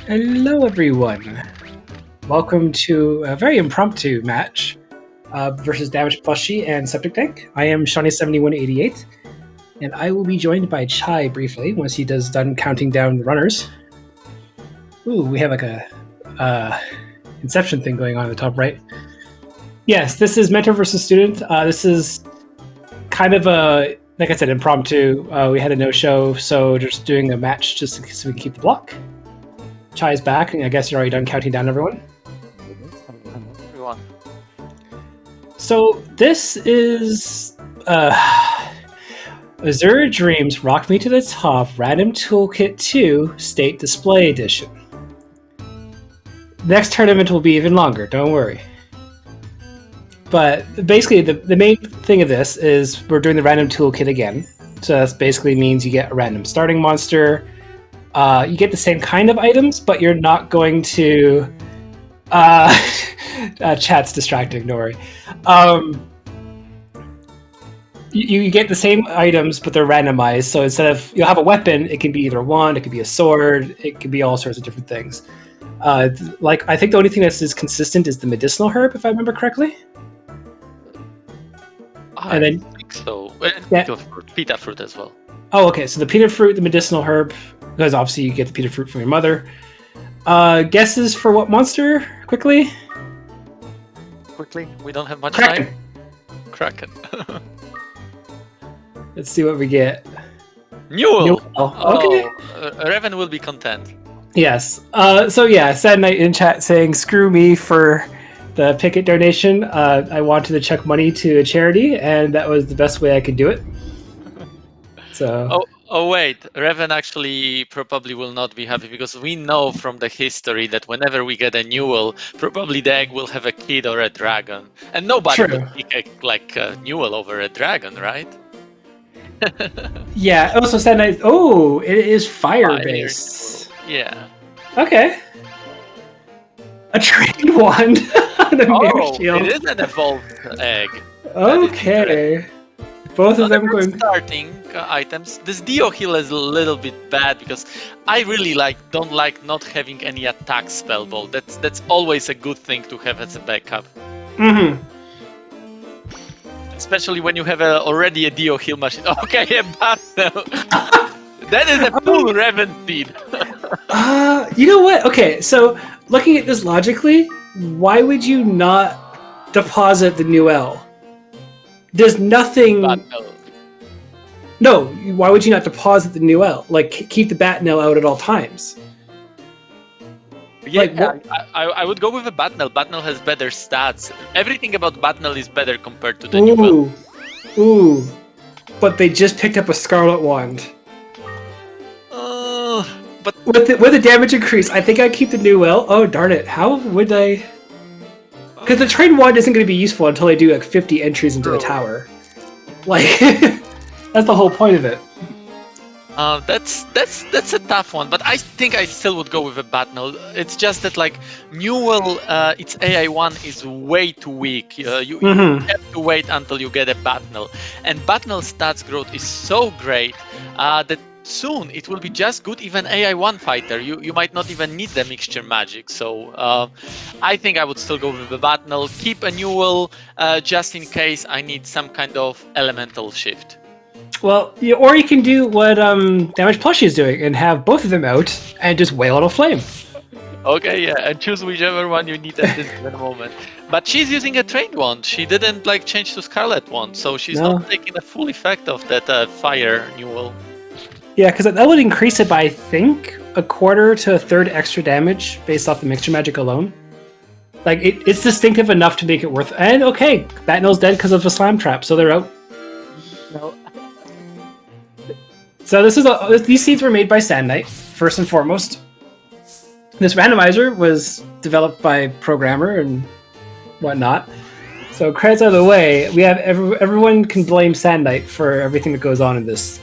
Hello, everyone. Welcome to a very impromptu match versus DamagedPlushie and SepticTank. I am Shawnee7188, and I will be joined by Chai briefly once he does done counting down the runners. Ooh, we have like a Inception thing going on in the top right. Yes, this is mentor versus student. This is kind of a, like I said, impromptu. We had a no-show, so just doing a match just so we can keep the block. Chai's back, and I guess you're already done counting down everyone. Everyone. So this is Azure Dreams Rock Me to the Top Random Toolkit 2 State Display Edition. Next tournament will be even longer, don't worry. But basically, the main thing of this is we're doing the random toolkit again. So that basically means you get a random starting monster. You get the same kind of items, but you're not going to... chat's distracting, don't worry. You get the same items, but they're randomized. So instead of... You'll have a weapon, it can be either wand, it could be a sword, it could be all sorts of different things. Like, I think the only thing that's consistent is the medicinal herb, if I remember correctly. I think so. Yeah. Pita fruit as well. Oh, okay. So the peanut fruit, the medicinal herb, because obviously you get the peanut fruit from your mother. Guesses for what monster? Quickly? We don't have much Kraken. time. Kraken. Let's see what we get. Newell! Okay. Revan will be content. Yes. So yeah, Sad Night in chat saying, screw me for the Picket donation. I wanted to check money to a charity, and that was the best way I could do it. So. Oh wait, Revan actually probably will not be happy because we know from the history that whenever we get a Newell, probably the egg will have a kid or a dragon. And nobody would pick a Newell over a dragon, right? Yeah, also Sad Night. Oh, it is fire-based. Yeah. Okay. A trained wand. The shield. It is an evolved egg. Okay. Both of them going. Starting items. This Dio heal is a little bit bad because I really don't like not having any attack spell ball. That's always a good thing to have as a backup. Mm-hmm. Especially when you have already a Dio heal machine. Okay, a battle. That is a full Revan speed. You know what? Okay, so looking at this logically, why would you not deposit the Newell? There's nothing. No, why would you not deposit the Newell? Like, keep the Batnell out at all times. Yeah, like, I would go with a Batnell. Batnell has better stats. Everything about Batnell is better compared to the Newell. Ooh. But they just picked up a Scarlet Wand. But with the damage increase, I think I'd keep the Newell. Oh, darn it. How would I... Because the train wand isn't going to be useful until I do like 50 entries into the tower. Like, that's the whole point of it. That's a tough one, but I think I still would go with a Batnell. It's just that like Newell, its AI1 is way too weak. You have to wait until you get a Batnell, and Batnell stats growth is so great that soon it will be just good even AI1 fighter. You might not even need the mixture magic. So I think I would still go with the Batnell. Keep a Newell just in case I need some kind of elemental shift. Well, or you can do what DamagedPlushie is doing and have both of them out and just wail on a flame. Okay, yeah, and choose whichever one you need at this moment. But she's using a trained wand. She didn't like change to Scarlet Wand, so she's not taking the full effect of that fire Newell. Yeah, because that would increase it by, I think, a quarter to a third extra damage based off the mixture magic alone. Like, it's distinctive enough to make it worth... And, okay, Batnell's dead because of a slam trap, so they're out. No. So these seeds were made by Sand Knight, first and foremost. This randomizer was developed by a programmer and whatnot. So credits out of the way, we have everyone can blame Sand Knight for everything that goes on in this.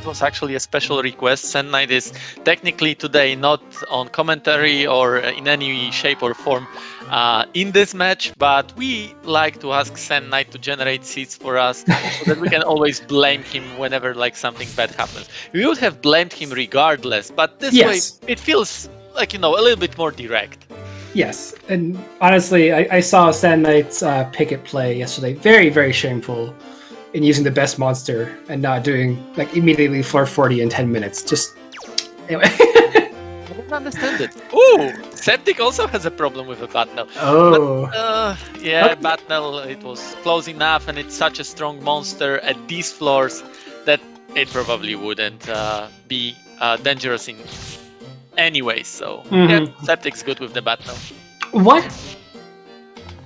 was actually a special request. Send Knight is technically today not on commentary or in any shape or form in this match, but we like to ask Send Knight to generate seeds for us so that we can always blame him whenever like something bad happens. We would have blamed him regardless, but this way it feels like, a little bit more direct. Yes, and honestly, I saw Sand Knight's Picket play yesterday. Very, very shameful in using the best monster and not doing like immediately floor 40 in 10 minutes. Just anyway. I don't understand it. Ooh, Septic also has a problem with a Batnel. Oh. But, yeah, okay. Batnel, it was close enough, and it's such a strong monster at these floors that it probably wouldn't be dangerous in anyway. So yeah, Septic's good with the Batnel. What?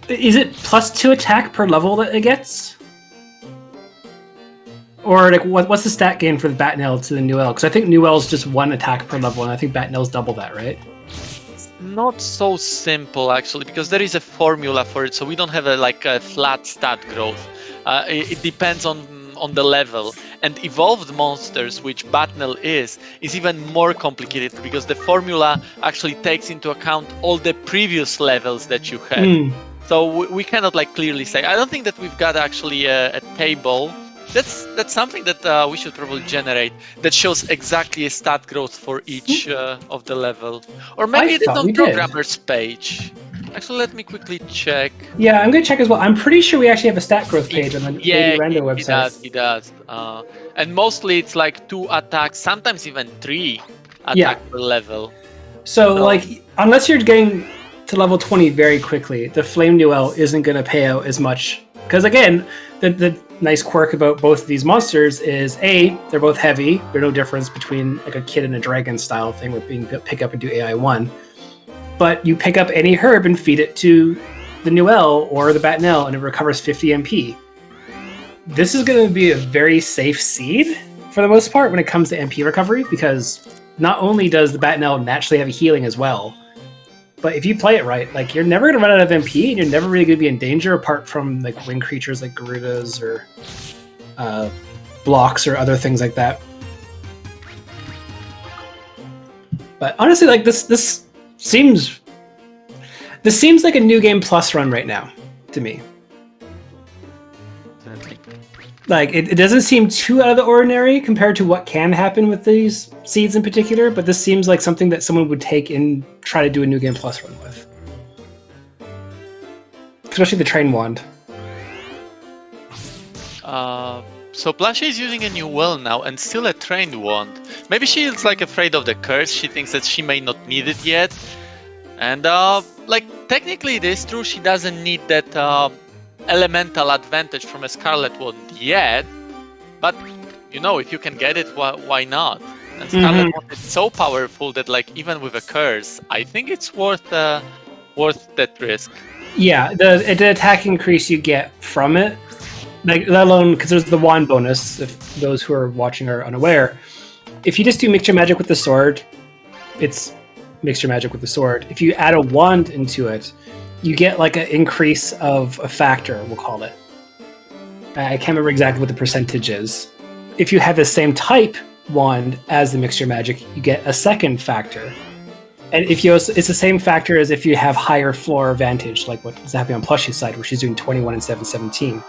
Is it +2 attack per level that it gets? Or like, what's the stat gain for the Batnel to the Newell? Because I think Newell's just 1 attack per level, and I think Batnel's double that, right? It's not so simple actually, because there is a formula for it, so we don't have a flat stat growth. It depends on the level, and evolved monsters, which Batnel is even more complicated because the formula actually takes into account all the previous levels that you had. So we cannot clearly say. I don't think that we've got actually a table. That's something that we should probably generate that shows exactly a stat growth for each of the level. Or maybe it is on programmer's page. Actually, let me quickly check. Yeah, I'm going to check as well. I'm pretty sure we actually have a stat growth page on the Rando website. It does. And mostly it's 2 attacks, sometimes even 3 attacks per level. So, unless you're getting to level 20 very quickly, the Flame Newell isn't going to pay out as much. Because again, the nice quirk about both of these monsters is A, they're both heavy. There's no difference between a kid and a dragon style thing where you can pick up and do AI 1. But you pick up any herb and feed it to the Newell or the Batnel, and it recovers 50 MP. This is going to be a very safe seed for the most part when it comes to MP recovery, because not only does the Batnel naturally have a healing as well, but if you play it right, you're never going to run out of MP, and you're never really going to be in danger apart from wing creatures like Garudas or blocks or other things like that. But honestly, this seems like a new game plus run right now to me. It doesn't seem too out of the ordinary compared to what can happen with these seeds in particular, but this seems like something that someone would take and try to do a new game plus run with. Especially the train wand. So Plushie is using a new well now and still a trained wand. Maybe she is afraid of the curse. She thinks that she may not need it yet. And technically it is true, she doesn't need that elemental advantage from a Scarlet Wand yet, but if you can get it, why not? And Scarlet Wand is so powerful that even with a curse, I think it's worth that risk. Yeah, the attack increase you get from it, let alone because there's the wand bonus. If those who are watching are unaware, if you just do mixture magic with the sword, it's mixture magic with the sword. If you add a wand into it, you get an increase of a factor, we'll call it. I can't remember exactly what the percentage is. If you have the same type wand as the mixture magic, you get a second factor. And if it's the same factor as if you have higher floor advantage, like what is happening on Plushie's side, where she's doing 21 and 717.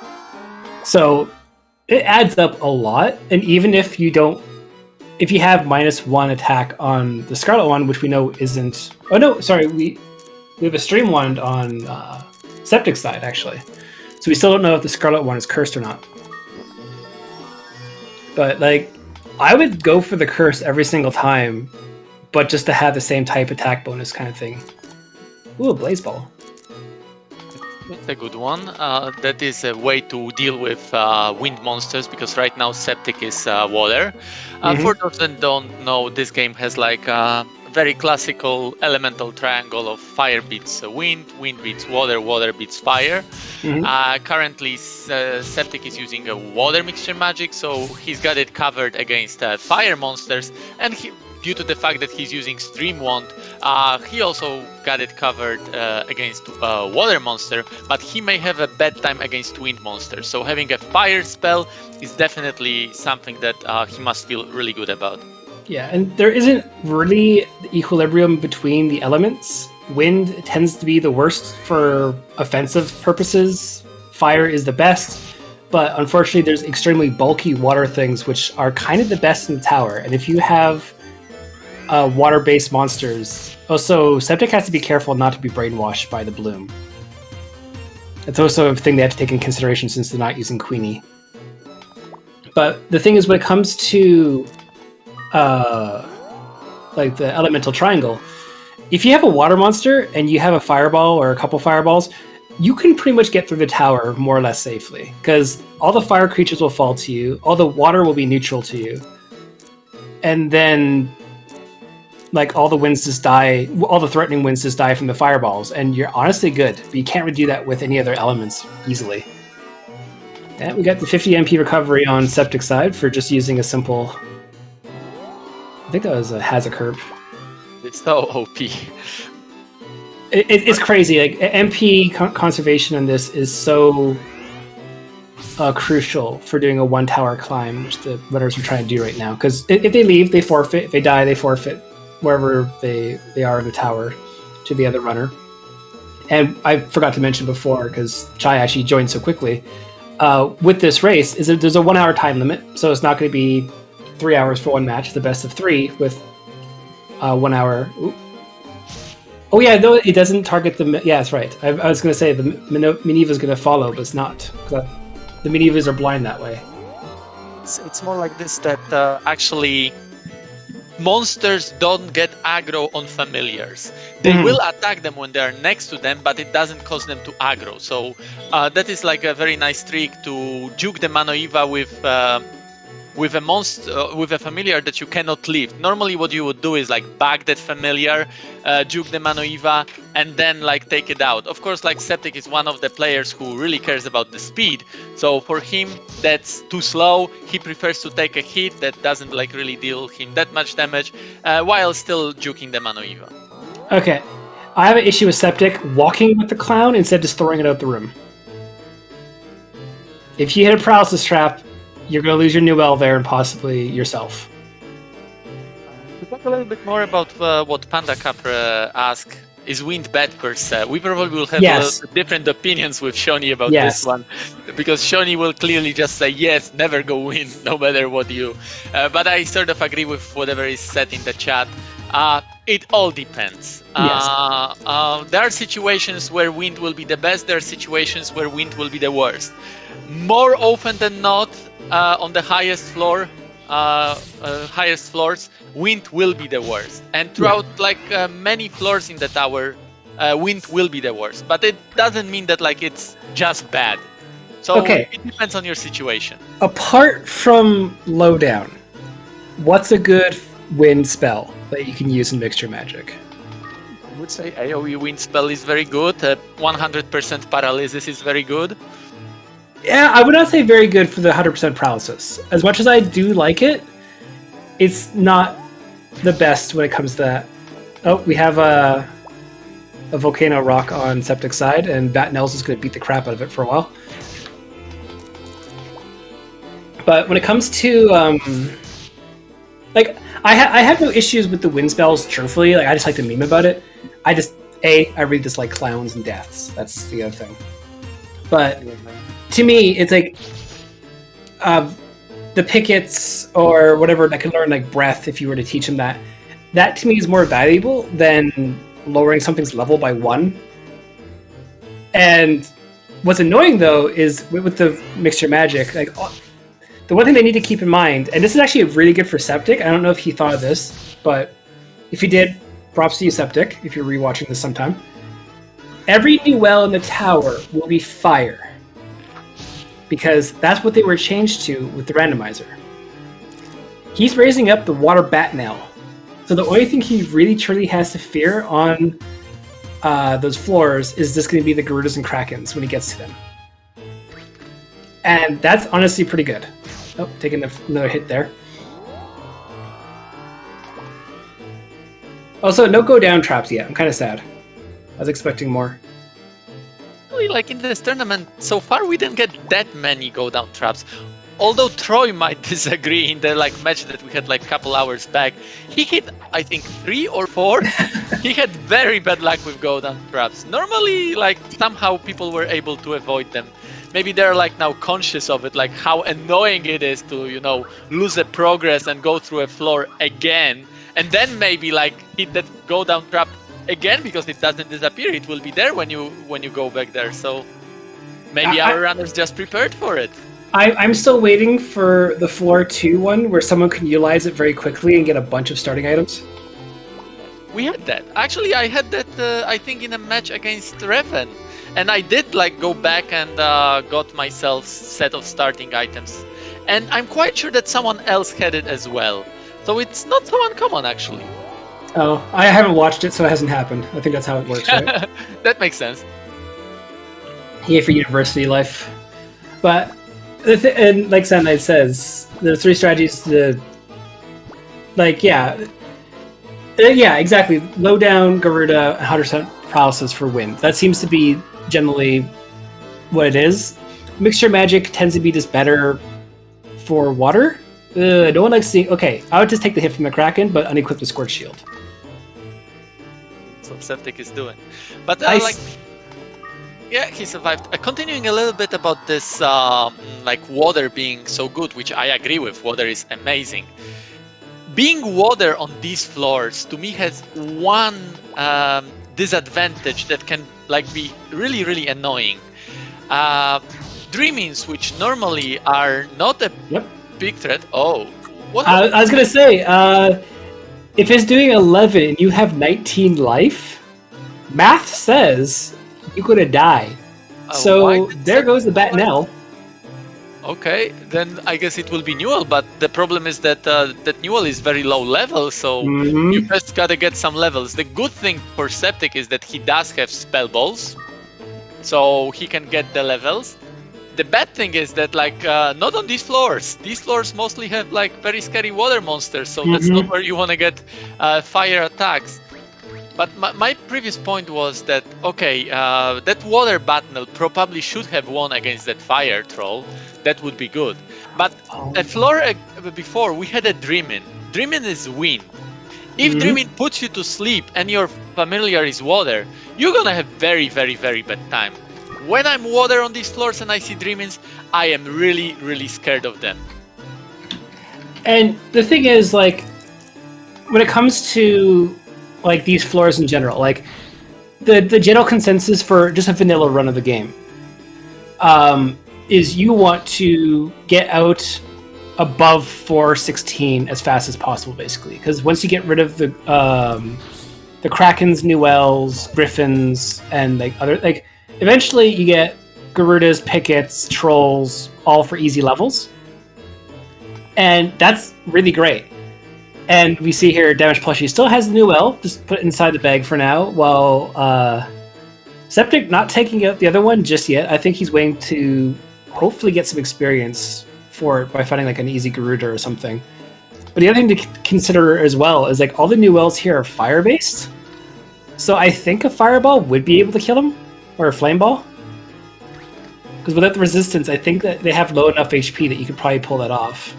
So it adds up a lot. And even if you have -1 attack on the Scarlet Wand, which we know isn't... Oh no, sorry, we have a Stream Wand on Septic's side, actually. So we still don't know if the Scarlet Wand is cursed or not. But, I would go for the curse every single time, but just to have the same type attack bonus kind of thing. Ooh, a Blaze Ball. That's a good one. That is a way to deal with wind monsters, because right now Septic is water. For those that don't know, this game has very classical elemental triangle of fire beats wind, wind beats water, water beats fire. Currently, Septic is using a water mixture magic, so he's got it covered against fire monsters, and due to the fact that he's using Stream Wand, he also got it covered against water monster, but he may have a bad time against wind monsters. So having a fire spell is definitely something that he must feel really good about. Yeah, and there isn't really equilibrium between the elements. Wind tends to be the worst for offensive purposes. Fire is the best, but unfortunately there's extremely bulky water things which are kind of the best in the tower. And if you have water-based monsters, also Septic has to be careful not to be brainwashed by the bloom. That's also a thing they have to take in consideration since they're not using Queenie. But the thing is, when it comes to like the elemental triangle, if you have a water monster and you have a fireball or a couple fireballs, you can pretty much get through the tower more or less safely, because all the fire creatures will fall to you, all the water will be neutral to you, and then like all the winds just die, all the threatening winds just die from the fireballs, and you're honestly good. But you can't really do that with any other elements easily. And we got the 50 MP recovery on Septic side for just using a simple, I think that was a Hazard Curb. It's so OP. It's crazy. Like MP conservation in this is so crucial for doing a one tower climb, which the runners are trying to do right now. Because if they leave, they forfeit. If they die, they forfeit wherever they are in the tower to the other runner. And I forgot to mention before, because Chai actually joined so quickly, with this race, is that there's a 1 hour time limit. So it's not going to be 3 hours for one match. It's the best of three with 1 hour. Ooh. Oh yeah, no, it doesn't target the. Yeah, that's right. I was going to say the Minerva is going to follow, but it's not. The Minervas are blind that way. It's more like this, that actually monsters don't get aggro on familiars. They will attack them when they are next to them, but it doesn't cause them to aggro. So that is like a very nice trick to juke the Manoiva with a monster, with a familiar that you cannot leave. Normally what you would do is like bag that familiar, juke the Manoiva, and then like take it out. Of course, like Septic is one of the players who really cares about the speed. So for him, that's too slow. He prefers to take a hit that doesn't like really deal him that much damage, while still juking the Manoiva. Okay, I have an issue with Septic walking with the clown instead of just throwing it out the room. If you hit a paralysis trap, you're going to lose your new L there and possibly yourself. To talk a little bit more about what Panda Capra asked, is wind bad per se? We probably will have different opinions with Shoni about this one, because Shoni will clearly just say yes, never go wind, no matter what you. But I sort of agree with whatever is said in the chat. It all depends. There are situations where wind will be the best. There are situations where wind will be the worst. More often than not, on the highest floors, wind will be the worst. And throughout many floors in the tower, wind will be the worst. But it doesn't mean that like it's just bad. So it depends on your situation. Apart from lowdown, what's a good wind spell that you can use in mixture magic? I would say AoE wind spell is very good. 100% paralysis is very good. Yeah, I would not say very good for the 100% paralysis. As much as I do like it, it's not the best when it comes to that. Oh, we have a volcano rock on Septic side, and Batnels is going to beat the crap out of it for a while. But when it comes to I have no issues with the wind spells. Truthfully, I just like to meme about it. I read this like clowns and deaths. That's the other thing. But to me, it's like the pickets or whatever that can learn like breath. If you were to teach them that to me is more valuable than lowering something's level by 1. And what's annoying though is with the mixture magic, the one thing they need to keep in mind, and this is actually really good for Septic. I don't know if he thought of this, but if he did, props to you, Septic, if you're rewatching this sometime. Every new well in the tower will be fire, because that's what they were changed to with the randomizer. He's raising up the water bat now, So the only thing he really truly has to fear on those floors is just going to be the Garudas and Krakens when he gets to them. And that's honestly pretty good. Oh, taking another hit there. Also, no go down traps yet. I'm kind of sad. I was expecting more. Like in this tournament, so far we didn't get that many go down traps. Although Troy might disagree in the match that we had a couple hours back, he hit I think 3 or 4. He had very bad luck with go down traps. Normally, somehow people were able to avoid them. Maybe they're now conscious of it, how annoying it is to lose a progress and go through a floor again, and then maybe hit that go down trap again because it doesn't disappear. It will be there when you go back there. So maybe our runners just prepared for it. I'm still waiting for the floor 2 one where someone can utilize it very quickly and get a bunch of starting items. We had that. Actually, I had that I think in a match against Reven, and I did go back and got myself set of starting items, and I'm quite sure that someone else had it as well. So it's not so uncommon actually. Oh, I haven't watched it, so it hasn't happened. I think that's how it works, right? That makes sense. Yeah, for university life. But, and like Sandknight says, the 3 strategies, yeah, exactly. Low down, Garuda, 100% paralysis for win. That seems to be generally what it is. Mixture magic tends to be just better for water. No one likes seeing... Okay, I would just take the hit from the Kraken, but unequip the Scorch Shield. That's what Septic is doing. But yeah, he survived. Continuing a little bit about this, water being so good, which I agree with. Water is amazing. Being water on these floors, to me, has one disadvantage that can be really, really annoying. Dreamings, which normally are not a big threat. Oh, what? I was gonna say, if it's doing 11 and you have 19 life, math says you're gonna die. So there goes the Batonelle. Okay, then I guess it will be Newell, but the problem is that that Newell is very low level, so you first gotta get some levels. The good thing for Septic is that he does have spell balls, so he can get the levels. The bad thing is that not on these floors. These floors mostly have very scary water monsters, so that's not where you want to get fire attacks. But my previous point was that that water battle probably should have won against that fire troll. That would be good. But a floor before we had a Dreamin'. Dreamin' is wind. If Dreamin' puts you to sleep and your familiar is water, you're gonna have very, very, very bad time. When I'm water on these floors and I see Dreamins, I am really, really scared of them. And the thing is, when it comes to these floors in general, the general consensus for just a vanilla run of the game is you want to get out above 416 as fast as possible, basically, because once you get rid of the Krakens, Newells, Griffins, and other eventually you get Garudas, Pickets, Trolls, all for easy levels. And that's really great. And we see here DamagedPlushie still has the Newell, just put it inside the bag for now, while Septic not taking out the other one just yet. I think he's waiting to hopefully get some experience for it by finding an easy Garuda or something. But the other thing to consider as well is all the Newells here are fire-based. So I think a Fireball would be able to kill him. Or a Flame Ball? Because without the resistance, I think that they have low enough HP that you could probably pull that off.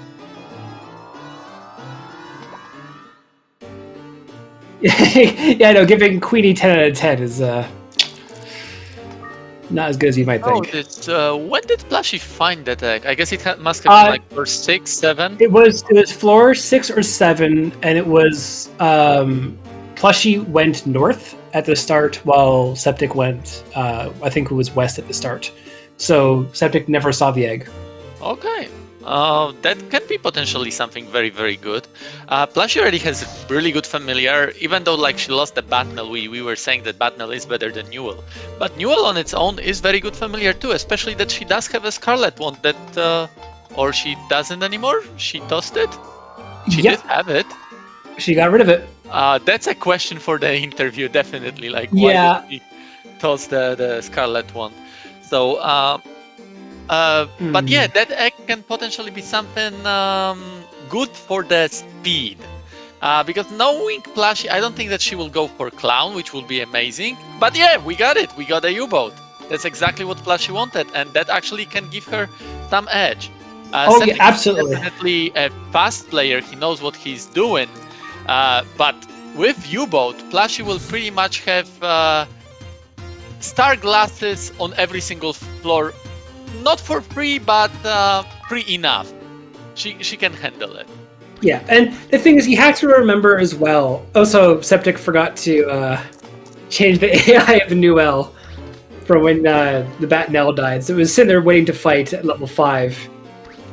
Yeah, I know, giving Queenie 10 out of 10 is not as good as you might think. When did Plushie find that egg? I guess it must have been floor 6, 7? It was floor 6 or 7, and it was... Plushie went north at the start, while Septic went, I think it was west at the start. So Septic never saw the egg. Okay. That can be potentially something very, very good. Plushie already has a really good familiar, even though she lost the Batnell. We were saying that Batnell is better than Newell. But Newell on its own is very good familiar too, especially that she does have a Scarlet one that... or she doesn't anymore? She tossed it? She did have it. She got rid of it. That's a question for the interview, definitely. Like, Yeah. why did he toss the Scarlet one? So, but yeah, that egg can potentially be something good for the speed. Because knowing Plushie, I don't think that she will go for Clown, which will be amazing. But yeah, we got it. We got a U-boat. That's exactly what Plushie wanted, and that actually can give her some edge. Yeah, absolutely. Is definitely a fast player. He knows what he's doing. But with U-boat, Plushie will pretty much have star glasses on every single floor. Not for free, but free enough. She can handle it. Yeah, and the thing is, you have to remember as well. Also, Septic forgot to change the AI of Newell from when the Batnell died. So it was sitting there waiting to fight at level 5.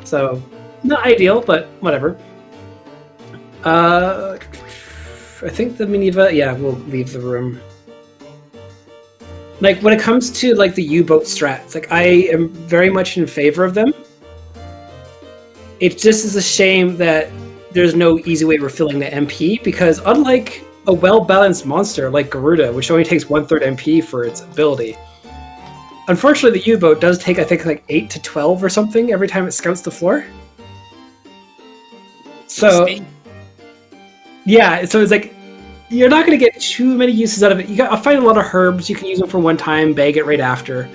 So, not ideal, but whatever. I think the Miniva, yeah, we'll leave the room. Like, when it comes to, like, the U-boat strats, like, I am very much in favor of them. It just is a shame that there's no easy way of refilling the MP, because unlike a well-balanced monster like Garuda, which only takes 1/3 MP for its ability, unfortunately the U-boat does take, I think, like 8 to 12 or something every time it scouts the floor. So, yeah, so it's like, you're not going to get too many uses out of it. I'll find a lot of herbs. You can use them for one time, bag it right after.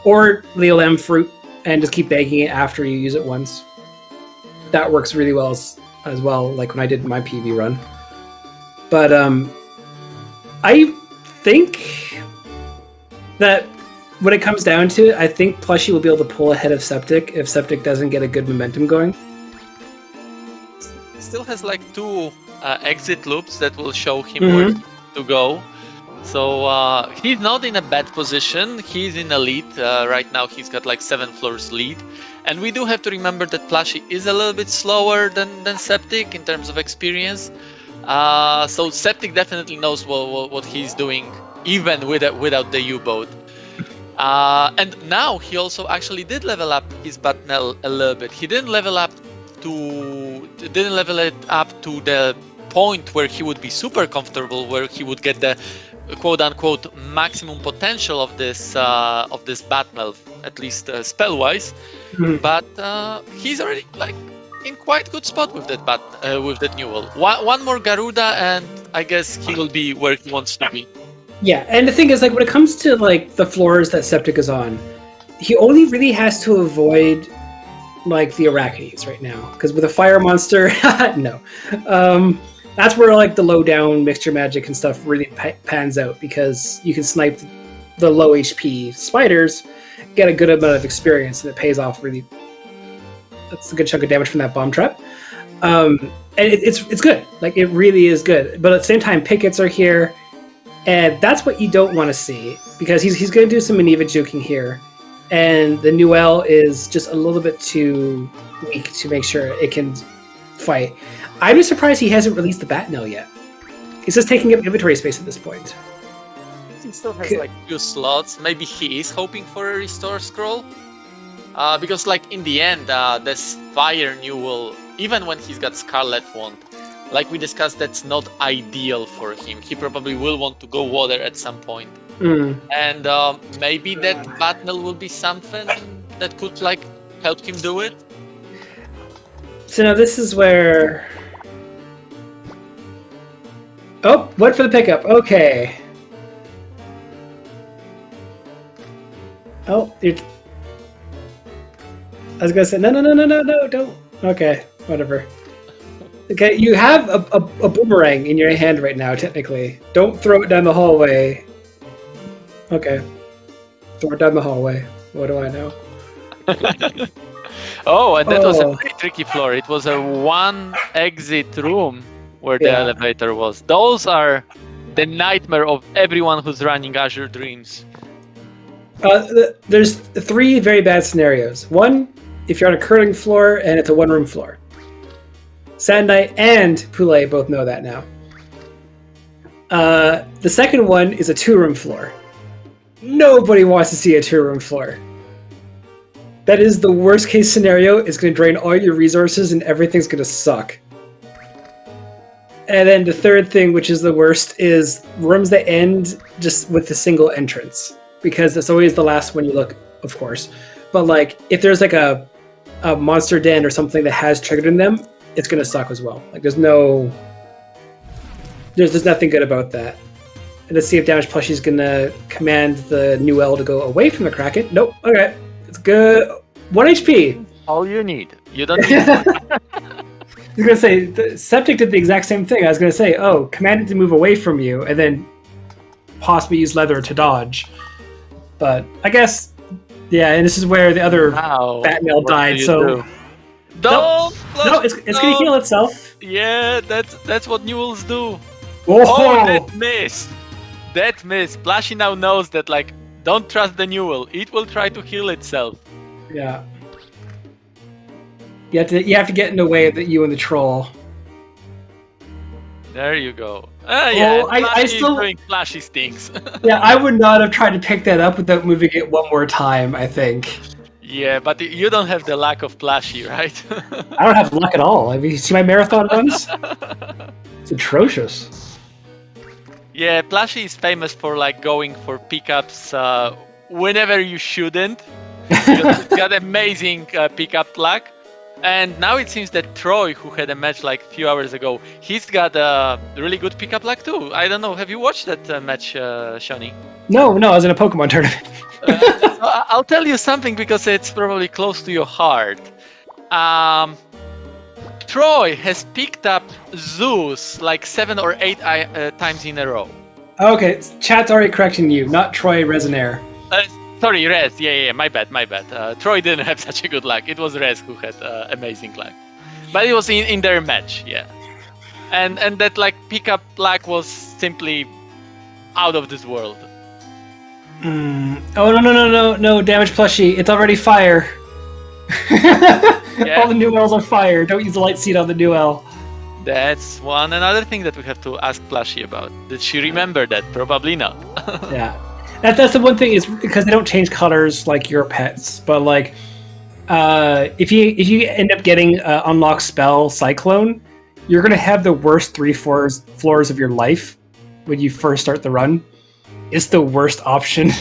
Or Leo Lamb fruit, and just keep bagging it after you use it once. That works really well as well, like when I did my PB run. But I think that when it comes down to it, I think Plushie will be able to pull ahead of Septic if Septic doesn't get a good momentum going. Still has like 2 exit loops that will show him where to go. So he's not in a bad position. He's in a lead. Right now he's got like 7 floors lead. And we do have to remember that Plushie is a little bit slower than Septic in terms of experience. So Septic definitely knows what he's doing, even without the U-boat. And now he also actually did level up his Batnell a little bit. He didn't level it up to the point where he would be super comfortable, where he would get the quote-unquote maximum potential of this Batnell, at least spell-wise. But he's already like in quite good spot with that Newell. One more Garuda, and I guess he will be where he wants to be. Yeah, and the thing is, like, when it comes to like the floors that Septic is on, he only really has to avoid like the Arachnids right now, because with a fire monster, no. That's where like the low down mixture magic and stuff really pans out, because you can snipe the low HP spiders, get a good amount of experience, and it pays off really. That's a good chunk of damage from that bomb trap. And it's good. Like, it really is good. But at the same time, pickets are here, and that's what you don't want to see, because he's going to do some Miniva juking here, and the Newell is just a little bit too weak to make sure it can fight. I'm just surprised he hasn't released the Batnell yet. He's just taking up inventory space at this point. He still has like 2 slots. Maybe he is hoping for a restore scroll. Because like in the end, this fire Newell, even when he's got Scarlet Wand, like we discussed, that's not ideal for him. He probably will want to go water at some point. And maybe that Batnell will be something that could like help him do it. So now this is where... Oh, went for the pickup. Okay. Oh, I was gonna say, no, don't. Okay, whatever. Okay, you have a boomerang in your hand right now, technically. Don't throw it down the hallway. Okay. Throw it down the hallway. What do I know? Oh, and that was a pretty tricky floor. It was a 1 exit room where the elevator was. Those are the nightmare of everyone who's running Azure Dreams. There's 3 very bad scenarios. 1, if you're on a curling floor and it's a 1-room floor. Sand Knight and Poulet both know that now. The second one is a 2-room floor. Nobody wants to see a 2-room floor. That is the worst case scenario. It's going to drain all your resources and everything's going to suck. And then the third thing, which is the worst, is rooms that end just with a single entrance, because it's always the last one you look, of course. But like, if there's like a monster den or something that has triggered in them, it's gonna suck as well. Like, there's nothing good about that. And let's see if DamagedPlushie is gonna command the new L to go away from the Kraken. Nope. Okay, it's good. 1 HP. All you need. You don't need more. I was gonna say, the Septic did the exact same thing. I was gonna say, oh, command it to move away from you, and then possibly use leather to dodge. But I guess, yeah, and this is where the other Batmail died. So don't. No, it's gonna heal itself. Yeah, that's what Newells do. Oh, that missed. That missed. Plushie now knows that, like, don't trust the Newell. It will try to heal itself. Yeah. You have to get in the way of you and the troll. There you go. Yeah, I still doing Plushie stings. Yeah, I would not have tried to pick that up without moving it one more time, I think. Yeah, but you don't have the lack of Plushie, right? I don't have luck at all. I mean, you see my marathon runs? It's atrocious. Yeah, Plushie is famous for like going for pickups whenever you shouldn't. Because it's got amazing pickup luck. And now it seems that Troy, who had a match like a few hours ago, he's got a really good pickup luck too. I don't know, have you watched that match, Shawnee? No, I was in a Pokemon tournament. I'll tell you something because it's probably close to your heart. Troy has picked up Zeus like 7 or 8 times in a row. Okay, chat's already correcting you, not Troy Resonair. Sorry, Rez. Yeah, my bad. Troy didn't have such a good luck. It was Rez who had amazing luck. But it was in their match, yeah. And that like pickup luck was simply out of this world. Oh, no, DamagedPlushie. It's already fire. Yeah. All the new L's are fire. Don't use the light seed on the new L. That's another thing that we have to ask Plushie about. Did she remember that? Probably not. Yeah. That's the one thing, is because they don't change colors like your pets, but like if you end up getting unlock spell Cyclone, you're gonna have the worst 3 floors of your life when you first start the run. It's the worst option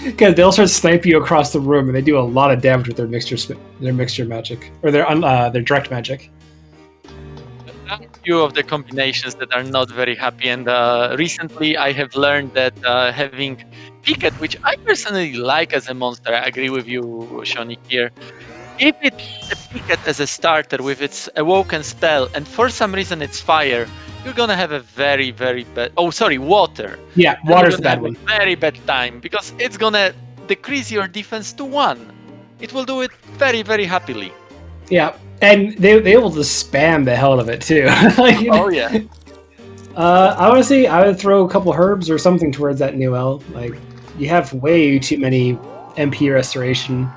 because they'll start sniping you across the room, and they do a lot of damage with their mixture magic or their direct magic. A few of the combinations that are not very happy, and recently I have learned that having Picket, which I personally like as a monster, I agree with you, Shawnee, here. If it's a Picket as a starter with its awoken spell, and for some reason it's fire, you're gonna have a very, very bad... Oh, sorry, water. Yeah, water's the bad one. Very bad time, because it's gonna decrease your defense to 1. It will do it very, very happily. Yeah. And they able to spam the hell out of it too. Like, oh yeah. Honestly, I would throw a couple herbs or something towards that new L. Like, you have way too many MP restoration.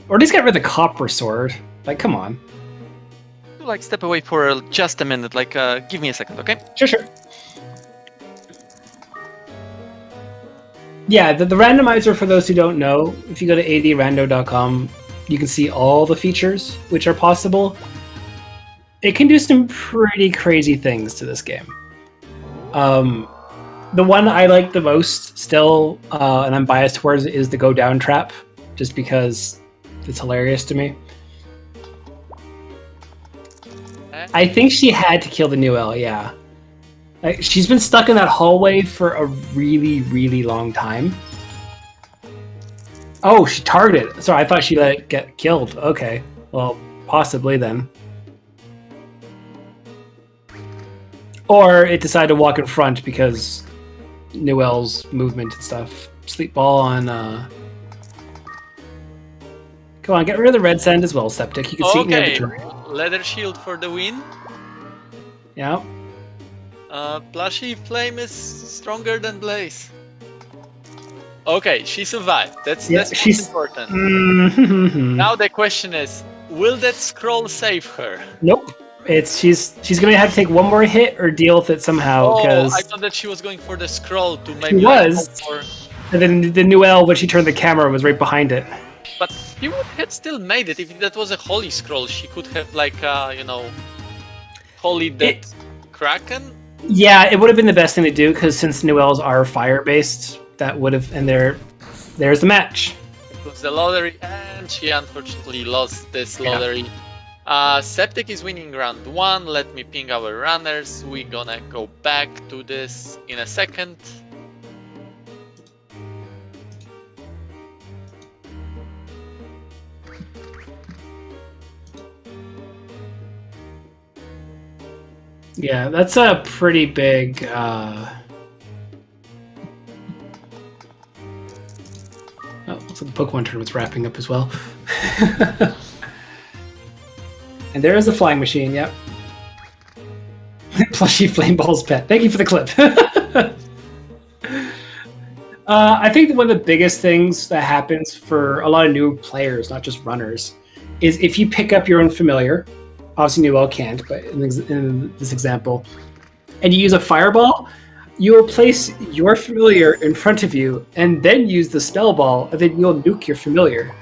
Or just get rid of the copper sword. Like, come on. Like, step away for just a minute. Like, give me a second, okay? Sure. Yeah, the randomizer, for those who don't know, if you go to adrando.com, you can see all the features which are possible. It can do some pretty crazy things to this game. The one I like the most still, and I'm biased towards it, is the go down trap, just because it's hilarious to me. I think she had to kill the new L, yeah. Like, she's been stuck in that hallway for a really, really long time. Oh, she targeted. Sorry, I thought she let it get killed. Okay. Well, possibly then. Or it decided to walk in front because Newell's movement and stuff. Sleep ball on... Come on, get rid of the red sand as well, Septic. You can see it in your inventory. Leather shield for the win. Yeah. Plushie Flame is stronger than Blaze. Okay, she survived. That's what's important. Now the question is, will that scroll save her? Nope. She's gonna have to take one more hit or deal with it somehow. Oh, I thought that she was going for the scroll to maybe. She was. And then the Newell, when she turned the camera, was right behind it. But she would have still made it if that was a holy scroll. She could have Holy Dead Kraken? Yeah, it would have been the best thing to do because since Newells are fire-based, that would have... And there's the match. It was the lottery, and she unfortunately lost this lottery. Septic is winning round 1. Let me ping our runners. We're gonna go back to this in a second. Yeah, that's a pretty big... So the Pokemon tournament's wrapping up as well. And there is the flying machine, yep. Plushie Flame Ball's pet. Thank you for the clip. I think one of the biggest things that happens for a lot of new players, not just runners, is if you pick up your own familiar, obviously Newell can't, but in this example, and you use a fireball, you will place your familiar in front of you and then use the spell ball, and then you'll nuke your familiar.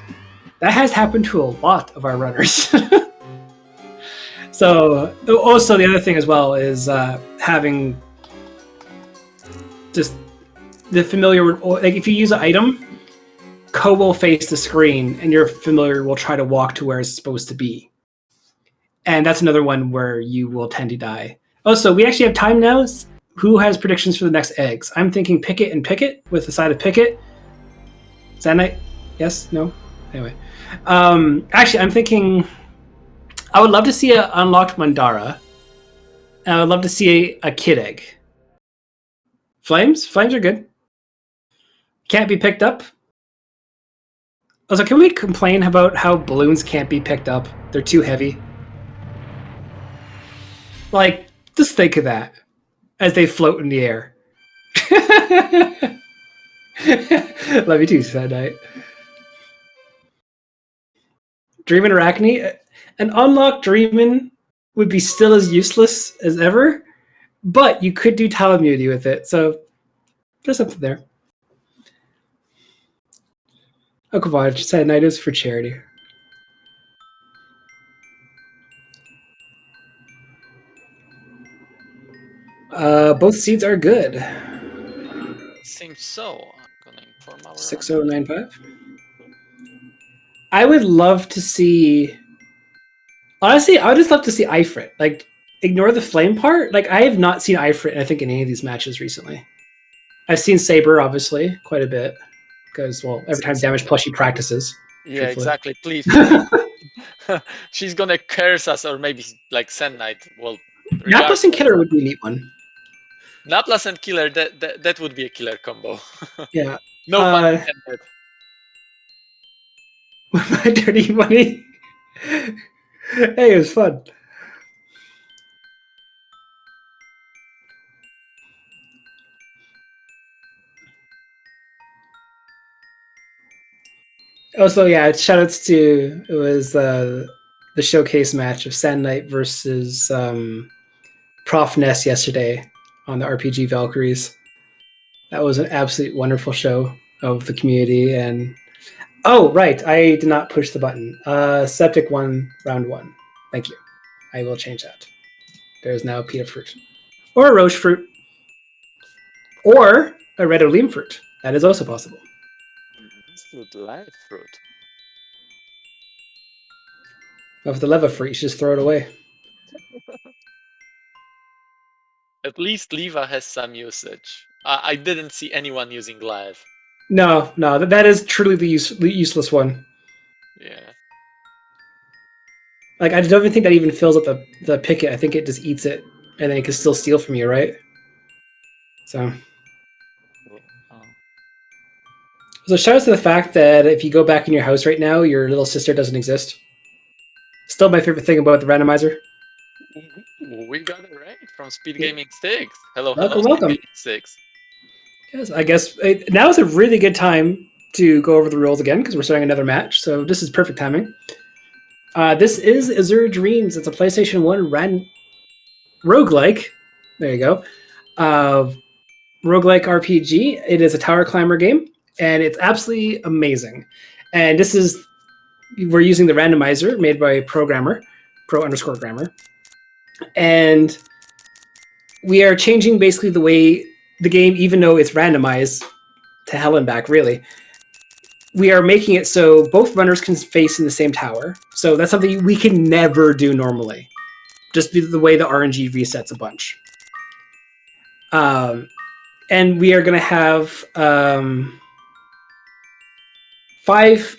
That has happened to a lot of our runners. So, also the other thing as well is having just the familiar, like if you use an item, Ko will face the screen and your familiar will try to walk to where it's supposed to be. And that's another one where you will tend to die. Also, we actually have time now. Who has predictions for the next eggs? I'm thinking Picket and Picket with the side of Picket. Is that night? Yes? No? Anyway. Actually, I'm thinking I would love to see an unlocked Mandara. And I would love to see a Kid Egg. Flames? Flames are good. Can't be picked up. Also, can we complain about how balloons can't be picked up? They're too heavy. Like, just think of that as they float in the air. Love you too, Sad Night. Dreamin' Arachne? An unlocked Dreamin' would be still as useless as ever, but you could do Talamuti with it, so there's something there. Oh, come on, Sad Night is for charity. Both seeds are good. Seems so. I'm gonna inform our 6095. I would love to see. Honestly, I would just love to see Ifrit. Like, ignore the flame part. Like, I have not seen Ifrit, I think, in any of these matches recently. I've seen Saber, obviously, quite a bit. Because, well, every time DamagedPlushie practices. Yeah, truthfully. exactly. Please. She's gonna curse us, or maybe like Sand Knight. Well, Naplas and Killer would be a neat one. Naplas and Killer, that would be a killer combo. Yeah. No pun intended. My dirty money. Hey, it was fun. Also, yeah, shoutouts to it was the showcase match of Sand Knight versus Prof Ness yesterday on the RPG Valkyries. That was an absolute wonderful show of the community. And oh, right, I did not push the button. Septic won round 1. Thank you. I will change that. There is now a pita fruit, or a roche fruit, or a red oleum fruit. That is also possible. Fruit, live fruit. If the leva fruit, you should just throw it away. At least Leva has some usage. I didn't see anyone using live. No, that is truly the useless one. Yeah. Like, I don't even think that even fills up the picket. I think it just eats it, and then it can still steal from you, right? So shout out to the fact that if you go back in your house right now, your little sister doesn't exist. Still my favorite thing about the randomizer. We got it right from SpeedGaming 6. Hello, welcome. SpeedGaming 6. Yes, I guess now is a really good time to go over the rules again because we're starting another match. So this is perfect timing. This is Azure Dreams. It's a PlayStation 1 roguelike. There you go. Roguelike RPG. It is a tower climber game, and it's absolutely amazing. And we're using the randomizer made by Pro_Grammar. And we are changing basically the way the game, even though it's randomized to hell and back, really. We are making it so both runners can face in the same tower. So that's something we can never do normally. Just the way the RNG resets a bunch. And we are going to have 5...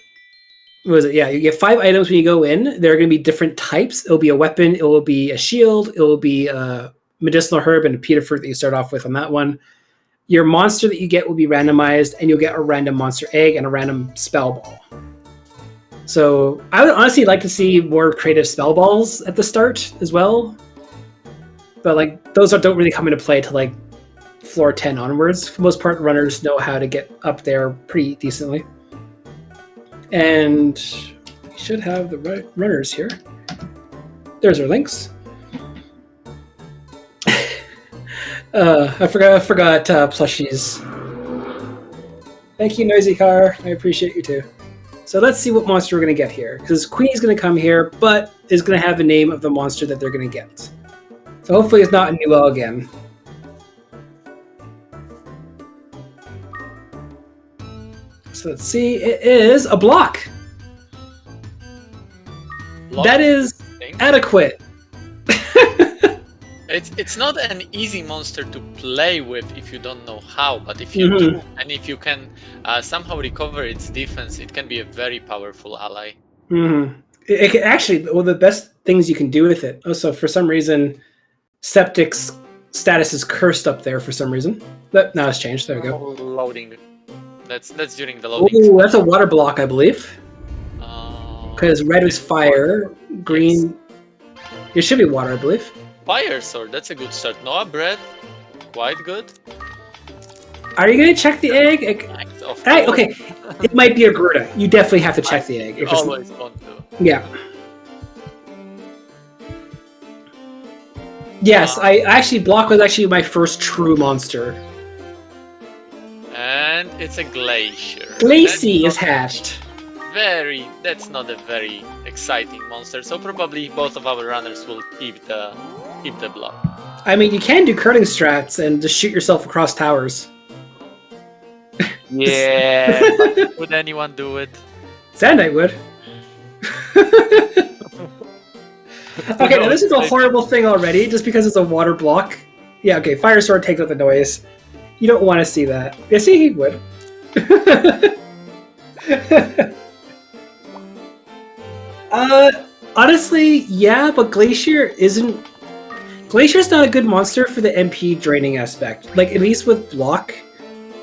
What was it? Yeah, you get 5 items when you go in. There are going to be different types. It'll be a weapon. It will be a shield. It will be a medicinal herb and a pita fruit that you start off with on that one. Your monster that you get will be randomized, and you'll get a random monster egg and a random spell ball. So I would honestly like to see more creative spell balls at the start as well. But like those don't really come into play till like floor 10 onwards. For the most part, runners know how to get up there pretty decently. And we should have the right runners here. There's our links. I forgot Plushie's. Thank you, Noisy Car. I appreciate you too. So let's see what monster we're going to get here. Because Queenie's going to come here, but is going to have the name of the monster that they're going to get. So hopefully it's not a Newell again. So let's see. It is a block. That is adequate. It's not an easy monster to play with if you don't know how, but if you do, and if you can somehow recover its defense, it can be a very powerful ally. It can actually, one of the best things you can do with it. Also, for some reason, Septic's status is cursed up there for some reason. But now it's changed. There we go. Loading. That's during the loading. Oh, that's a water block, I believe. Because red is fire, green. Yes. It should be water, I believe. Fire sword, that's a good start. Noah bread, quite good. Are you gonna check the egg? Okay, it might be a Gruda. You definitely have to check the egg. If always want to. Yeah. Yes, I actually block was actually my first true monster. And it's a glacier. Glacy is hatched. That's not a very exciting monster. So probably both of our runners will keep the block. I mean, you can do curling strats and just shoot yourself across towers. Yeah, but would anyone do it? Sandite would. Okay, now this is a horrible thing already, just because it's a water block. Yeah, okay, Fire Sword takes out the noise. You don't want to see that. Yeah, see, he would. Honestly, yeah, but Glacier's not a good monster for the MP draining aspect. Like, at least with block,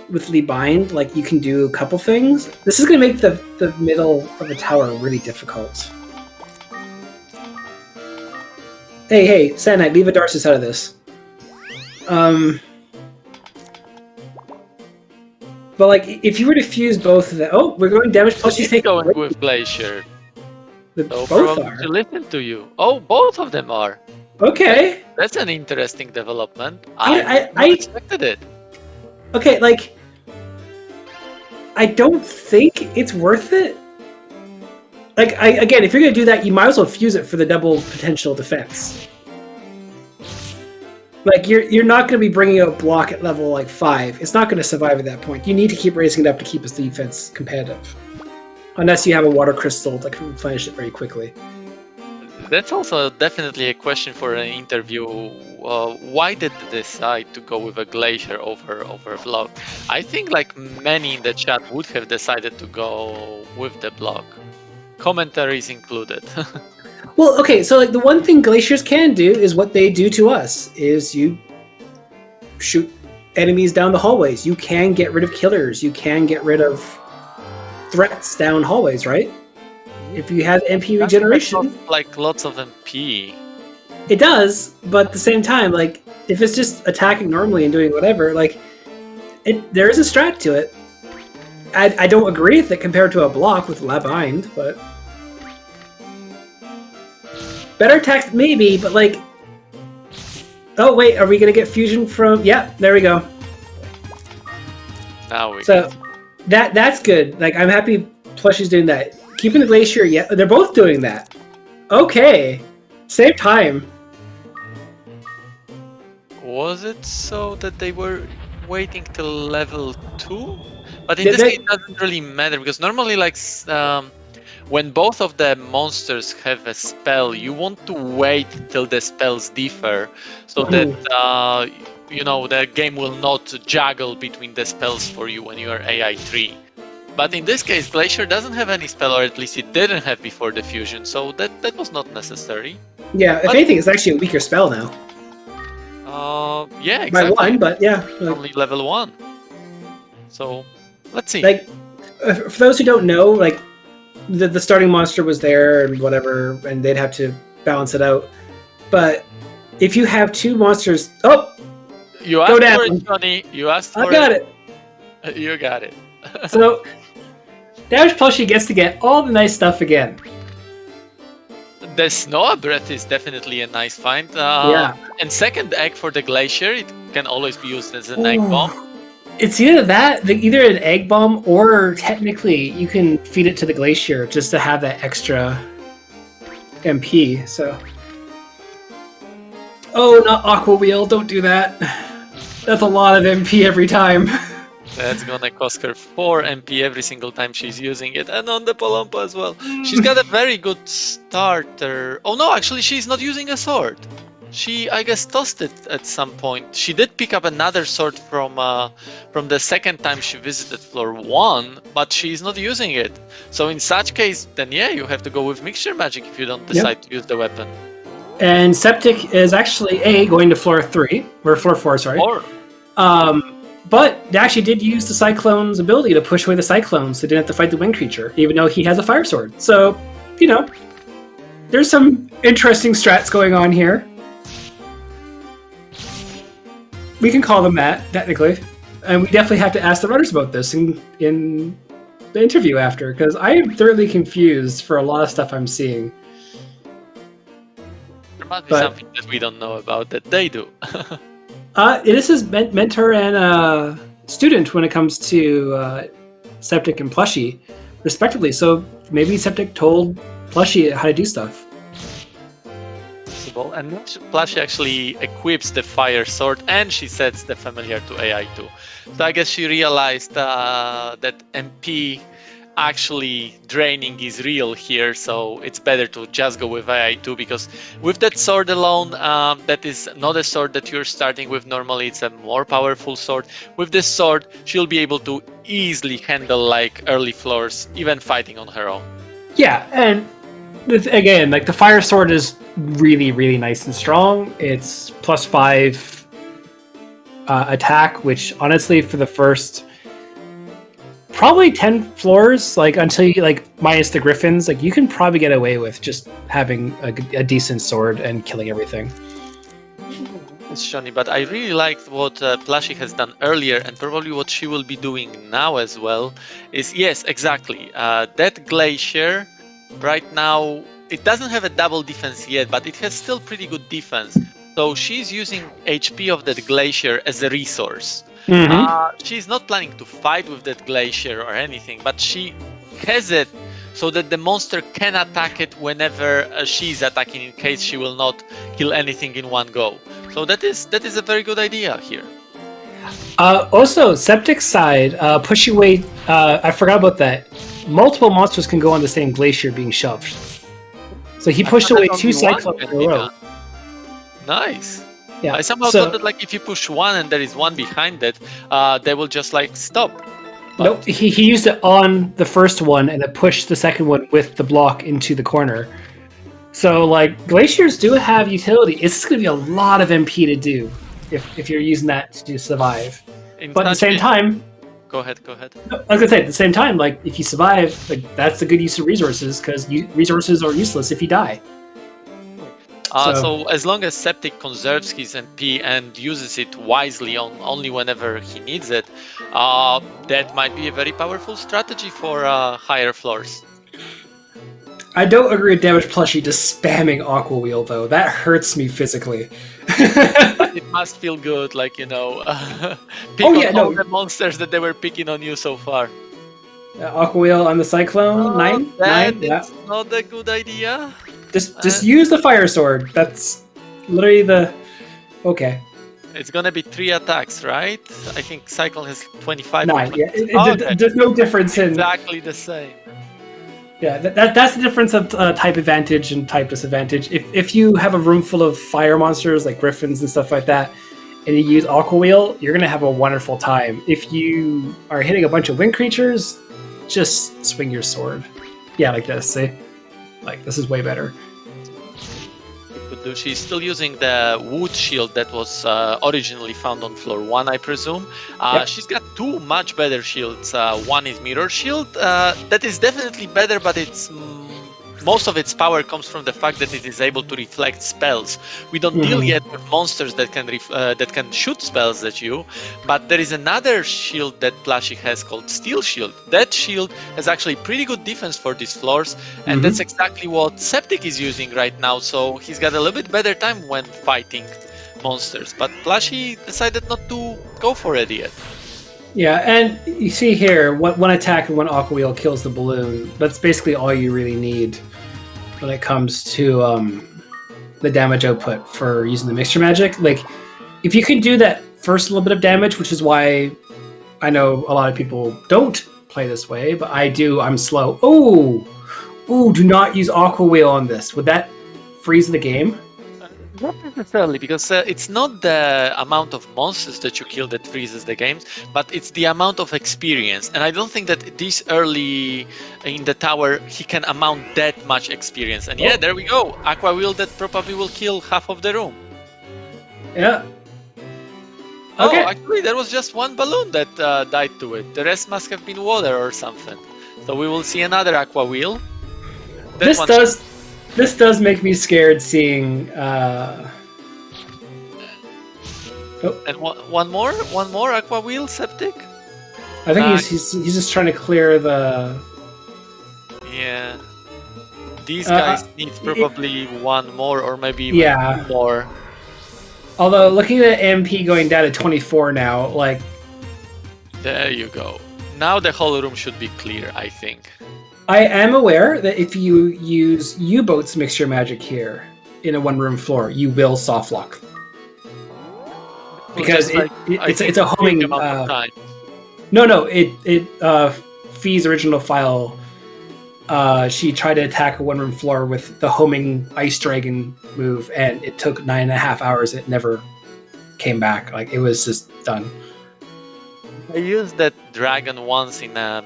with Lee Bind, like, you can do a couple things. This is going to make the middle of the tower really difficult. Hey, Sandite, leave a Darcis out of this. But, like, if you were to fuse both of them... Oh, we're going damage plus you take... going with Glacier. Both are. To listen to you. Oh, both of them are. Okay. That's an interesting development. I expected it. Okay, like... I don't think it's worth it. Like, again, if you're going to do that, you might as well fuse it for the double potential defense. Like, you're not going to be bringing out block at level, like, 5. It's not going to survive at that point. You need to keep raising it up to keep its defense competitive. Unless you have a water crystal that can replenish it very quickly. That's also definitely a question for an interview. Why did they decide to go with a Glacier over block? I think like many in the chat would have decided to go with the block. Commentaries included. Well, okay, so like the one thing Glaciers can do is what they do to us, is you shoot enemies down the hallways. You can get rid of killers. You can get rid of threats down hallways, right? If you have MP regeneration. Like lots of MP. It does, but at the same time, like, if it's just attacking normally and doing whatever, like, there is a strat to it. I don't agree with it compared to a block with La Bind, but... Better attacks, maybe, but like... Oh, wait, are we going to get fusion from... Yeah, there we go. Now we So, that's good. Like, I'm happy Plushie's doing that. Keeping the Glacier, yeah, they're both doing that. Okay. Same time. Was it so that they were waiting till level 2? But in this case, it doesn't really matter because normally, like, when both of the monsters have a spell, you want to wait till the spells differ, so that the game will not juggle between the spells for you when you are AI 3. But in this case, Glacier doesn't have any spell, or at least it didn't have before the fusion, so that was not necessary. Yeah, if anything, it's actually a weaker spell now. Yeah, exactly. By 1, but yeah. Only level 1. So, let's see. Like, for those who don't know, like, the starting monster was there and whatever, and they'd have to balance it out. But if you have 2 monsters... Oh! You asked for it, Johnny. You asked for it. I got it. You got it. So, DamagedPlushie gets to get all the nice stuff again. The Snow Breath is definitely a nice find. Yeah. And second egg for the Glacier, it can always be used as an egg bomb. It's either that, either an egg bomb, or technically you can feed it to the Glacier just to have that extra MP. So, oh, not Aqua Wheel! Don't do that. That's a lot of MP every time. That's gonna cost her 4 MP every single time she's using it, and on the Palumpa as well. She's got a very good starter. Oh no, actually she's not using a sword. She, I guess, tossed it at some point. She did pick up another sword from the second time she visited floor 1, but she's not using it. So in such case, then yeah, you have to go with mixture magic if you don't decide to use the weapon. And Septic is actually going to floor 3, or floor 4, sorry. But they actually did use the Cyclone's ability to push away the Cyclones, so they didn't have to fight the wind creature, even though he has a fire sword. So, there's some interesting strats going on here. We can call them that, technically. And we definitely have to ask the runners about this in the interview after, because I am thoroughly confused for a lot of stuff I'm seeing. There must be something that we don't know about that they do. This is mentor and student when it comes to Septic and Plushie, respectively. So maybe Septic told Plushie how to do stuff. Possible. And Plushie actually equips the fire sword, and she sets the familiar to AI 2. So I guess she realized that MP actually draining is real here, so it's better to just go with AI2, because with that sword alone, that is not a sword that you're starting with normally. It's a more powerful sword. With this sword, she'll be able to easily handle like early floors, even fighting on her own. Yeah, and again, like the fire sword is really, really nice and strong. It's +5 attack, which honestly for the first probably 10 floors, like until you minus the griffins, like you can probably get away with just having a decent sword and killing everything. It's Johnny, but I really liked what Plushie has done earlier, and probably what she will be doing now as well is, yes, exactly, that Glacier right now, it doesn't have a double defense yet, but it has still pretty good defense. So she's using HP of that Glacier as a resource. She's not planning to fight with that Glacier or anything, but she has it so that the monster can attack it whenever she's attacking, in case she will not kill anything in one go. So that is a very good idea here. Also, Septic's side, pushing away, I forgot about that. Multiple monsters can go on the same Glacier being shoved. So he pushed away 2 Cyclones in a row. Nice. Yeah. I somehow thought that if you push one and there is one behind it, they will just stop. But... Nope, he used it on the first one and then pushed the second one with the block into the corner. So Glaciers do have utility. It's going to be a lot of MP to do if you're using that to survive. But at the same time... Go ahead. I was going to say, at the same time, if you survive, that's a good use of resources, because resources are useless if you die. So as long as Septic conserves his MP and uses it wisely only whenever he needs it, that might be a very powerful strategy for higher floors. I don't agree with DamagedPlushie just spamming Aqua Wheel, though. That hurts me physically. But it must feel good, pick all the monsters that they were picking on you so far. Aqua Wheel on the Cyclone, 9? That's not a good idea. Just use the fire sword. That's literally the... Okay. It's gonna be 3 attacks, right? I think Cyclone has 25. 9. Yeah, Okay. there's no difference in Exactly the same. Yeah, that's the difference of type advantage and type disadvantage. If you have a room full of fire monsters like griffins and stuff like that, and you use Aqua Wheel, you're gonna have a wonderful time. If you are hitting a bunch of wind creatures, just swing your sword. Yeah, like this. See, like this is way better. She's still using the wood shield that was originally found on floor 1, I presume. Yep. She's got 2 much better shields. One is mirror shield. That is definitely better, but it's most of its power comes from the fact that it is able to reflect spells. We don't deal yet with monsters that can shoot spells at you, but there is another shield that Plushie has called Steel Shield. That shield has actually pretty good defense for these floors, and that's exactly what Septic is using right now, so he's got a little bit better time when fighting monsters. But Plushie decided not to go for it yet. Yeah, and you see here, one attack and one Aqua Wheel kills the balloon. That's basically all you really need when it comes to the damage output for using the mixture magic. Like, if you can do that first little bit of damage, which is why I know a lot of people don't play this way, but I do. I'm slow. Oh, do not use Aqua Wheel on this. Would that freeze the game? Not necessarily, because it's not the amount of monsters that you kill that freezes the games, but it's the amount of experience. And I don't think that this early in the tower he can amount that much experience. And yeah, there we go. Aqua Wheel that probably will kill half of the room. Yeah. Okay. Oh, actually, there was just one balloon that died to it. The rest must have been water or something. So we will see another Aqua Wheel. This does make me scared seeing. And one more Aqua Wheel, Septic. I think he's just trying to clear the. Yeah, these guys need probably one more or maybe even two more. Although looking at MP going down to 24 now, like. There you go. Now the whole room should be clear, I think. I am aware that if you use U-Boat's mixture magic here in a one-room floor, you will soft lock. Because it's a homing. No, it Fee's original file. She tried to attack a one-room floor with the homing ice dragon move, and it took 9.5 hours. It never came back. Like, it was just done. I used that dragon once in a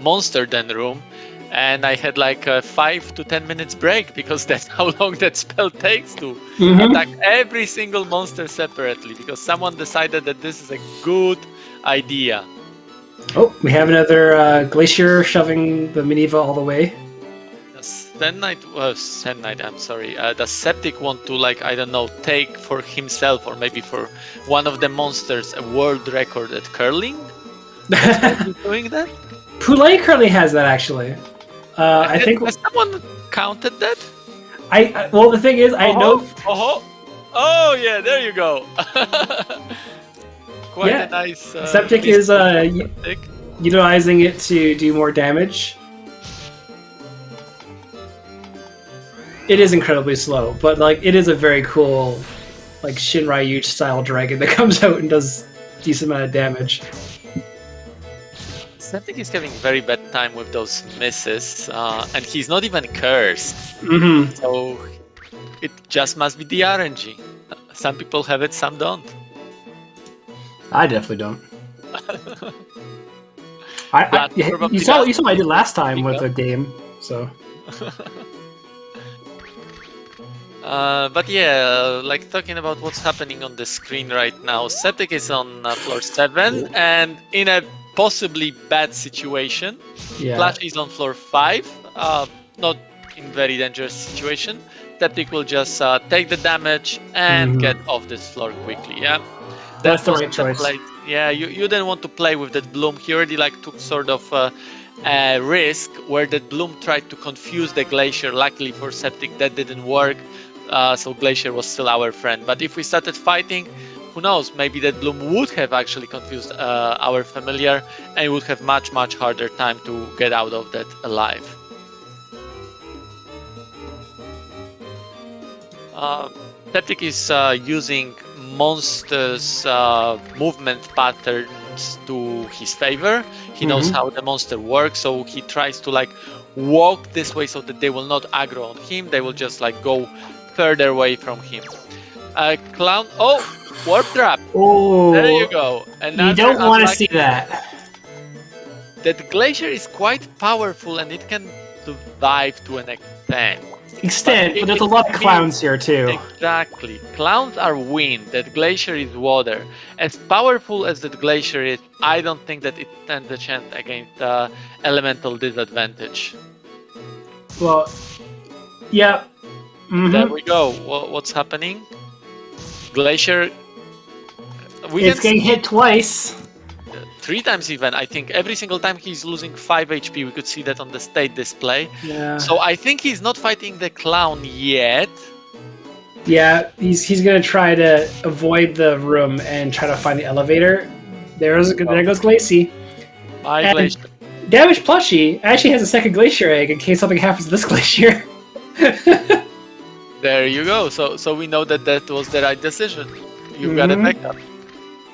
monster den room. And I had like a 5 to 10 minutes break because that's how long that spell takes to attack every single monster separately, because someone decided that this is a good idea. Oh, we have another Glacier shoving the Miniva all the way. Sand Knight, I'm sorry. Does Septic want to, like, I don't know, take for himself or maybe for one of the monsters a world record at curling? Is he doing that? Poulet currently has that, actually. I think has someone counted that? Well, the thing is, I know. Oh yeah, there you go. Quite a nice. Septic is utilizing it to do more damage. It is incredibly slow, but like it is a very cool, like Shinryu style dragon that comes out and does a decent amount of damage. Septic is having very bad time with those misses, and he's not even cursed. So it just must be the RNG. Some people have it, some don't. I definitely don't. You saw what I did last time with the game, so. But yeah, like talking about what's happening on the screen right now, Septic is on floor 7 and in a possibly bad situation. Plushie is on floor 5, not in very dangerous situation. Septic will just take the damage and get off this floor quickly. Yeah, that's the right choice. Yeah, you didn't want to play with that bloom. He already like took sort of a risk where that bloom tried to confuse the Glacier. Luckily for Septic, that didn't work. So Glacier was still our friend. But if we started fighting, who knows, maybe that bloom would have actually confused our familiar and would have much harder time to get out of that alive. Septic is using monsters' movement patterns to his favor. He knows how the monster works, so he tries to like walk this way so that they will not aggro on him. They will just like go further away from him. Clown. Oh, warp trap. Oh, there you go. You don't want to see that. That glacier is quite powerful and it can survive to an extent. But there's a lot of clowns here too. Exactly. Clowns are wind, that glacier is water. As powerful as that glacier is, I don't think that it stands a chance against elemental disadvantage. Well, yeah. There we go. What's happening? Glacier. It's getting hit twice. 3 times even. I think every single time he's losing 5 HP. We could see that on the state display. Yeah. So I think he's not fighting the clown yet. Yeah, he's gonna try to avoid the room and try to find the elevator. There goes Glacie. Glacier. DamagedPlushie actually has a second glacier egg in case something happens to this glacier. There you go. So we know that was the right decision. You've got a backup.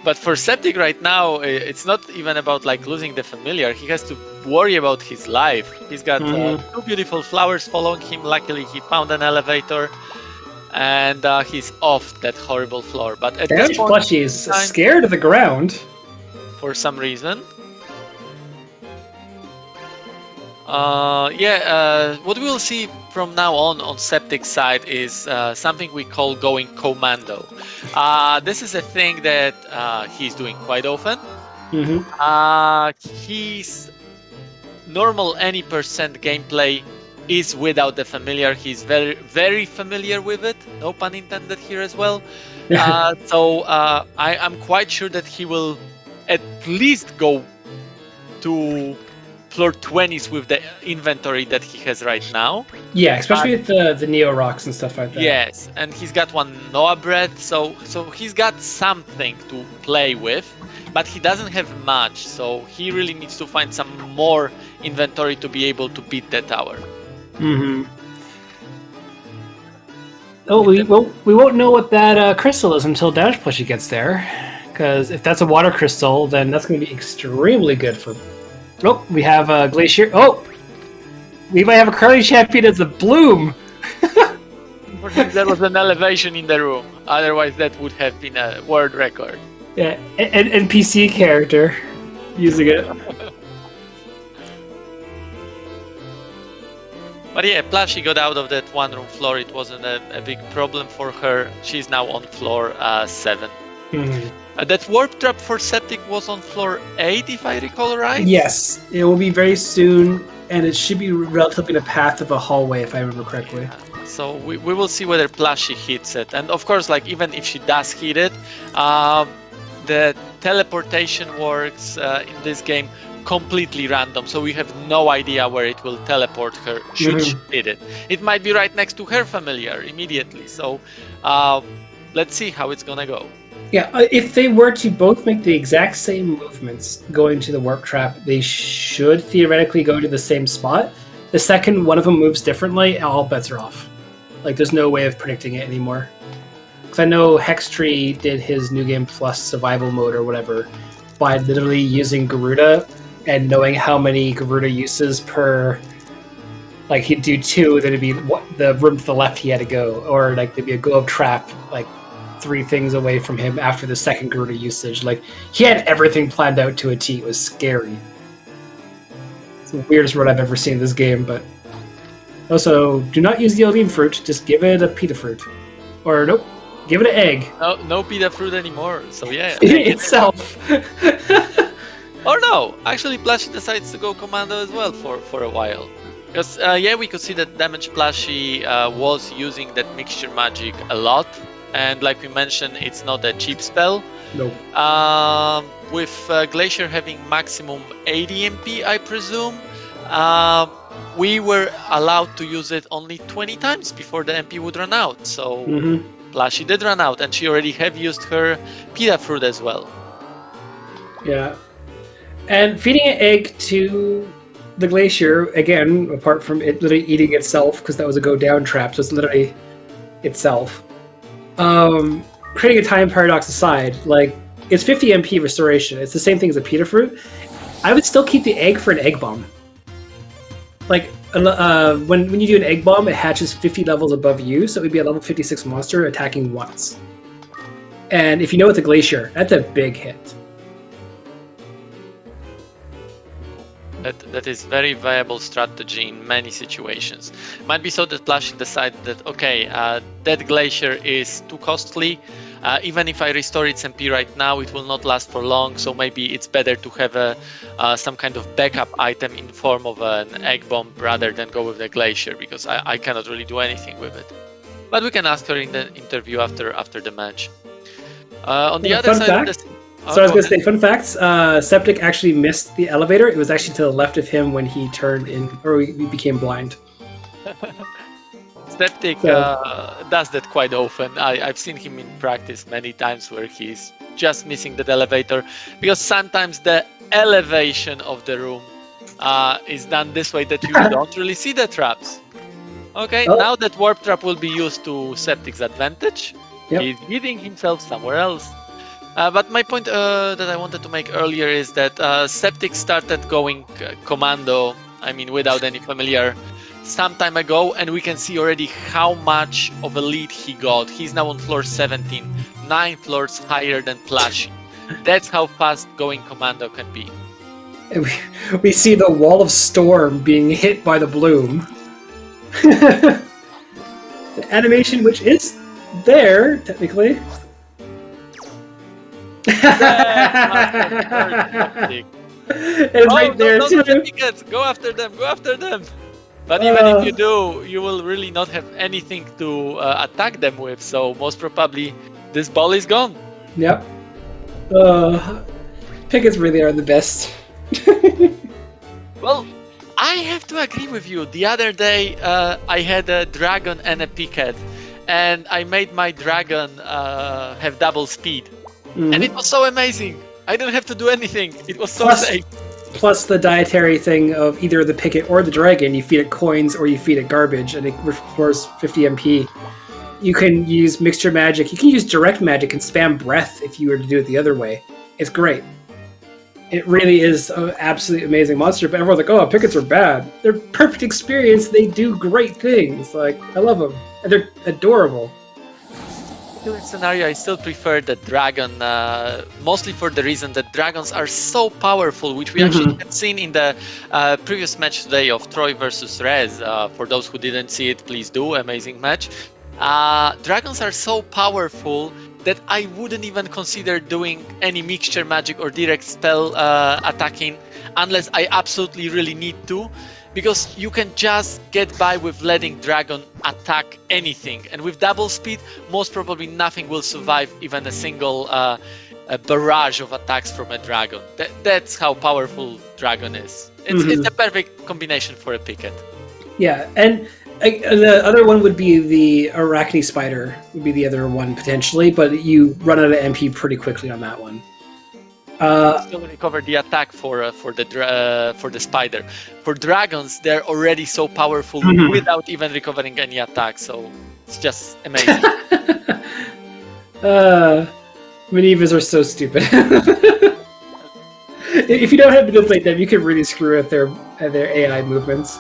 But for Septic right now, it's not even about like losing the familiar. He has to worry about his life. He's got 2 beautiful flowers following him. Luckily, he found an elevator, and he's off that horrible floor. But at this point, DamagedPlushie is scared of the ground for some reason. What we'll see from now on Septic's side is something we call going commando. This is a thing that he's doing quite often. His normal any percent gameplay is without the familiar. He's very, very familiar with it. No pun intended here as well. I'm quite sure that he will at least go to floor 20s with the inventory that he has right now. Yeah, especially with the Neo Rocks and stuff like that. Yes, and he's got one Noah bread, so he's got something to play with, but he doesn't have much, so he really needs to find some more inventory to be able to beat that tower. Oh, we won't know what that crystal is until DamagedPlushie gets there, because if that's a water crystal, then that's going to be extremely good for... Oh, we have a glacier. Oh, we might have a curling champion as a bloom. There was an elevation in the room. Otherwise, that would have been a world record. Yeah, an NPC character using it. But yeah, Plushie got out of that one-room floor. It wasn't a big problem for her. She's now on floor 7. That warp trap for Septic was on floor 8, if I recall right? Yes, it will be very soon, and it should be relatively in the path of a hallway, if I remember correctly. So we will see whether Plushie hits it. And of course, like even if she does hit it, the teleportation works in this game completely random. So we have no idea where it will teleport her should she hit it. It might be right next to her familiar immediately. So let's see how it's gonna go. Yeah, if they were to both make the exact same movements going to the warp trap, they should theoretically go to the same spot. The second one of them moves differently, all bets are off. Like, there's no way of predicting it anymore. Because I know Hextree did his New Game Plus survival mode or whatever by literally using Garuda and knowing how many Garuda uses per... Like, he'd do 2, then it'd be the room to the left he had to go. Or, like, there'd be a globe trap, like, 3 things away from him after the second Garuda usage. Like, he had everything planned out to a T. It was scary. It's the weirdest run I've ever seen in this game, but... Also, do not use the Olim fruit, just give it a pita fruit. Or, nope, give it an egg. No pita fruit anymore, so yeah. Itself. Or no, actually Plushie decides to go commando as well for a while. Because, we could see that DamagedPlushie was using that mixture magic a lot. And like we mentioned, it's not a cheap spell. Nope. With Glacier having maximum 80 MP, I presume, we were allowed to use it only 20 times before the MP would run out. So Plushie did run out, and she already have used her pita fruit as well. Yeah. And feeding an egg to the Glacier, again, apart from it literally eating itself, because that was a go down trap, so it's literally itself. creating a time paradox aside, like it's 50 MP restoration. It's the same thing as a pita fruit. I would still keep the egg for an egg bomb. Like when you do an egg bomb, it hatches 50 levels above you, so it would be a level 56 monster attacking once. And if you know it's a glacier, that's a big hit. That is very viable strategy in many situations. Might be so that Plushie decided that, okay, that glacier is too costly. Even if I restore its MP right now, it will not last for long. So maybe it's better to have some kind of backup item in form of an egg bomb rather than go with the glacier, because I cannot really do anything with it. But we can ask her in the interview after the match. On the other side of the... So I was going to say, fun facts, Septic actually missed the elevator. It was actually to the left of him when he turned in, or he became blind. Septic does that quite often. I've seen him in practice many times where he's just missing that elevator, because sometimes the elevation of the room is done this way that you don't really see the traps. Okay, now that warp trap will be used to Septic's advantage. Yep. He's leading himself somewhere else. But my point that I wanted to make earlier is that Septic started going commando, without any familiar, some time ago, and we can see already how much of a lead he got. He's now on floor 17, 9 floors higher than Plushie. That's how fast going commando can be. And we see the wall of storm being hit by the bloom. The animation, which is there, technically. It's right there too. Go after them. But even if you do, you will really not have anything to attack them with, so most probably this ball is gone. Yep. Pickets really are the best. Well, I have to agree with you. The other day I had a dragon and a picket, and I made my dragon have double speed. And it was so amazing. I didn't have to do anything. It was so safe. Plus the dietary thing of either the picket or the dragon, you feed it coins or you feed it garbage, and it restores 50 MP. You can use mixture magic. You can use direct magic and spam breath if you were to do it the other way. It's great. It really is an absolutely amazing monster, but everyone's like, oh, pickets are bad. They're perfect experience. They do great things. Like, I love them. And they're adorable. In this scenario, I still prefer the dragon, mostly for the reason that dragons are so powerful, which we actually have seen in the previous match today of Troy versus Rez. For those who didn't see it, please do. Amazing match. Dragons are so powerful that I wouldn't even consider doing any mixture magic or direct spell attacking unless I absolutely really need to. Because you can just get by with letting dragon attack anything, and with double speed, most probably nothing will survive even a single a barrage of attacks from a dragon. That's how powerful dragon is. It's a perfect combination for a picket. Yeah, and the other one would be the Arachne Spider, would be the other one potentially, but you run out of MP pretty quickly on that one. Still recover the attack for the spider. For dragons, they're already so powerful without even recovering any attack, so it's just amazing. Manevers are so stupid. If you don't have to manipulate them, you can really screw with their AI movements.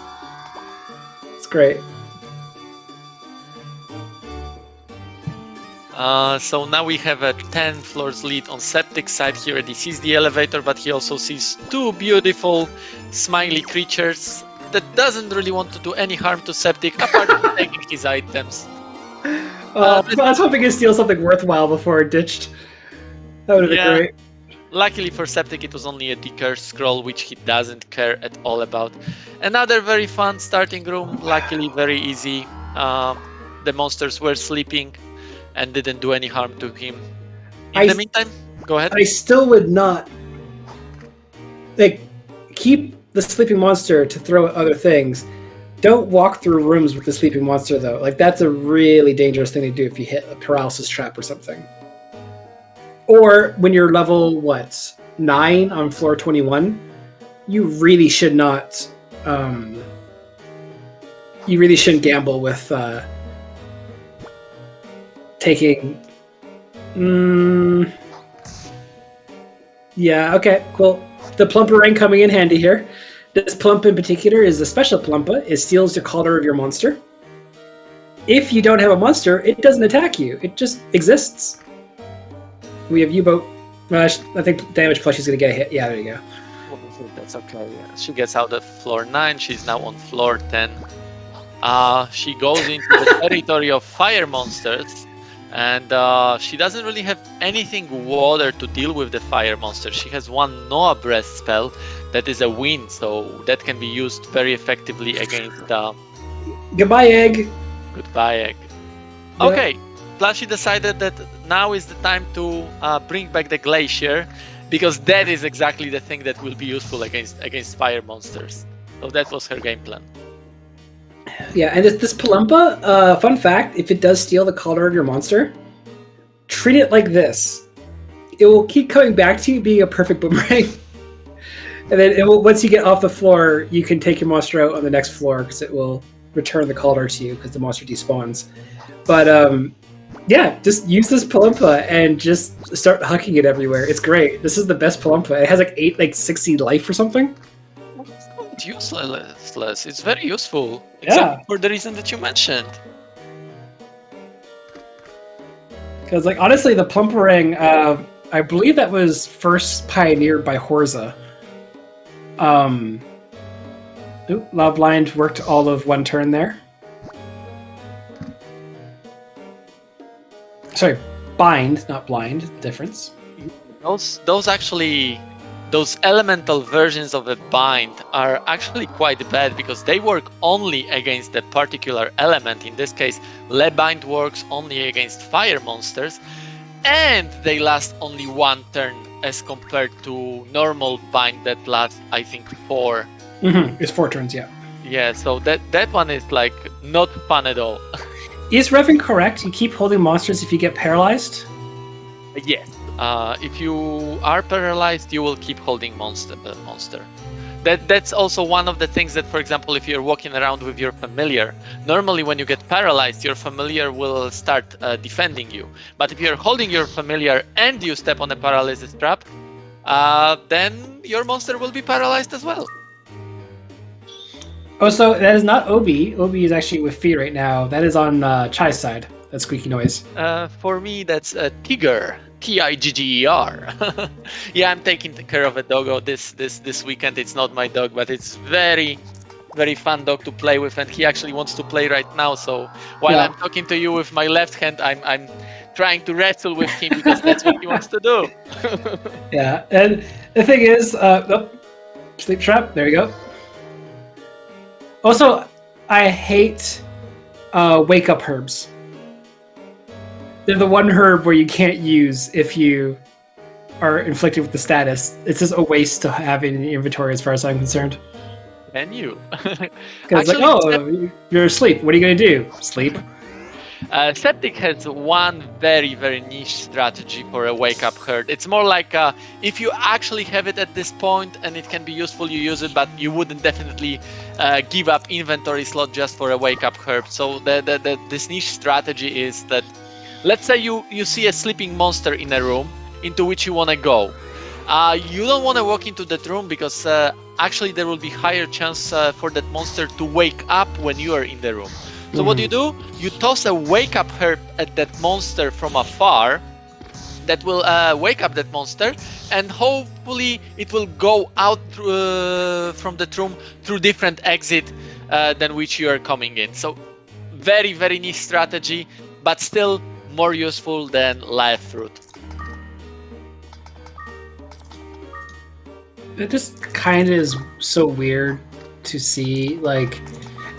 It's great. So now we have a 10 floors lead on Septic's side. He already sees the elevator, but he also sees two beautiful smiley creatures that doesn't really want to do any harm to Septic apart from taking his items. I was hoping to steal something worthwhile before it ditched. That would have been great. Luckily for Septic, it was only a decurse scroll, which he doesn't care at all about. Another very fun starting room, luckily very easy. The monsters were sleeping and didn't do any harm to him. In the meantime, go ahead. I still would not keep the sleeping monster to throw at other things. Don't walk through rooms with the sleeping monster though. That's a really dangerous thing to do if you hit a paralysis trap or something. Or when you're level 9 on floor 21, you really should not. You really shouldn't gamble with taking... yeah, okay, cool. The Plumperang coming in handy here. This Plump in particular is a special Plumpa. It steals the color of your monster. If you don't have a monster, it doesn't attack you. It just exists. We have U-Boat. I think DamagedPlushie's going to get a hit. Yeah, there you go. That's okay. Yeah. She gets out of floor 9. She's now on floor 10. She goes into the territory of fire monsters. And she doesn't really have anything water to deal with the fire monster. She has one Noah Breath spell that is a wind, so that can be used very effectively against... Goodbye, Egg! Goodbye, Egg. Yeah. Okay, Plushie decided that now is the time to bring back the Glacier, because that is exactly the thing that will be useful against fire monsters. So that was her game plan. Yeah, and this Palumpa, fun fact, if it does steal the color of your monster, treat it like this. It will keep coming back to you being a perfect boomerang. And then it will, once you get off the floor, you can take your monster out on the next floor because it will return the color to you because the monster despawns. But yeah, just use this Palumpa and just start hucking it everywhere. It's great. This is the best Palumpa. It has like 60 life or something. It's useless. It's very useful, except for the reason that you mentioned. Because, like, honestly, the Plumperang, I believe that was first pioneered by Horza. Loud Blind worked all of one turn there. Sorry, bind, not blind. Difference. Those elemental versions of a bind are actually quite bad because they work only against a particular element. In this case, Lebind works only against fire monsters, and they last only one turn as compared to normal bind that lasts, I think, 4. It's 4 turns, yeah. Yeah, so that one is like not fun at all. Is Revan correct? You keep holding monsters if you get paralyzed? Yes. If you are paralyzed, you will keep holding monster. That's also one of the things that, for example, if you're walking around with your familiar, normally when you get paralyzed, your familiar will start defending you. But if you're holding your familiar and you step on a paralysis trap, then your monster will be paralyzed as well. Oh, so that is not Obi. Obi is actually with Fee right now. That is on Chai's side. That squeaky noise. For me, that's a Tigger. Tigger. Yeah, I'm taking care of a doggo this weekend. It's not my dog, but it's very, very fun dog to play with, and he actually wants to play right now. So while I'm talking to you with my left hand, I'm trying to wrestle with him because that's what he wants to do. Yeah, and the thing is, sleep trap. There you go. Also, I hate wake up herbs. They're the one herb where you can't use if you are inflicted with the status. It's just a waste to have in the inventory as far as I'm concerned. And you. Because like, oh, you're asleep. What are you going to do? Sleep? Septic has one very, very niche strategy for a wake-up herd. It's more like if you actually have it at this point and it can be useful, you use it, but you wouldn't definitely give up inventory slot just for a wake-up herd. So this niche strategy is that, let's say you see a sleeping monster in a room into which you want to go. You don't want to walk into that room because actually there will be higher chance for that monster to wake up when you are in the room. So what do? You toss a wake-up herb at that monster from afar that will wake up that monster, and hopefully it will go out from that room through different exit than which you are coming in. So very, very niche strategy, but still more useful than live fruit. It just kind of is so weird to see, like,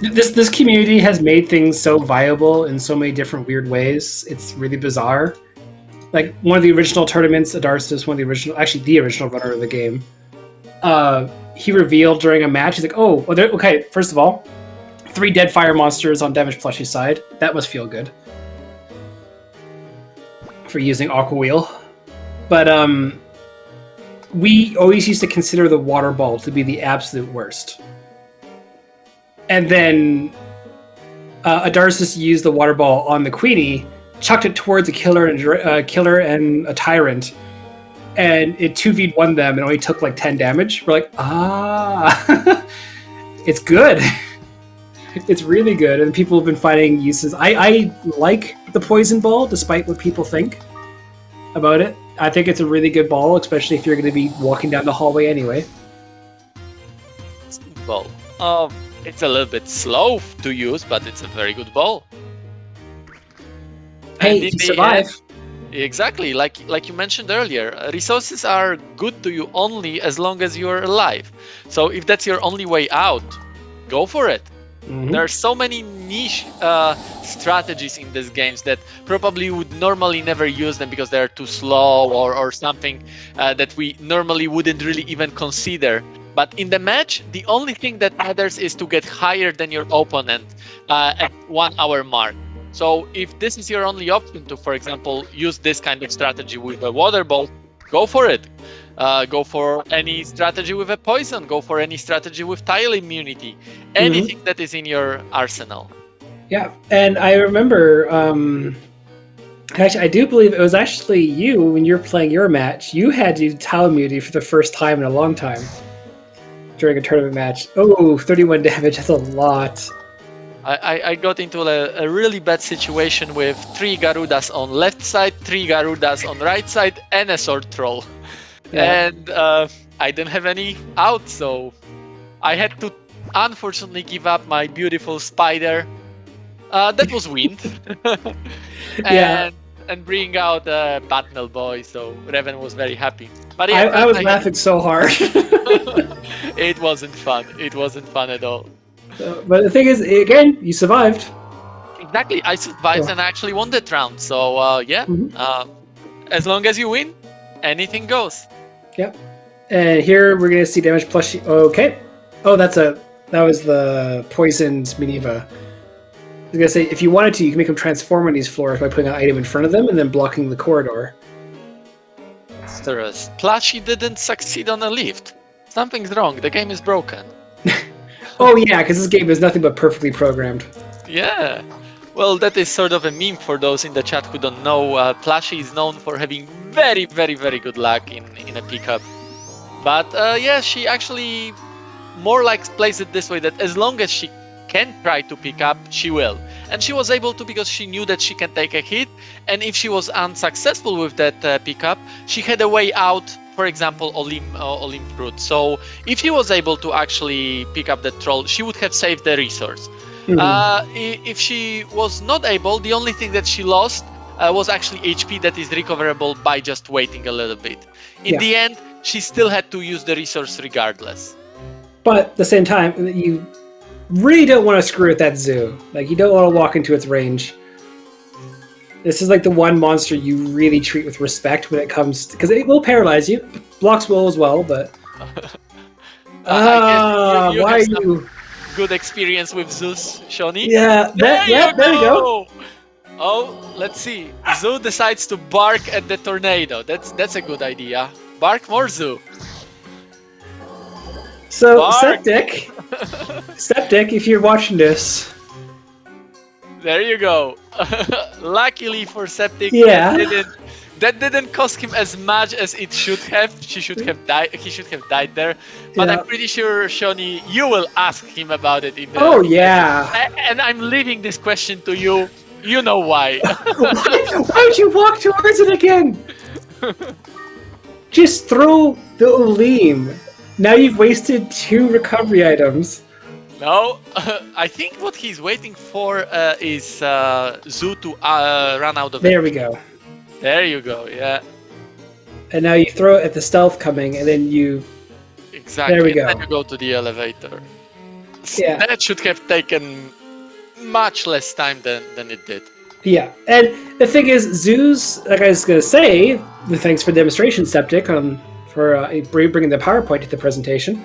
this community has made things so viable in so many different weird ways. It's really bizarre. Like, one of the original tournaments, Adarsis, the original runner of the game, he revealed during a match, he's like, oh, well, okay, first of all, 3 dead fire monsters on DamagedPlushie's side. That must feel good for using Aqua Wheel. But we always used to consider the water ball to be the absolute worst. And then Adarsis used the water ball on the Queenie chucked it towards a killer and a tyrant, and it 2v1 them and only took like 10 damage. We're like, it's good. It's really good, and people have been finding uses. I like the poison ball, despite what people think about it. I think it's a really good ball, especially if you're going to be walking down the hallway anyway. Ball. It's a little bit slow to use, but it's a very good ball. Hey, you survive. Exactly, like you mentioned earlier, resources are good to you only as long as you're alive. So if that's your only way out, go for it. Mm-hmm. There are so many niche strategies in these games that probably would normally never use them because they're too slow or something that we normally wouldn't really even consider. But in the match, the only thing that matters is to get higher than your opponent at 1 hour mark. So if this is your only option to, for example, use this kind of strategy with a water ball, go for it. Go for any strategy with a poison. Go for any strategy with tile immunity. Anything that is in your arsenal. Yeah, and I remember, actually, I do believe it was actually you when you were playing your match. You had to do tile immunity for the first time in a long time during a tournament match. Oh, 31 damage. That's a lot. I got into a really bad situation with 3 Garudas on left side, 3 Garudas on right side, and a sword troll. Yeah. And I didn't have any out, so I had to unfortunately give up my beautiful spider. That was wind. And bring out a Battle Boy, so Reven was very happy. But yeah, I was laughing so hard. It wasn't fun. It wasn't fun at all. But the thing is, again, you survived. Exactly, I survived and I actually won that round. So as long as you win, anything goes. Yep. And here we're gonna see DamagedPlushie. Okay. Oh, that was the poisoned Minerva. I was gonna say, if you wanted to, you can make them transform on these floors by putting an item in front of them and then blocking the corridor. Plushie didn't succeed on a lift. Something's wrong. The game is broken. Oh yeah, because this game is nothing but perfectly programmed. Yeah. Well, that is sort of a meme for those in the chat who don't know. Plushie is known for having very, very, very good luck in a pickup. But yeah, she actually more like plays it this way, that as long as she can try to pick up, she will. And she was able to because she knew that she can take a hit. And if she was unsuccessful with that pickup, she had a way out. For example, Olymp Root. So if she was able to actually pick up the troll, she would have saved the resource. If she was not able, the only thing that she lost was actually HP that is recoverable by just waiting a little bit. In the end, she still had to use the resource regardless. But at the same time, you really don't want to screw with that zoo. Like, you don't want to walk into its range. This is like the one monster you really treat with respect when it comes, because it will paralyze you. Blocks will as well, but I guess you why have are you? Good experience with Zeus, Shawnee? Yeah, there you go. Oh, let's see. Zoo decides to bark at the tornado. That's a good idea. Bark more, Zoo. So, bark. Septic, if you're watching this. There you go. Luckily for Septic, that didn't cost him as much as it should have. He should have died there. But I'm pretty sure, Shawnee, you will ask him about it. And I'm leaving this question to you. You know why. Why would you walk towards it again? Just throw the Olim. Now you've wasted 2 recovery items. No, I think what he's waiting for is Zoo to run out of it. There we go. There you go, yeah. And now you throw it at the stealth coming, and then you... Exactly, there we go. And then you go to the elevator. Yeah. That should have taken much less time than it did. Yeah, and the thing is, zoos, like I was going to say, thanks for the demonstration, Septic, for bringing the PowerPoint to the presentation.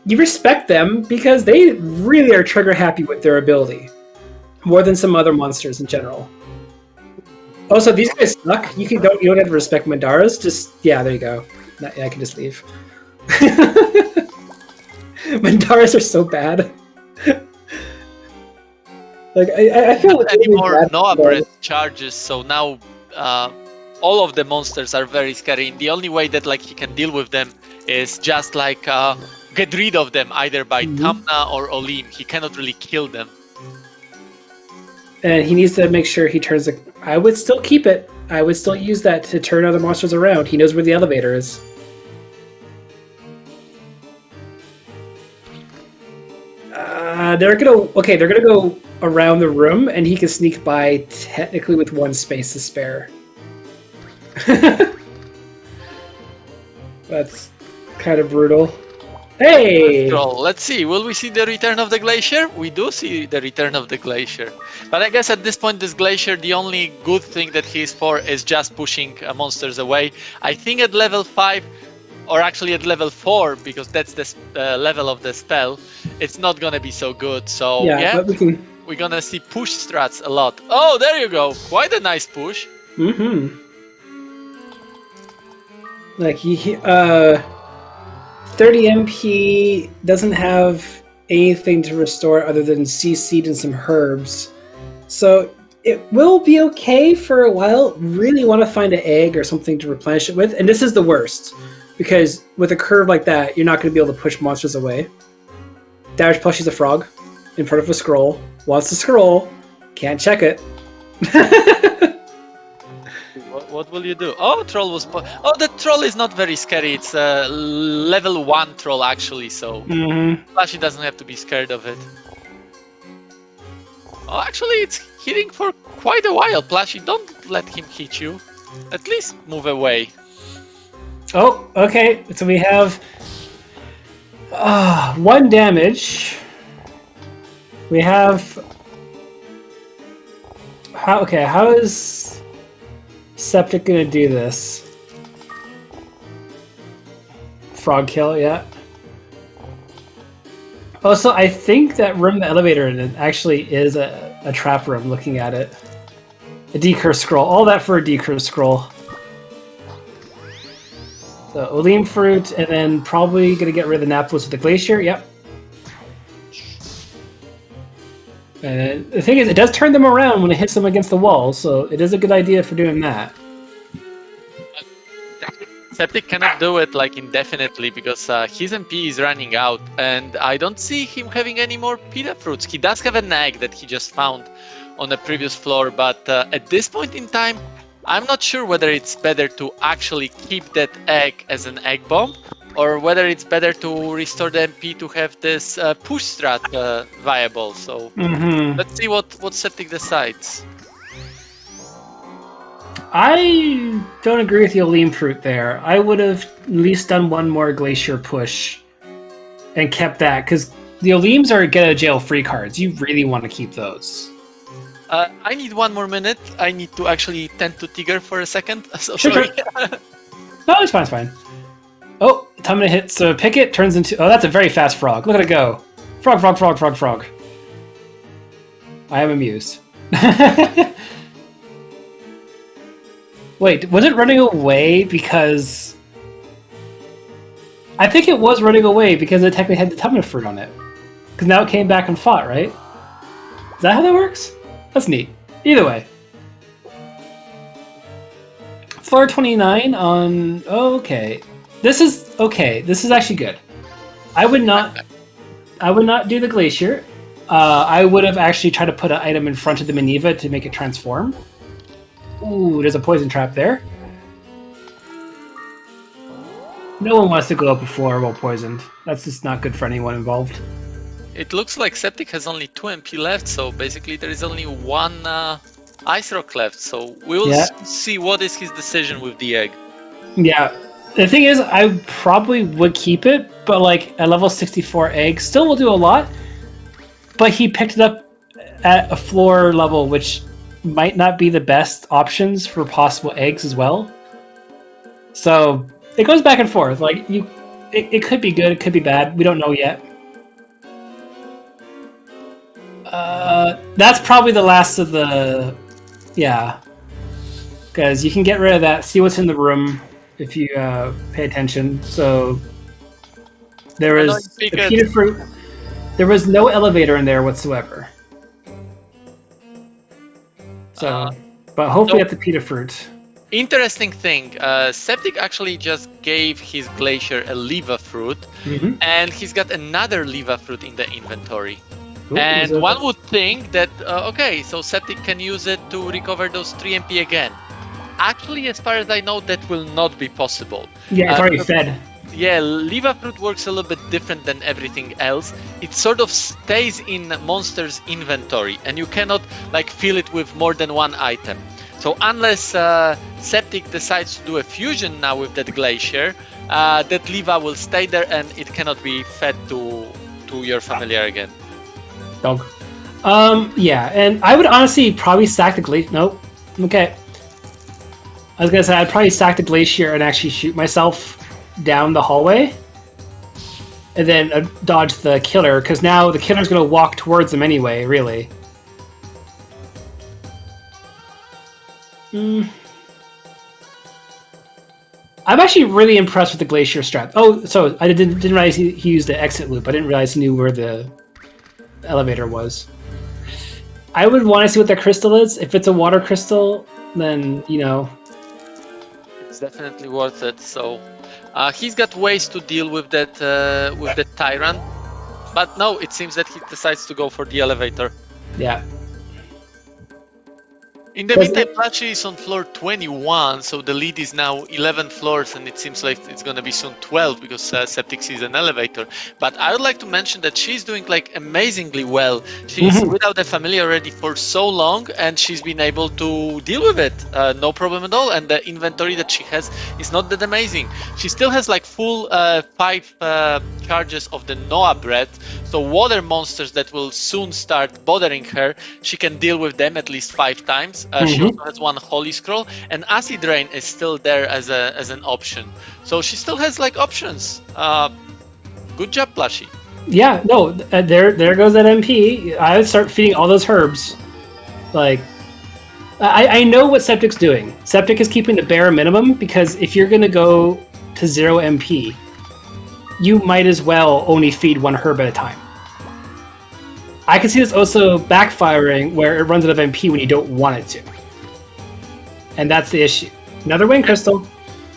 You respect them because they really are trigger happy with their ability, more than some other monsters in general. Also, these guys suck. You don't have to respect Mandaras. Just there you go. I can just leave. Mandaras are so bad. Like I feel Not anymore Noah breath charges, so now all of the monsters are very scary. The only way that like he can deal with them is just like get rid of them either by Tamna or Olim. He cannot really kill them. And he needs to make sure he turns the... I would still keep it. I would still use that to turn other monsters around. He knows where the elevator is. They're gonna go around the room, and he can sneak by technically with one space to spare. That's kind of brutal. Hey! Let's see, will we see the return of the glacier? We do see the return of the glacier. But I guess at this point, this glacier, the only good thing that he's for is just pushing monsters away. I think at level 5, or actually at level 4, because that's the level of the spell, it's not gonna be so good. So yeah, but we're gonna see push strats a lot. Oh, there you go, quite a nice push. Like he 30 MP doesn't have anything to restore other than CC'd and some herbs. So it will be okay for a while. Really want to find an egg or something to replenish it with. And this is the worst, because with a curve like that, you're not going to be able to push monsters away. DamagedPlushie's a frog in front of a scroll. Wants to scroll. Can't check it. What will you do? Oh, troll was... Oh, the troll is not very scary. It's a level 1 troll, actually, so... Plushie doesn't have to be scared of it. Oh, actually, it's hitting for quite a while. Plushie, don't let him hit you. At least move away. Oh, okay. So we have... 1 damage. We have... How is... Septic gonna do this? Frog kill, yeah. Also, I think that room, the elevator in it, actually is a trap room, looking at it. A decurse scroll. All that for a decurse scroll. So, Olim fruit, and then probably gonna get rid of the Naples with the glacier, yep. And the thing is, it does turn them around when it hits them against the wall, so it is a good idea for doing that. Septic cannot do it like indefinitely because his MP is running out, and I don't see him having any more pita fruits. He does have an egg that he just found on the previous floor, but at this point in time, I'm not sure whether it's better to actually keep that egg as an egg bomb, or whether it's better to restore the MP to have this push strat viable. So let's see what Septic decides. I don't agree with the Olim fruit there. I would have at least done one more glacier push and kept that, because the Olims are get out of jail free cards. You really want to keep those. I need 1 more minute. I need to actually tend to Tigger for a second. So sure. sorry. No, it's fine, it's fine. Oh, time to hit. So Picket turns into... Oh, that's a very fast frog. Look at it go. Frog, frog, frog, frog, frog. I am amused. Wait, was it running away because... I think it was running away because it technically had the Tumnus fruit on it. Because now it came back and fought, right? Is that how that works? That's neat. Either way. Floor 29 on... Oh, okay. This is okay. This is actually good. I would not do the glacier. I would have actually tried to put an item in front of the Maneva to make it transform. Ooh, there's a poison trap there. No one wants to go up a floor while poisoned. That's just not good for anyone involved. It looks like Septic has only 2 MP left, so basically there is only 1 Ice Rock left. So we will see what is his decision with the egg. Yeah. The thing is, I probably would keep it, but like a level 64 egg still will do a lot. But he picked it up at a floor level, which might not be the best options for possible eggs as well. So it goes back and forth. Like it could be good, it could be bad. We don't know yet. That's probably the last of the... Yeah. Because you can get rid of that, see what's in the room if you pay attention. So there was the peanut fruit. There was no elevator in there whatsoever. So, but hopefully at the pita fruit. Interesting thing, Septic actually just gave his glacier a leva fruit, and he's got another leva fruit in the inventory. Ooh, and one would think that, okay, so Septic can use it to recover those 3 MP again. Actually, as far as I know, that will not be possible. Yeah, it's already fed. Yeah, leva fruit works a little bit different than everything else. It sort of stays in monster's inventory, and you cannot like fill it with more than one item. So unless Septic decides to do a fusion now with that glacier, that leva will stay there and it cannot be fed to your familiar again. Dog. Yeah, and I would honestly probably sack the glacier. Nope. Okay. I was gonna say I'd probably sack the glacier and actually shoot myself down the hallway, and then dodge the killer, because now the killer's gonna walk towards them anyway. Really. I'm actually really impressed with the glacier strat. Oh, so I didn't realize he used the exit loop. I didn't realize he knew where the elevator was. I would want to see what that crystal is. If it's a water crystal, then it's definitely worth it. So he's got ways to deal with that tyrant, but no, it seems that he decides to go for the elevator. Yeah. In the meantime, Plushie is on floor 21, so the lead is now 11 floors, and it seems like it's going to be soon 12 because Septic sees an elevator. But I would like to mention that she's doing like amazingly well. She's without a familiar already for so long, and she's been able to deal with it, no problem at all. And the inventory that she has is not that amazing. She still has like full 5 charges of the Noah bread, so water monsters that will soon start bothering her, she can deal with them at least 5 times. She also has 1 Holy Scroll, and Acid Rain is still there as an option. So she still has like options. Good job, Plushie. Yeah, no, there goes that MP. I would start feeding all those herbs. Like, I know what Septic's doing. Septic is keeping the bare minimum, because if you're going to go to 0 MP, you might as well only feed 1 herb at a time. I can see this also backfiring where it runs out of MP when you don't want it to. And that's the issue. Another wind crystal.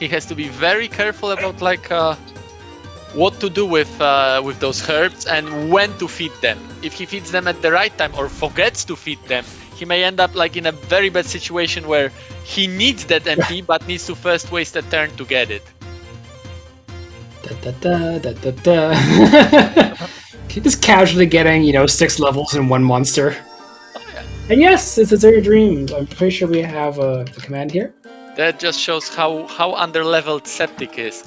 He has to be very careful about like what to do with those herbs and when to feed them. If he feeds them at the right time or forgets to feed them, he may end up like in a very bad situation where he needs that MP but needs to first waste a turn to get it. Just casually getting, 6 levels in 1 monster. Oh, yeah. And yes, it's Azure Dreams. I'm pretty sure we have the command here. That just shows how underleveled Septic is.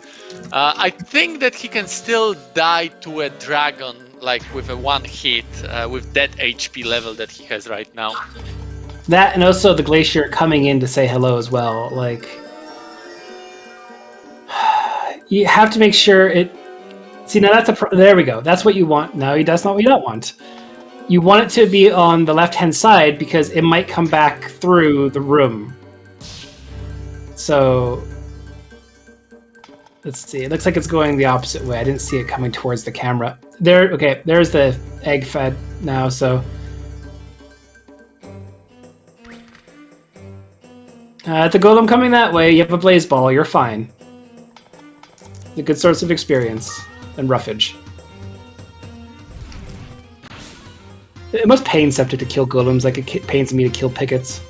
I think that he can still die to a dragon like with a 1 hit with that HP level that he has right now. That, and also the glacier coming in to say hello as well. Like, you have to make sure it. See, now that's there we go. That's what you want. Now that's not what you don't want. You want it to be on the left-hand side because it might come back through the room. So, let's see. It looks like it's going the opposite way. I didn't see it coming towards the camera. There, okay, there's the egg fed now, so. The golem coming that way. You have a blaze ball. You're fine. A good source of experience and roughage. It must pain Septic to kill golems like it pains me to kill pickets.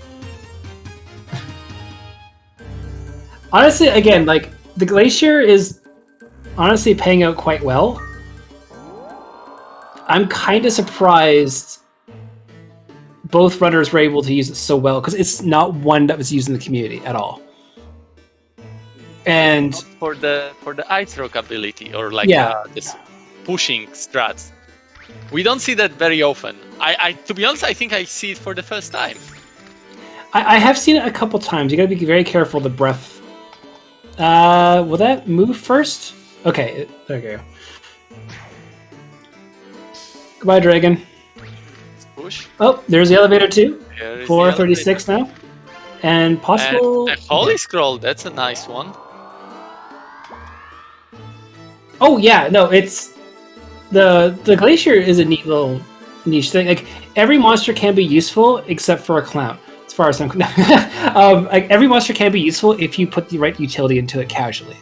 Honestly, again, like, the glacier is honestly paying out quite well. I'm kind of surprised both runners were able to use it so well, because it's not one that was used in the community at all. And for the ice rock ability or like this pushing strats, we don't see that very often. I to be honest, I think I see it for the first time. I have seen it a couple times. You got to be very careful of the breath. Will that move first? Okay, there you go. Goodbye, dragon. Push. Oh, there's the elevator too. 436 now, and possible. And a Holy Scroll. That's a nice one. Oh yeah, no, it's the glacier is a neat little niche thing. Like, every monster can be useful except for a clown. It's far as I'm like every monster can be useful if you put the right utility into it casually.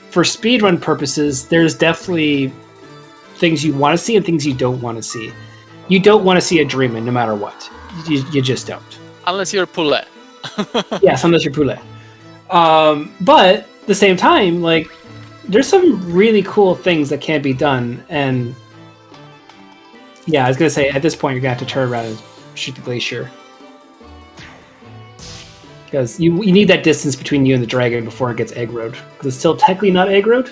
For speedrun purposes, there's definitely things you want to see and things you don't want to see. You don't want to see a Dreamin' no matter what. You just don't. Unless you're Poulet. Yes, unless you're Poulet. But at the same time, like, there's some really cool things that can be done. And yeah, I was going to say, at this point, you're going to have to turn around and shoot the Glacier. Because you need that distance between you and the dragon before it gets aggroed. Because it's still technically not aggroed.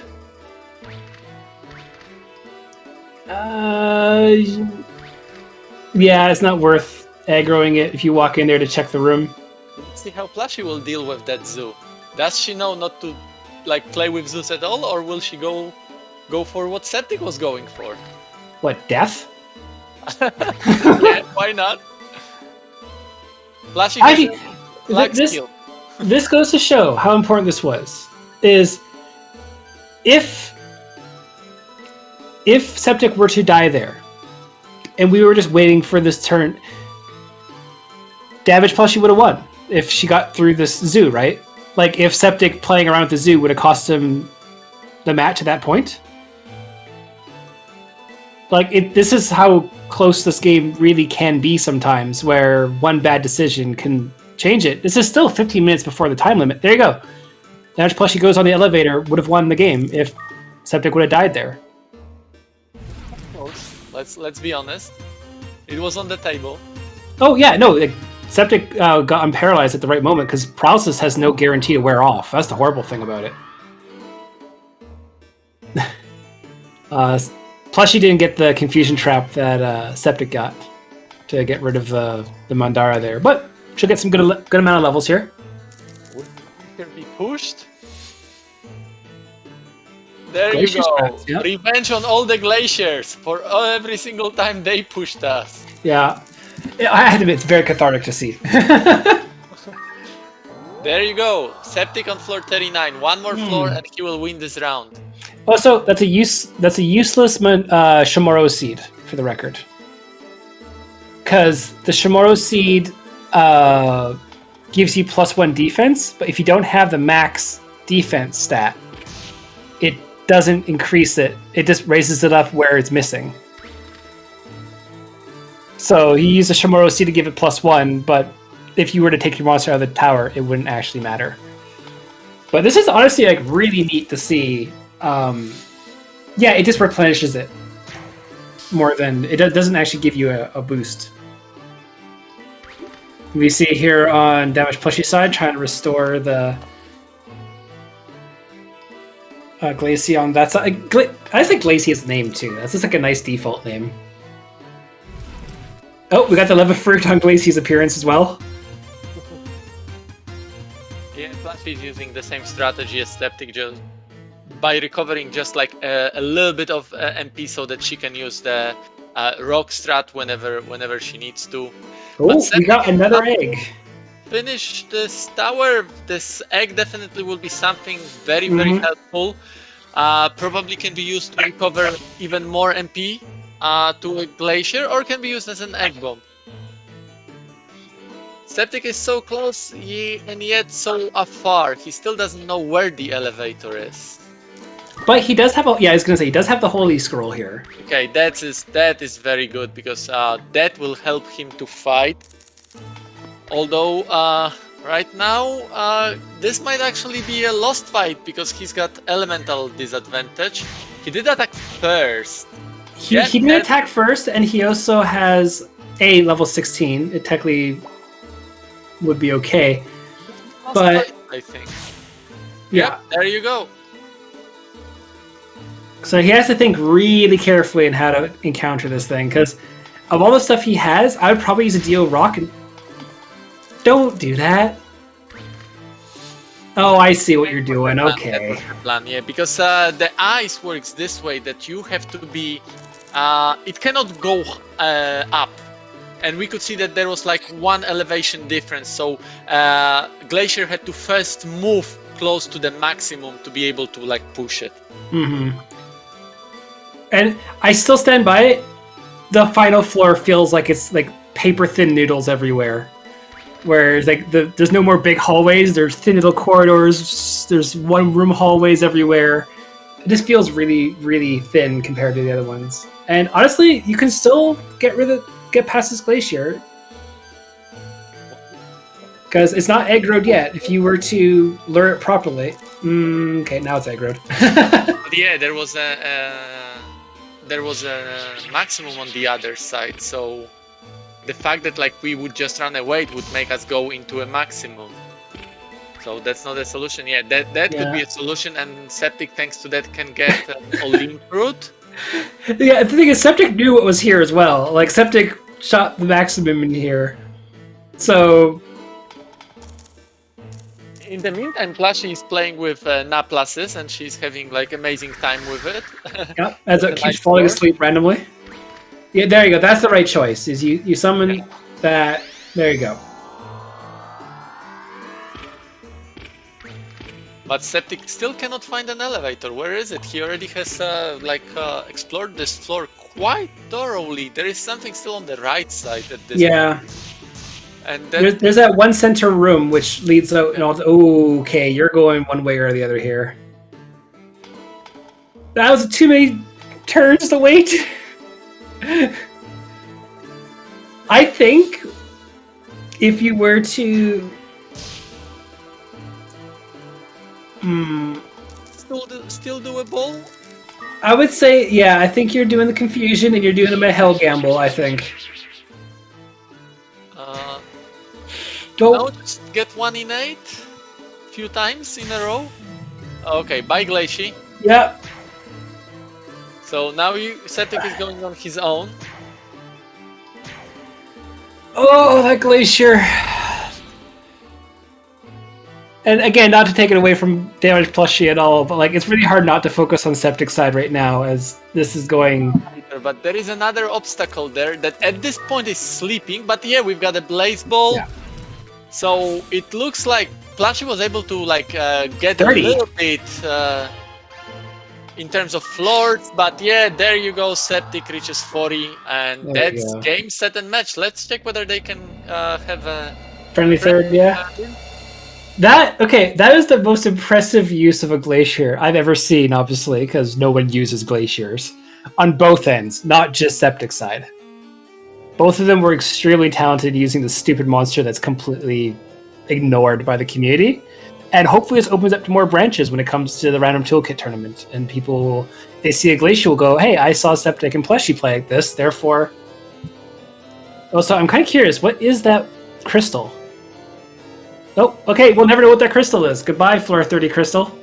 Yeah, it's not worth aggroing it if you walk in there to check the room. Let's see how Plushie will deal with that zoo. Does she know not to like play with zoos at all, or will she go for what Septic was going for? What, death? Yeah, why not? Plushie this goes to show how important this was. Is if Septic were to die there, and we were just waiting for this turn, DamagedPlushie would have won if she got through this zoo, right? Like, if Septic playing around with the zoo would have cost him the match at that point. Like, this is how close this game really can be sometimes, where one bad decision can change it. This is still 15 minutes before the time limit. There you go. DamagedPlushie goes on the elevator, would have won the game if Septic would have died there. Let's be honest. It was on the table. Oh yeah, no. Like, Septic got unparalyzed at the right moment because paralysis has no guarantee to wear off. That's the horrible thing about it. Plushie didn't get the confusion trap that Septic got to get rid of the Mandara there, but she'll get some good amount of levels here. Would Glacier be pushed? There Glacier's you go. back, yep. Revenge on all the glaciers for every single time they pushed us. Yeah. I had to admit, it's very cathartic to see. There you go. Septic on floor 39. One more floor and he will win this round. Also, that's a useless Shimoro seed, for the record. Because the Shimoro seed gives you +1 defense, but if you don't have the max defense stat, it doesn't increase it. It just raises it up where it's missing. So you use a Shimoro seed to give it +1, but if you were to take your monster out of the tower, it wouldn't actually matter. But this is honestly like really neat to see. Yeah, it just replenishes it more than it doesn't actually give you a boost. We see here on DamagedPlushie side trying to restore the Glacie on that side. I think Glacie is the name too. That's just like a nice default name. Oh, we got the Leva Fruit on Glacie's appearance as well. Yeah, Plushie is using the same strategy as Septic, just by recovering just like a little bit of MP so that she can use the rock strat whenever she needs to. Oh, we got another egg. Finish this tower. This egg definitely will be something very helpful. Probably can be used to recover even more MP to a glacier, or can be used as an egg bomb. Septic is so close and yet so afar. He still doesn't know where the elevator is. But he does have I was gonna say he does have the Holy Scroll here. Okay, that is very good because that will help him to fight. Although right now this might actually be a lost fight because he's got elemental disadvantage. He did attack first. He did attack first, and he also has a level 16. It technically would be okay, but fight, I think. Yeah, yep, there you go. So he has to think really carefully on how to encounter this thing, because of all the stuff he has, I would probably use a Dio Rock and... Don't do that. Oh, I see what you're doing, okay. That was the plan, yeah, because the ice works this way, that you have to be... it cannot go up. And we could see that there was like one elevation difference, so Glacier had to first move close to the maximum to be able to like push it. Mm-hmm. And I still stand by it. The final floor feels like it's like paper thin noodles everywhere. where it's like there's no more big hallways. There's thin little corridors. There's one room hallways everywhere. It just feels really, really thin compared to the other ones. And honestly, you can still get past this glacier because it's not aggroed yet. If you were to lure it properly, okay, now it's aggroed. Yeah, there was a maximum on the other side, so the fact that like we would just run away would make us go into a maximum. So that's not a solution. Yeah, that could be a solution, and Septic, thanks to that, can get a link route. Yeah, the thing is, Septic knew what was here as well. Like, Septic shot the maximum in here. So... In the meantime, Plushie is playing with Naplasses, and she's having like amazing time with it. Yeah, as it keeps falling asleep randomly. Yeah, there you go. That's the right choice. Is you summon that. There you go. But Septic still cannot find an elevator. Where is it? He already has explored this floor quite thoroughly. There is something still on the right side at this point. And then there's that one center room which leads out and all. Okay, you're going one way or the other here. That was too many turns to wait. I think if you were to still doable? I would say, yeah, I think you're doing the confusion and you're doing a hell gamble, I think. No, just get 1 in 8 few times in a row. Okay, bye Glacier. Yep. So now Septic is going on his own. Oh, that Glacier. And again, not to take it away from DamagedPlushie at all, but like it's really hard not to focus on Septic's side right now as this is going. But there is another obstacle there that at this point is sleeping. But yeah, we've got a blaze ball. Yeah. So it looks like Plushie was able to like get 30. a little bit in terms of floors. But yeah, there you go. Septic reaches 40, and that's game, set, and match. Let's check whether they can have a friendly third. Yeah. That is the most impressive use of a glacier I've ever seen, obviously, because no one uses glaciers on both ends, not just Septic's side. Both of them were extremely talented using the stupid monster that's completely ignored by the community. And hopefully this opens up to more branches when it comes to the random Toolkit tournament. And people, they see a glacier will go, hey, I saw Septic and Plushie play like this, therefore... Also, I'm kind of curious, what is that crystal? Oh, okay, we'll never know what that crystal is. Goodbye, Floor 30 crystal.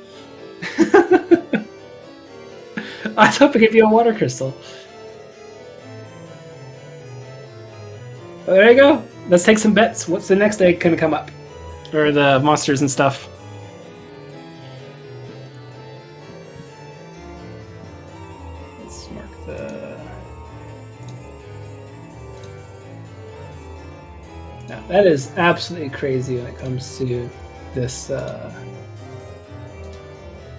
I thought we gave you a water crystal. Well, there you go. Let's take some bets. What's the next egg going to come up? Or the monsters and stuff. Let's mark the... Now, that is absolutely crazy when it comes to this...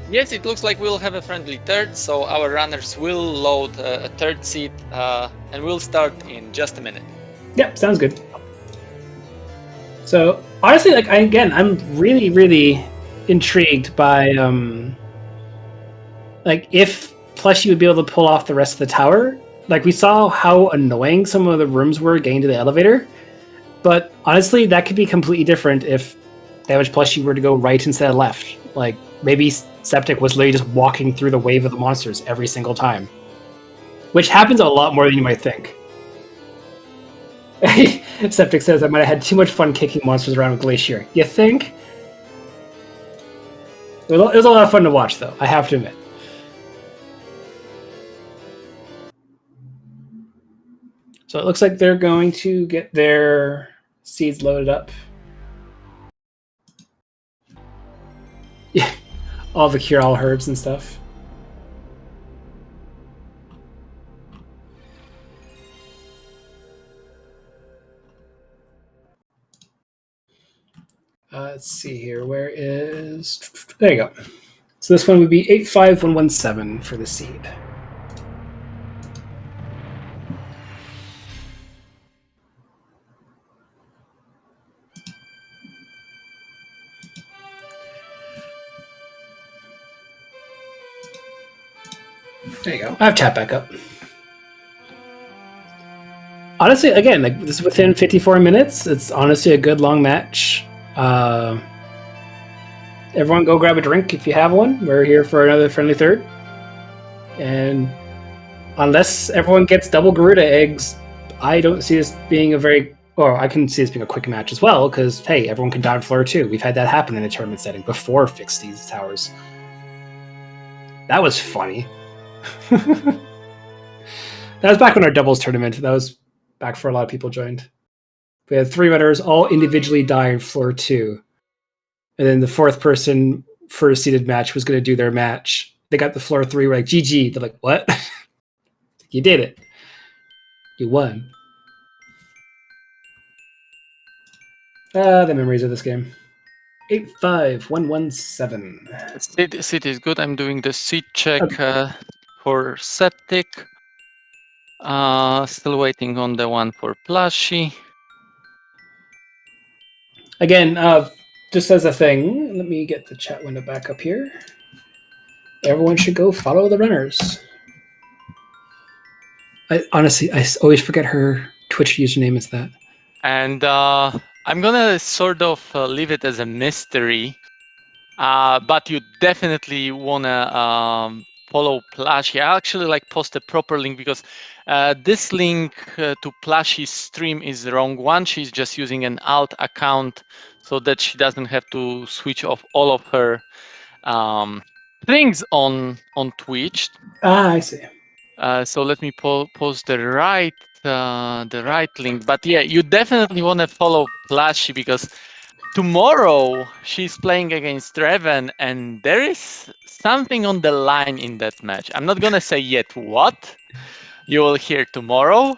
Yes, it looks like we'll have a friendly third, so our runners will load a third seat, and we'll start in just a minute. Yep, sounds good. So, honestly, like, I'm really, really intrigued by, like, if Plushie would be able to pull off the rest of the tower. Like, we saw how annoying some of the rooms were getting to the elevator, but honestly, that could be completely different if DamagedPlushie were to go right instead of left. Like, maybe Septic was literally just walking through the wave of the monsters every single time. Which happens a lot more than you might think. Septic says, I might have had too much fun kicking monsters around with Glacier. You think? It was a lot of fun to watch, though, I have to admit. So it looks like they're going to get their seeds loaded up. Yeah, all the cure-all herbs and stuff. Let's see here. Where is... There you go. So this one would be 85117 for the seed. There you go. I have chat back up. Honestly, again, like this is within 54 minutes. It's honestly a good long match. Everyone go grab a drink if you have one. We're here for another friendly third. And unless everyone gets double Garuda eggs, I don't see this being a very... Or I can see this being a quick match as well, because, hey, everyone can die on floor 2. We've had that happen in a tournament setting before Fix These Towers. That was funny. That was back when our doubles tournament. That was back before a lot of people joined. We had 3 runners all individually die on floor 2. And then the 4th person for a seeded match was going to do their match. They got the floor 3, we're like, GG. They're like, what? You did it. You won. The memories of this game. 85117. Seed is good. I'm doing the seed check for Septic. Still waiting on the one for Plushie. Again, just as a thing, let me get the chat window back up here. Everyone should go follow the runners. I always forget her Twitch username is that. And I'm gonna sort of leave it as a mystery, but you definitely wanna follow Plushie. I actually like post a proper link because this link to Plushie's stream is the wrong one. She's just using an alt account so that she doesn't have to switch off all of her things on Twitch. I see. So let me post the right link. But yeah, you definitely want to follow Plushie because tomorrow she's playing against Revan, and there is something on the line in that match. I'm not gonna say yet what. You will hear tomorrow.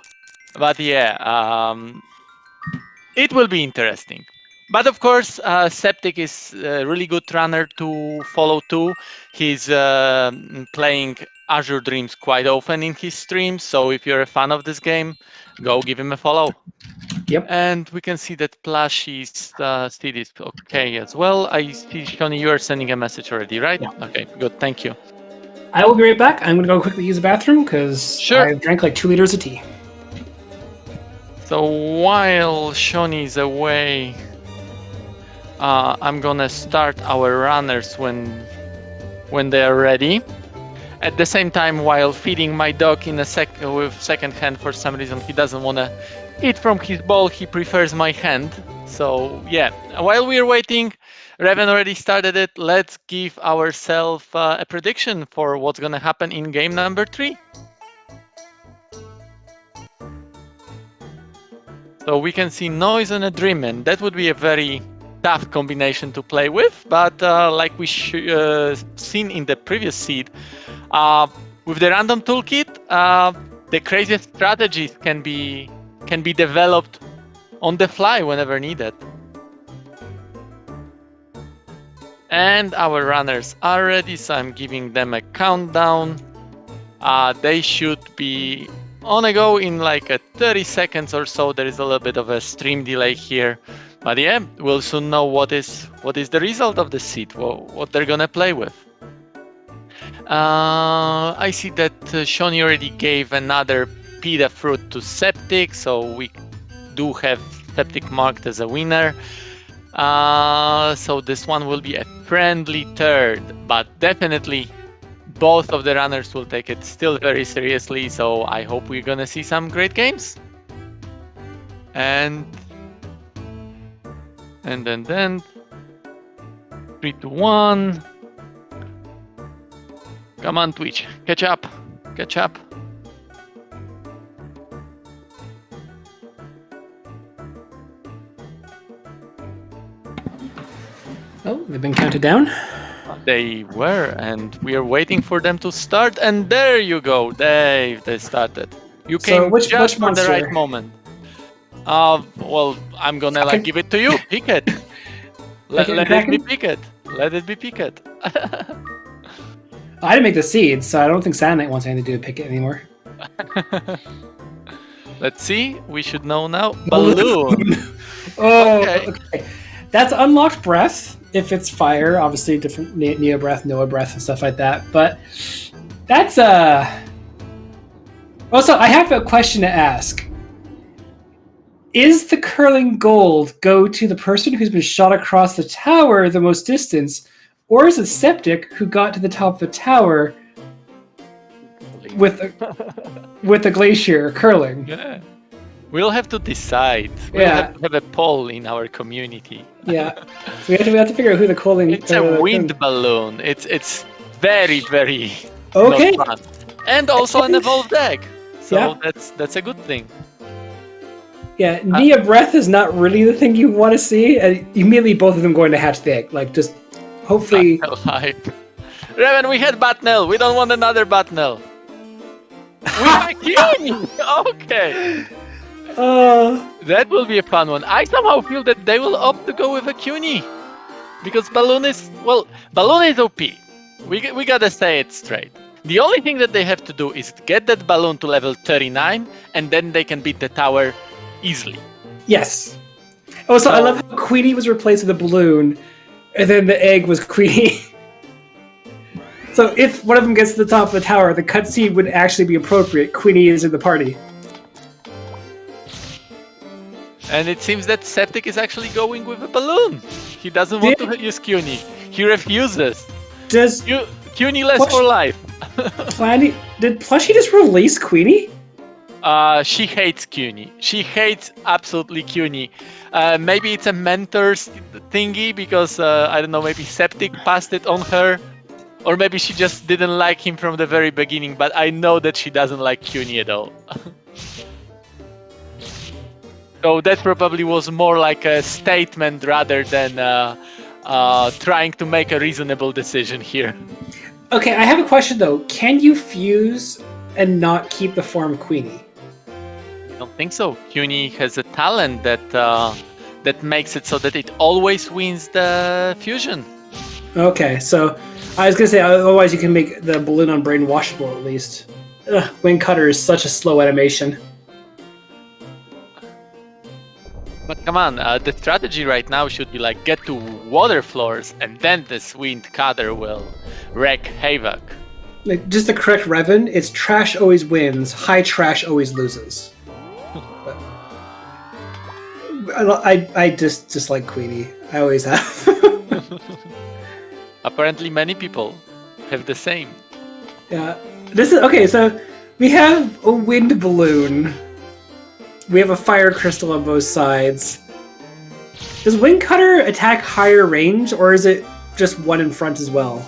But yeah, it will be interesting. But of course, Septic is a really good runner to follow too. He's playing Azure Dreams quite often in his streams. So if you're a fan of this game, go give him a follow. Yep. And we can see that Plushie's seed is okay as well. I see, Shoni, you are sending a message already, right? Yeah. Okay, good. Thank you. I will be right back. I'm going to go quickly use the bathroom because Sure. I drank like 2 liters of tea. So while Shoni is away, I'm gonna start our runners when they are ready. At the same time, while feeding my dog in with second hand, for some reason he doesn't want to eat from his bowl. He prefers my hand. So yeah, while we're waiting, Revan already started it. Let's give ourselves a prediction for what's gonna happen in game number 3. So we can see Noise and a Dreamman. That would be a very tough combination to play with, but like we seen in the previous seed, with the random toolkit, the craziest strategies can be developed on the fly whenever needed. And our runners are ready, so I'm giving them a countdown. They should be on a go in like 30 seconds or so. There is a little bit of a stream delay here, but yeah, we'll soon know what is the result of the seed, what they're gonna play with. I see that Shoni already gave another pita fruit to Septic, so we do have Septic marked as a winner. So this one will be a friendly third, but definitely both of the runners will take it still very seriously, so I hope we're gonna see some great games. And then 3, 2, 1. Come on, Twitch, catch up. Oh, they've been counted down? They were, and we are waiting for them to start, and there you go, they started. You came which just for monster? the right moment. Well, I'm gonna like give it to you. Pick it. Let it be Picket. Let it be Picket. I didn't make the seed, so I don't think Saturday wants anything to do with Picket anymore. Let's see. We should know now. Balloon. Oh, okay. That's unlocked breath. If it's fire, obviously different Neo breath, Noah breath, and stuff like that. But That's Also, I have a question to ask. Is the curling gold go to the person who's been shot across the tower the most distance, or is it Septic who got to the top of the tower with a glacier curling? Yeah. We'll have to decide. We'll have to have a poll in our community. Yeah. So we have to figure out who the curling. It's a wind balloon. It's very, very okay. not fun. And also an evolved egg. So yeah. that's a good thing. Yeah, Nia Breath is not really the thing you want to see. Immediately both of them going to hatch the egg. Like, just hopefully... Revan, we had Batnell. We don't want another Batnell. We like you! Okay. That will be a fun one. I somehow feel that they will opt to go with a CUNY. Because Balloon is OP. We gotta say it straight. The only thing that they have to do is get that balloon to level 39, and then they can beat the tower easily. Yes. Oh, so I love how Queenie was replaced with a balloon, and then the egg was Queenie. So if one of them gets to the top of the tower, the cutscene would actually be appropriate. Queenie is in the party. And it seems that Septic is actually going with a balloon. He doesn't want to use CUNY. He refuses. Does CUNY less for life. Did Plushie just release Queenie? She hates CUNY. She hates absolutely CUNY. Maybe it's a mentor's thingy because, I don't know, maybe Septic passed it on her. Or maybe she just didn't like him from the very beginning, but I know that she doesn't like CUNY at all. So that probably was more like a statement rather than trying to make a reasonable decision here. Okay, I have a question though. Can you fuse and not keep the form Queenie? I don't think so. CUNY has a talent that makes it so that it always wins the fusion. Okay, so I was gonna say otherwise you can make the balloon on Brain washable at least. Wing Cutter is such a slow animation. But come on, the strategy right now should be like get to water floors and then this Wind Cutter will wreak havoc. Like, just the correct Revan, it's trash always wins, high trash always loses. I just dislike Queenie. I always have. Apparently many people have the same. Yeah. This is okay, so we have a wind balloon. We have a fire crystal on both sides. Does Wing Cutter attack higher range, or is it just one in front as well?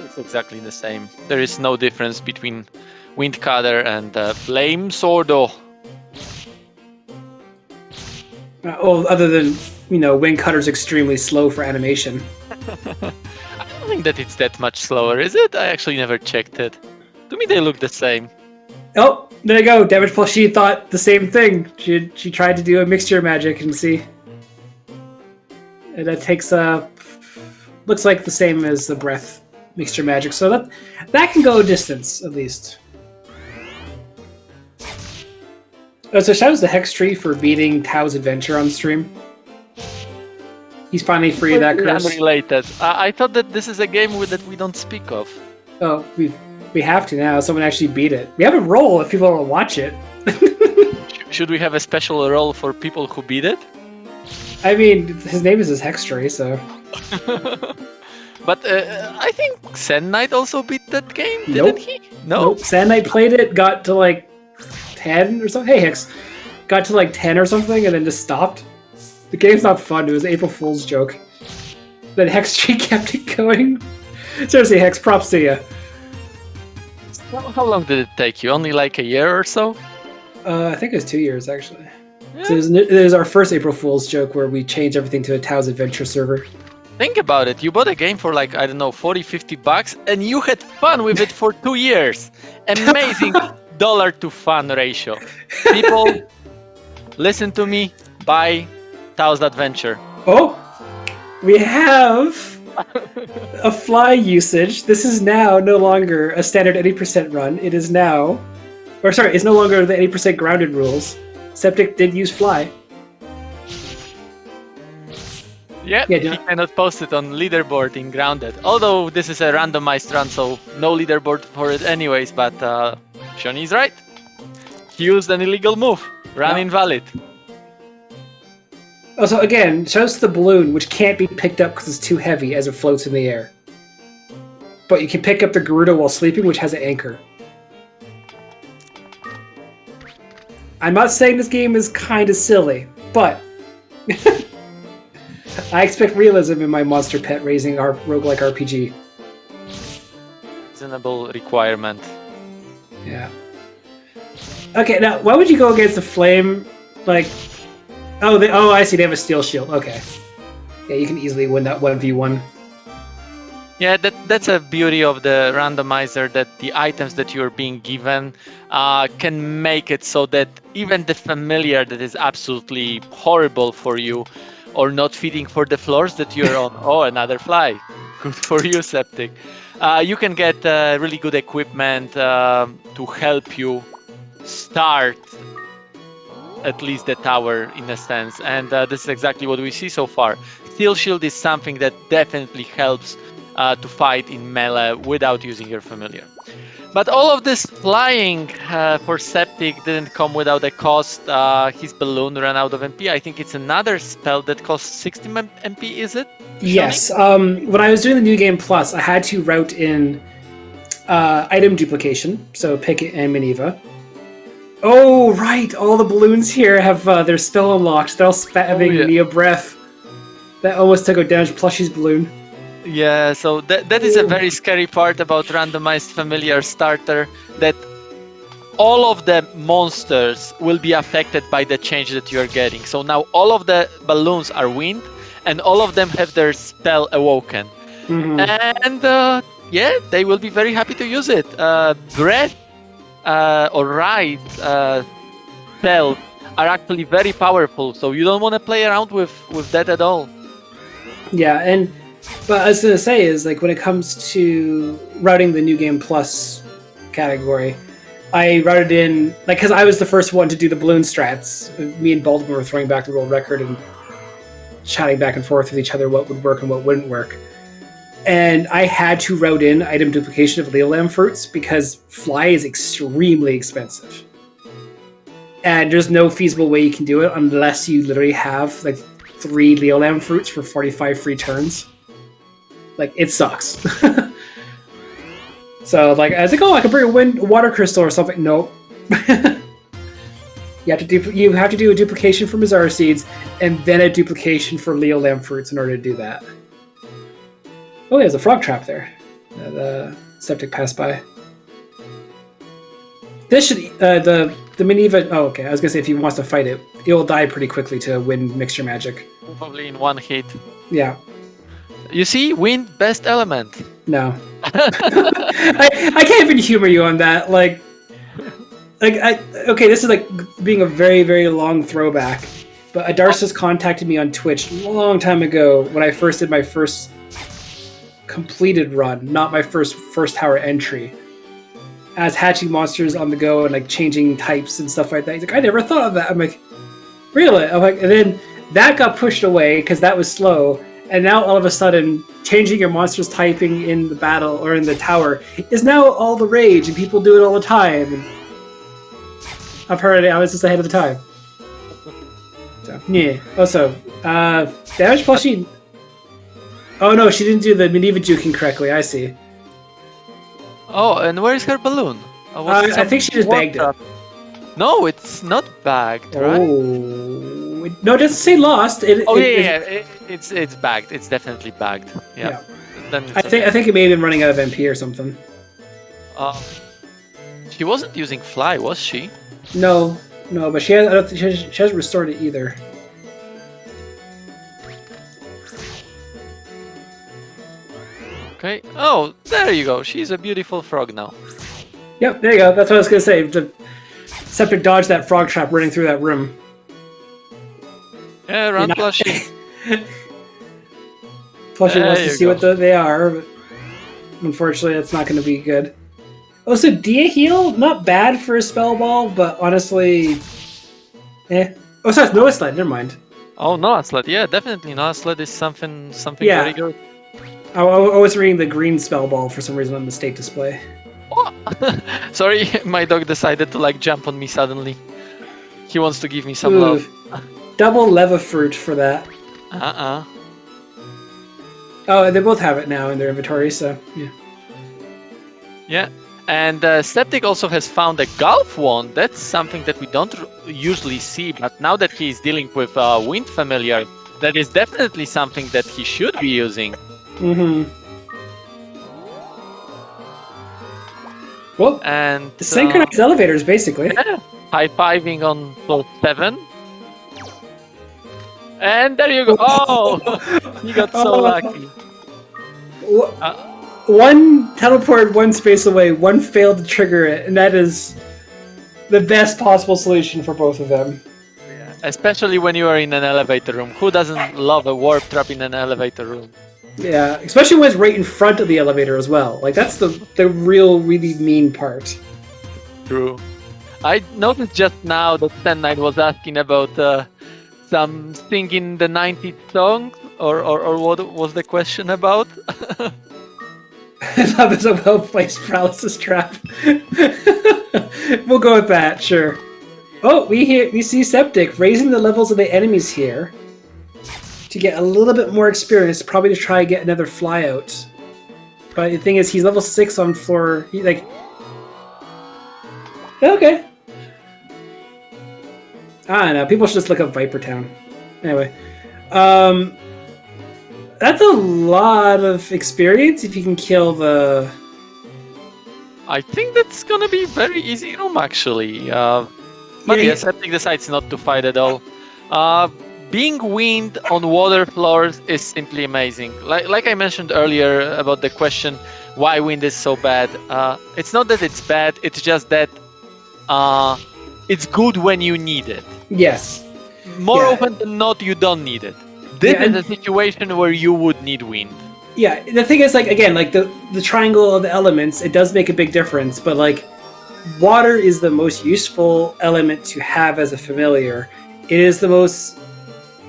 It's exactly the same. There is no difference between Wind Cutter and Flame Swordo. Other than, Wing Cutter's extremely slow for animation. I don't think that it's that much slower, is it? I actually never checked it. To me, they look the same. Oh, there you go. DamagedPlushie thought the same thing. She tried to do a mixture magic and see. And that takes looks like the same as the breath mixture magic. So that can go a distance at least. Oh, so shout out to Hex Tree for beating Tao's adventure on stream. He's finally free of that curse. Unrelated. I thought that this is a game that we don't speak of. Oh, we have to now. Someone actually beat it. We have a roll if people want to watch it. Should we have a special role for people who beat it? I mean, his name is Hex Tree, so. But I think Sand Knight also beat that game, didn't he? No. Nope. Sand Knight played it, got to like 10 or something. Hey, Hex. Got to like 10 or something and then just stopped. The game's not fun. It was an April Fool's joke. Then Hex Tree kept it going. Seriously, Hex, props to you. How long did it take you? Only like a year or so? I think it was 2 years, actually. Yeah. So it was our first April Fool's joke where we changed everything to a Tao's Adventure server. Think about it. You bought a game for like, I don't know, 40, 50 bucks, and you had fun with it for 2 years. Amazing dollar to fun ratio. People, listen to me, buy Tao's Adventure. Oh, we have a fly usage. This is now no longer a standard 80% run. It is now, it's no longer the 80% grounded rules. Septic did use fly. Yeah, he cannot post it on leaderboard in Grounded. Although this is a randomized run, so no leaderboard for it anyways, but Shoney's right. He used an illegal move. Run invalid. Also, again, shows the balloon, which can't be picked up because it's too heavy as it floats in the air. But you can pick up the Gerudo while sleeping, which has an anchor. I'm not saying this game is kind of silly, but I expect realism in my monster pet raising our roguelike RPG. Reasonable requirement. Yeah. Okay, now why would you go against the flame? Like, oh, I see. They have a steel shield. Okay. Yeah, you can easily win that 1v1. Yeah, that's a beauty of the randomizer, that the items that you're being given can make it so that even the familiar that is absolutely horrible for you or not fitting for the floors that you're on. Oh, another fly. Good for you, Septic. You can get really good equipment to help you start at least the tower in a sense. And this is exactly what we see so far. Steel Shield is something that definitely helps to fight in melee without using your familiar. But all of this flying for Septic didn't come without a cost. His balloon ran out of MP. I think it's another spell that costs 60 MP, is it? Yes. When I was doing the New Game Plus, I had to route in item duplication, so Picket and Minerva. Oh, right! All the balloons here have their spell unlocked. They're all spamming Neo Breath. That almost took out DamagedPlushie's balloon. Yeah, so that is a very scary part about randomized familiar starter, that all of the monsters will be affected by the change that you're getting. So now all of the balloons are wind, and all of them have their spell awoken. Mm-hmm. And yeah, they will be very happy to use it. Breath or Ride spells are actually very powerful, so you don't want to play around with that at all. Yeah, but I was going to say is, like, when it comes to routing the New Game Plus category, I routed in, like, because I was the first one to do the balloon strats. Me and Baltimore were throwing back the world record and chatting back and forth with each other what would work and what wouldn't work. And I had to route in item duplication of Leolam fruits because fly is extremely expensive. And there's no feasible way you can do it unless you literally have, like, 3 Leolam fruits for 45 free turns. Like, it sucks. So, like, I was like, oh, I could bring a water crystal or something. Nope. You have to do a duplication for Mazara seeds and then a duplication for Leolam fruits in order to do that. Oh, there's a frog trap there. The Septic passed by. This should the Minerva. Oh, okay. I was gonna say if he wants to fight it, it will die pretty quickly to wind mixture magic. Probably in one hit. Yeah. You see, wind best element. No. I can't even humor you on that. Okay, this is like being a very, very long throwback. But Adarsis contacted me on Twitch a long time ago when I first did my first completed run, not my first tower entry. As hatching monsters on the go and like changing types and stuff like that. He's like, I never thought of that. I'm like, really? I'm like, and then that got pushed away because that was slow. And now all of a sudden, changing your monster's typing in the battle or in the tower is now all the rage, and people do it all the time. And I've heard it. I was just ahead of the time. So yeah. Also, DamagedPlushie. Oh no, she didn't do the Minerva juking correctly. I see. Oh, and where is her balloon? I think she just bagged it. No, it's not bagged, right? Oh. No, it doesn't say lost. It's bagged. It's definitely bagged. Yeah. Then I think it may have been running out of MP or something. She wasn't using fly, was she? No, but she hasn't restored it either. Okay. Oh, there you go. She's a beautiful frog now. Yep, there you go. That's what I was gonna say. The Septic dodged that frog trap running through that room. Yeah, run Plushie. Plushie wants to see what they are, but unfortunately that's not going to be good. Oh, so Dia Heal? Not bad for a spell ball, but honestly... Oh, so that's Noah Sled, never mind. Oh, Noah Sled. Yeah, definitely. Noah Sled is something Yeah. very good. I was reading the green spell ball for some reason on the state display. Oh! Sorry, my dog decided to like jump on me suddenly. He wants to give me some love. Double leva fruit for that. Oh, they both have it now in their inventory, so yeah. Yeah. And Septic also has found a golf wand. That's something that we don't usually see, but now that he is dealing with Wind Familiar, that is definitely something that he should be using. Mm-hmm. Well, and synchronized elevators, basically. Yeah, high-fiving on floor 7. And there you go. Oh, he got so lucky. One teleported one space away, one failed to trigger it, and that is the best possible solution for both of them. Yeah. Especially when you are in an elevator room. Who doesn't love a warp trap in an elevator room? Yeah, especially when it's right in front of the elevator as well. Like, that's the really mean part. True. I noticed just now that Stan Knight was asking about some singing the 90s songs, or what was the question about? That was a well-placed paralysis trap. We'll go with that, sure. Oh, we see Septic raising the levels of the enemies here to get a little bit more experience, probably to try and get another flyout. But the thing is, he's level 6 on floor. Okay. I don't know. People should just look up Viper Town. Anyway, that's a lot of experience if you can kill the... I think that's gonna be very easy room, actually. But yeah, Septic decides not to fight at all. Being wind on water floors is simply amazing. Like I mentioned earlier about the question why wind is so bad. It's not that it's bad, it's just that it's good when you need it. Yes. More often than not, you don't need it. This is a situation where you would need wind. Yeah, the thing is, again, the triangle of the elements, it does make a big difference, but water is the most useful element to have as a familiar. It is the most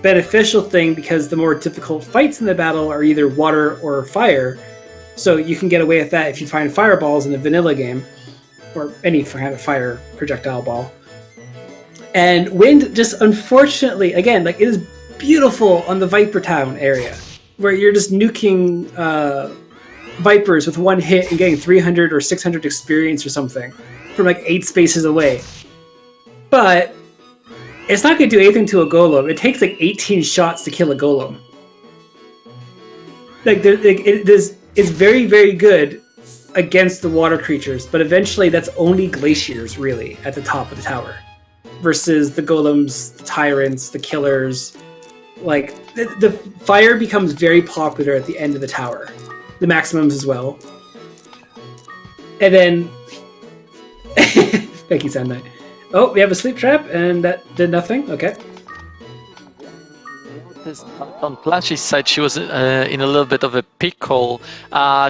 beneficial thing because the more difficult fights in the battle are either water or fire. So you can get away with that if you find fireballs in a vanilla game, or any kind of fire projectile ball. And wind just, unfortunately, again, it is beautiful on the Viper Town area, where you're just nuking Vipers with one hit and getting 300 or 600 experience or something from 8 spaces away. But it's not going to do anything to a golem. It takes 18 shots to kill a golem. It's very, very good against the water creatures, but eventually that's only glaciers, really, at the top of the tower. Versus the golems, the tyrants, the killers. The fire becomes very popular at the end of the tower. The maximums as well. And then... Thank you, Sand Knight. Oh, we have a sleep trap, and that did nothing. Okay. On Plushie's side, she was in a little bit of a pickle.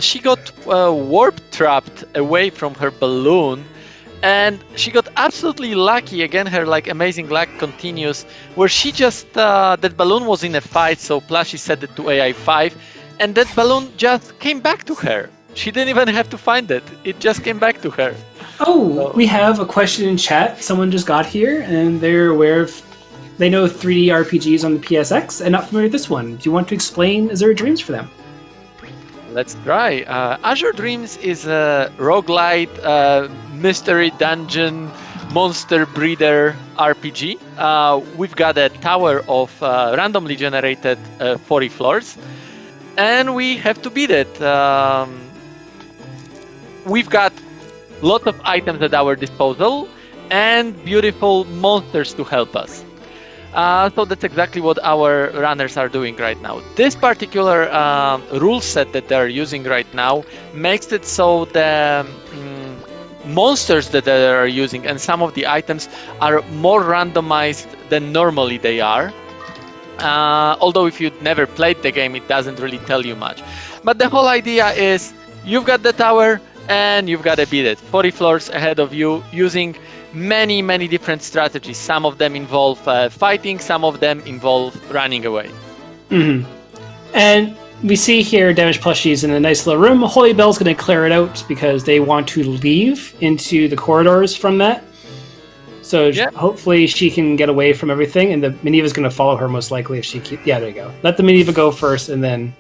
She got warp trapped away from her balloon, and she got absolutely lucky. Again, her amazing luck continues, where she just that balloon was in a fight, so Plushie set it to AI 5, and that balloon just came back to her. She didn't even have to find it. It just came back to her. Oh, we have a question in chat. Someone just got here, and they're aware of... They know 3D RPGs on the PSX, and not familiar with this one. Do you want to explain Azure Dreams for them? Let's try. Azure Dreams is a roguelite, mystery dungeon, monster breeder RPG. We've got a tower of randomly generated 40 floors, and we have to beat it. We've got lots of items at our disposal and beautiful monsters to help us. So that's exactly what our runners are doing right now. This particular rule set that they're using right now makes it so the monsters that they are using and some of the items are more randomized than normally they are. Although if you've never played the game, it doesn't really tell you much. But the whole idea is you've got the tower and you've got to beat it. 40 floors ahead of you using many different strategies. Some of them involve fighting, some of them involve running away. Mm-hmm. And we see here DamagedPlushie is in a nice little room. Holy Bell's going to clear it out because they want to leave into the corridors from that. So hopefully she can get away from everything, and the Minerva's going to follow her most likely if she keeps... Yeah, there you go. Let the Minerva go first, and then...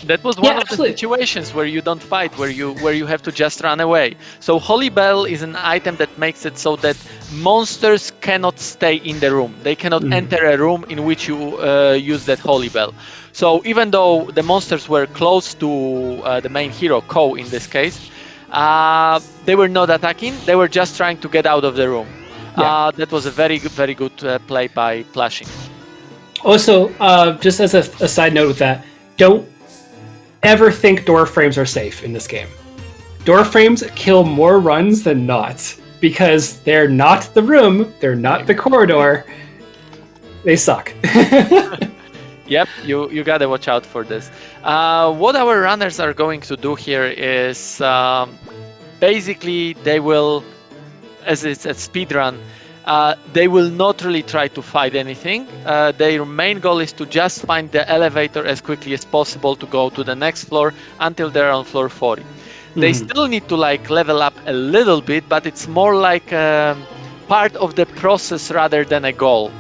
That was one of the situations where you don't fight, where you have to just run away. So Holy Bell is an item that makes it so that monsters cannot stay in the room. They cannot enter a room in which you use that Holy Bell. So even though the monsters were close to the main hero, Ko in this case, they were not attacking. They were just trying to get out of the room. Yeah. That was a very good play by Plushie. Also, just as a side note with that, don't ever think door frames are safe in this game. Door frames kill more runs than not, because they're not the room, they're not the corridor. They suck. Yep, you gotta watch out for this. What our runners are going to do here is basically they will, as it's a speedrun, they will not really try to fight anything. Their main goal is to just find the elevator as quickly as possible to go to the next floor until they're on floor 40. They still need to level up a little bit, but it's more like part of the process rather than a goal.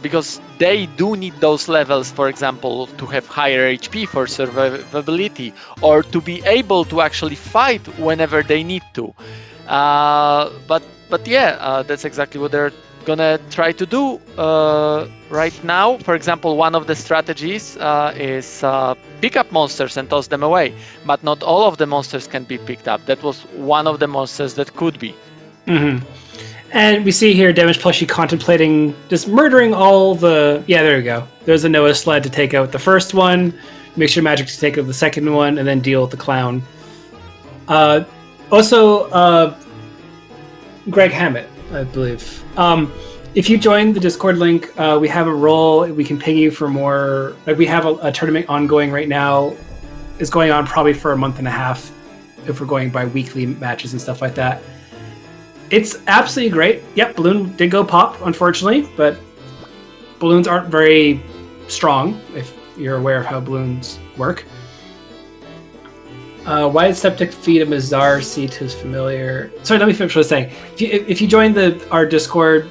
Because they do need those levels, for example, to have higher HP for survivability, or to be able to actually fight whenever they need to. But yeah, that's exactly what they're gonna try to do right now. For example, one of the strategies is pick up monsters and toss them away, but not all of the monsters can be picked up. That was one of the monsters that could be. And we see here DamagedPlushie contemplating just murdering all the... Yeah, there you go. There's a Noah sled to take out the first one, Mixture Magic to take out the second one, and then deal with the clown. Also, Greg Hammett, I believe. If you join the Discord link, we have a role. We can ping you for more. We have a tournament ongoing right now. It's going on probably for a month and a half if we're going by weekly matches and stuff like that. It's absolutely great. Yep, balloon did go pop, unfortunately, but balloons aren't very strong, if you're aware of how balloons work. Why did Septic feed a Mazar seat who's familiar? Sorry, let me finish what I was saying. If you join our Discord,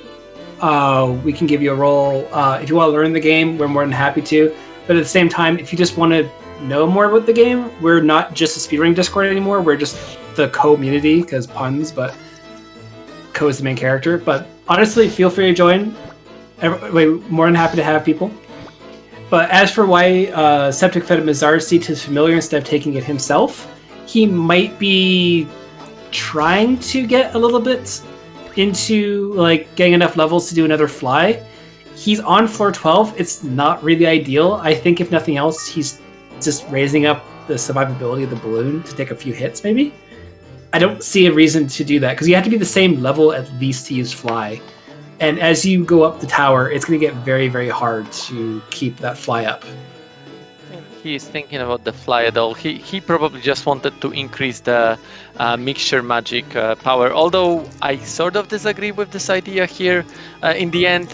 we can give you a role. If you want to learn the game, we're more than happy to. But at the same time, if you just want to know more about the game, we're not just a speedrunning Discord anymore. We're just the community, because puns, but Ko is the main character. But honestly, feel free to join. We're more than happy to have people. But as for why Septic fed a Mazar seat to his familiar instead of taking it himself, he might be trying to get a little bit into getting enough levels to do another fly. He's on floor 12. It's not really ideal. I think if nothing else, he's just raising up the survivability of the balloon to take a few hits, maybe. I don't see a reason to do that, because you have to be the same level at least to use fly. And as you go up the tower, it's going to get very hard to keep that fly up. He's thinking about the fly at all. He probably just wanted to increase the mixture magic power. Although I sort of disagree with this idea here. In the end,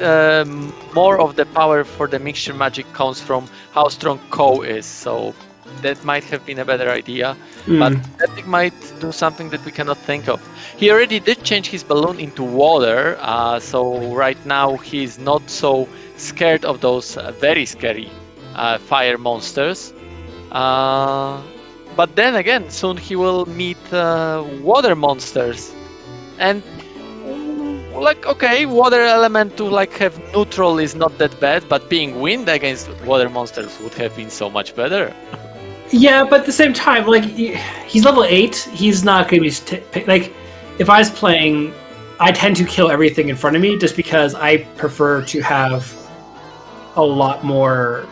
more of the power for the mixture magic comes from how strong Ko is. So that might have been a better idea. But Septic might do something that we cannot think of. He already did change his balloon into water. So right now he's not so scared of those very scary fire monsters. But then again, soon he will meet water monsters. And okay, water element to have neutral is not that bad, but being wind against water monsters would have been so much better. Yeah, but at the same time, he's level 8. He's not going to be... if I was playing, I tend to kill everything in front of me just because I prefer to have a lot more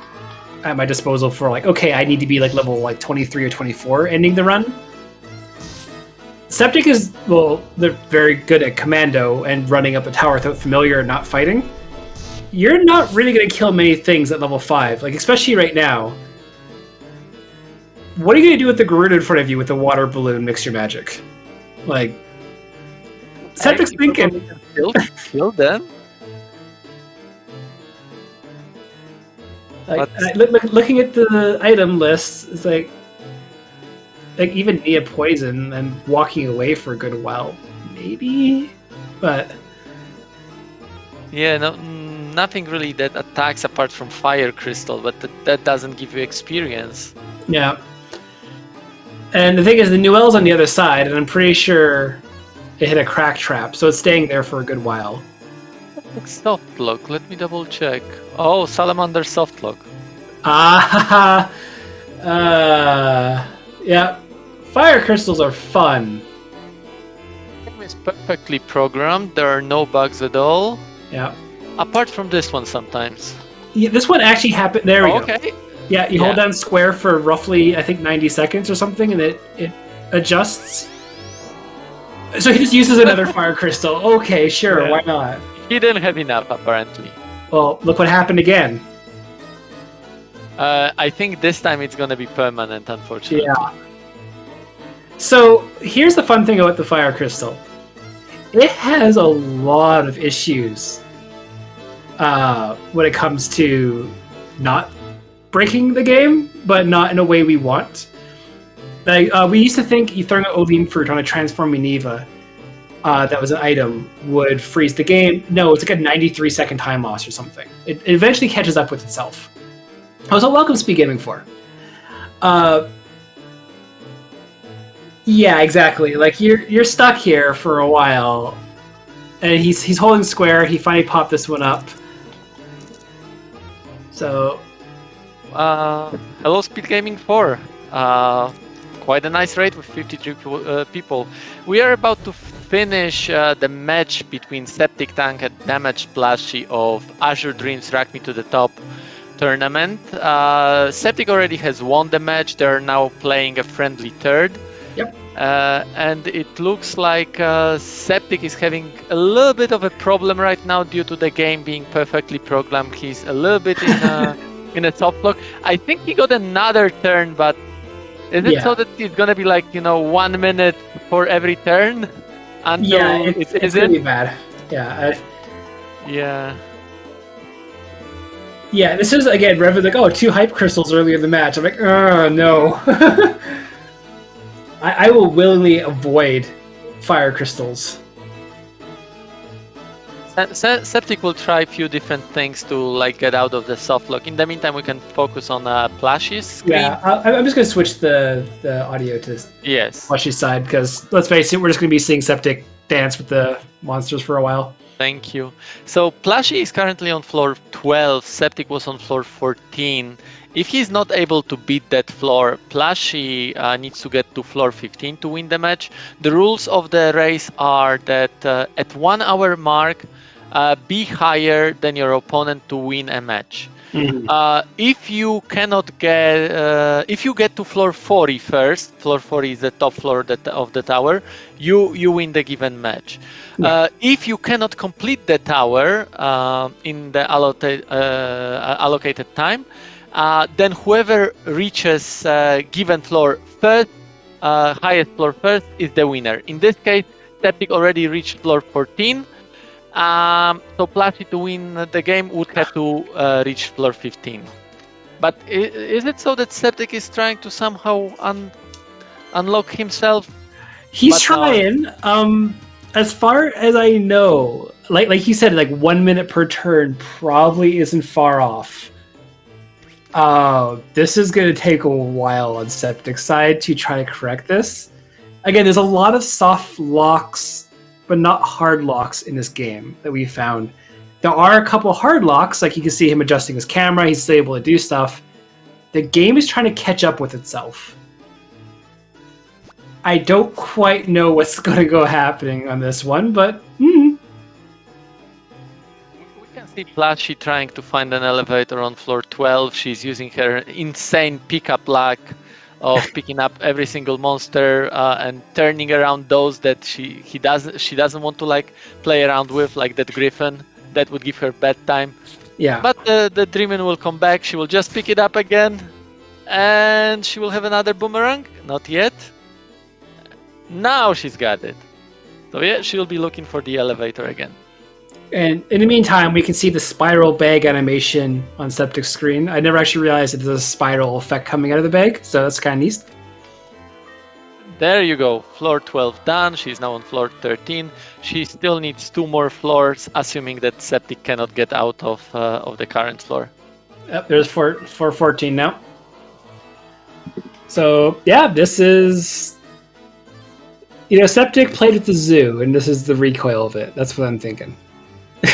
at my disposal for okay, I need to be level 23 or 24 ending the run. Septic is, they're very good at commando and running up the tower without familiar and not fighting. You're not really going to kill many things at level 5, especially right now. What are you going to do with the Garuda in front of you with the water balloon mixture magic? Septic's thinking. Kill them. Looking at the item list, it's like even Nia poison and walking away for a good while, maybe, but yeah, nothing really that attacks apart from fire crystal, but that doesn't give you experience. Yeah. And the thing is, the Newell's on the other side, and I'm pretty sure it hit a crack trap, so it's staying there for a good while. Soft lock. Let me double check. Oh, salamander soft lock. Yeah. Fire crystals are fun. The game is perfectly programmed. There are no bugs at all. Yeah. Apart from this one sometimes. Yeah, this one actually happened. There we go. Okay. Yeah, you hold down square for roughly, I think, 90 seconds or something, and it adjusts. So he just uses another fire crystal. Okay, sure, why not? He didn't have enough, apparently. Well, look what happened again. I think this time it's gonna be permanent, unfortunately. Yeah. So here's the fun thing about the fire crystal. It has a lot of issues when it comes to not breaking the game, but not in a way we want. Like, we used to think throwing an Ovine fruit on a transforming Neva that was an item would freeze the game. No, it's like a 93-second time loss or something. It eventually catches up with itself. So welcome SpeedGaming 4. Yeah, exactly. Like you're stuck here for a while, and he's holding square. He finally popped this one up. So, hello, SpeedGaming 4. Quite a nice raid with 53 people. We are about to finish the match between SepticTank and DamagedPlushie of Azure Dreams Rack Me to the Top tournament. Septic already has won the match. They're now playing a friendly third. Yep. And it looks like Septic is having a little bit of a problem right now due to the game being perfectly programmed. He's a little bit in a soft lock. I think he got another turn, but is it so that it's gonna be like 1 minute for every turn? Until it's really bad. Yeah. Yeah, this is again Rev like, oh, 2 hype crystals earlier in the match. I'm like, oh no. I will willingly avoid fire crystals. Septic will try a few different things to get out of the soft lock. In the meantime, we can focus on Plushie's screen. Yeah, I'm just going to switch the audio to Plushie's side because let's face it, we're just going to be seeing Septic dance with the monsters for a while. Thank you. So Plushie is currently on floor 12. Septic was on floor 14. If he's not able to beat that floor, Plushie needs to get to floor 15 to win the match. The rules of the race are that at 1 hour mark, be higher than your opponent to win a match. Mm-hmm. If you cannot get, if you get to floor 40 first, floor 40 is the top floor of the tower, you win the given match. Yeah. If you cannot complete the tower in the allocated time, then whoever reaches given floor first, highest floor first, is the winner. In this case, Septic already reached floor 14. So Plushie to win the game would have to reach floor 15. But is it so that Septic is trying to somehow unlock himself? He's trying. As far as I know, like you said, 1 minute per turn probably isn't far off. This is going to take a while on Septic's side to try to correct this. Again, there's a lot of soft locks, but not hard locks in this game that we found. There are a couple hard locks, like you can see him adjusting his camera, he's still able to do stuff. The game is trying to catch up with itself. I don't quite know what's going to go happening on this one, but we can see Plushie trying to find an elevator on floor 12. She's using her insane pickup luck of picking up every single monster and turning around those that she doesn't want to play around with, like that Griffin. That would give her bad time. Yeah. But the Dreamin will come back. She will just pick it up again, and she will have another boomerang. Not yet. Now she's got it. So yeah, she'll be looking for the elevator again. And in the meantime, we can see the spiral bag animation on Septic's screen. I never actually realized that there's a spiral effect coming out of the bag, so that's kind of neat. There you go, floor 12 done. She's now on floor 13. She still needs 2 more floors, assuming that Septic cannot get out of the current floor. Yep, there's 414 now. So yeah, this is, Septic played at the zoo, and this is the recoil of it. That's what I'm thinking. I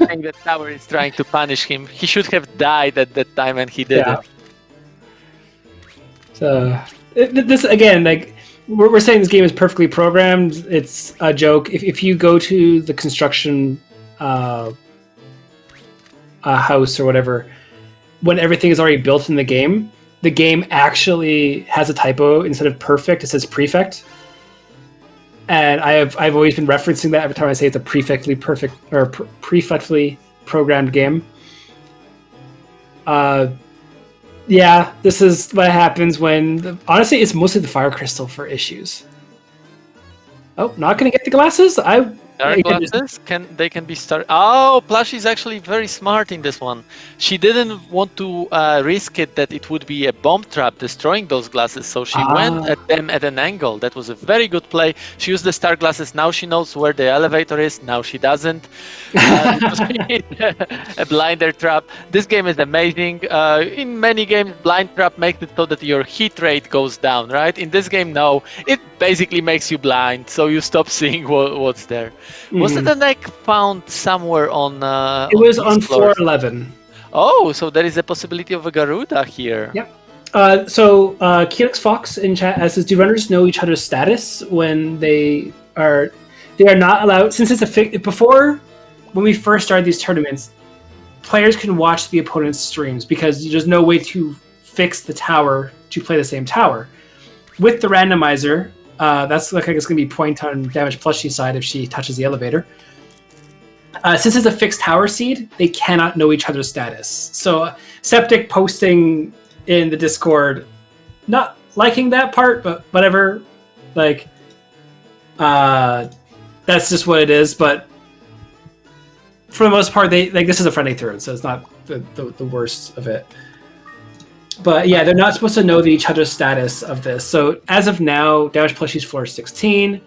think that tower is trying to punish him. He should have died at that time, and he didn't. Yeah. So this again, like we're saying, this game is perfectly programmed. It's a joke. If you go to the construction house or whatever, when everything is already built in the game actually has a typo. Instead of perfect, it says prefect. And I've always been referencing that every time I say it's a prefectly perfect or prefectly programmed game. Yeah, this is what happens when honestly it's mostly the fire crystal for issues. Oh, not gonna get the glasses. Dark glasses can be started. Oh, Plushie is actually very smart in this one. She didn't want to risk it that it would be a bomb trap destroying those glasses, so she went at them at an angle. That was a very good play. She used the star glasses. Now she knows where the elevator is. Now she doesn't. A blinder trap. This game is amazing. In many games, blind trap makes it so that your hit rate goes down, right? In this game, no. It basically makes you blind, so you stop seeing what's there. Was it an egg found somewhere on? It was on floor 11. Oh, so there is a possibility of a Garuda here. Yep. So Keelix Fox in chat says, "Do runners know each other's status when they are not allowed? Since it's before, when we first started these tournaments, players can watch the opponent's streams because there's no way to fix the tower to play the same tower. With the randomizer." That's like I guess going to be point on DamagedPlushie's side if she touches the elevator. Since it's a fixed tower seed, they cannot know each other's status. So Septic posting in the Discord, not liking that part, but whatever. Like, that's just what it is. But for the most part, this is a friendly third, so it's not the worst of it. But yeah, they're not supposed to know each other's status of this. So as of now, DamagedPlushie's floor 16.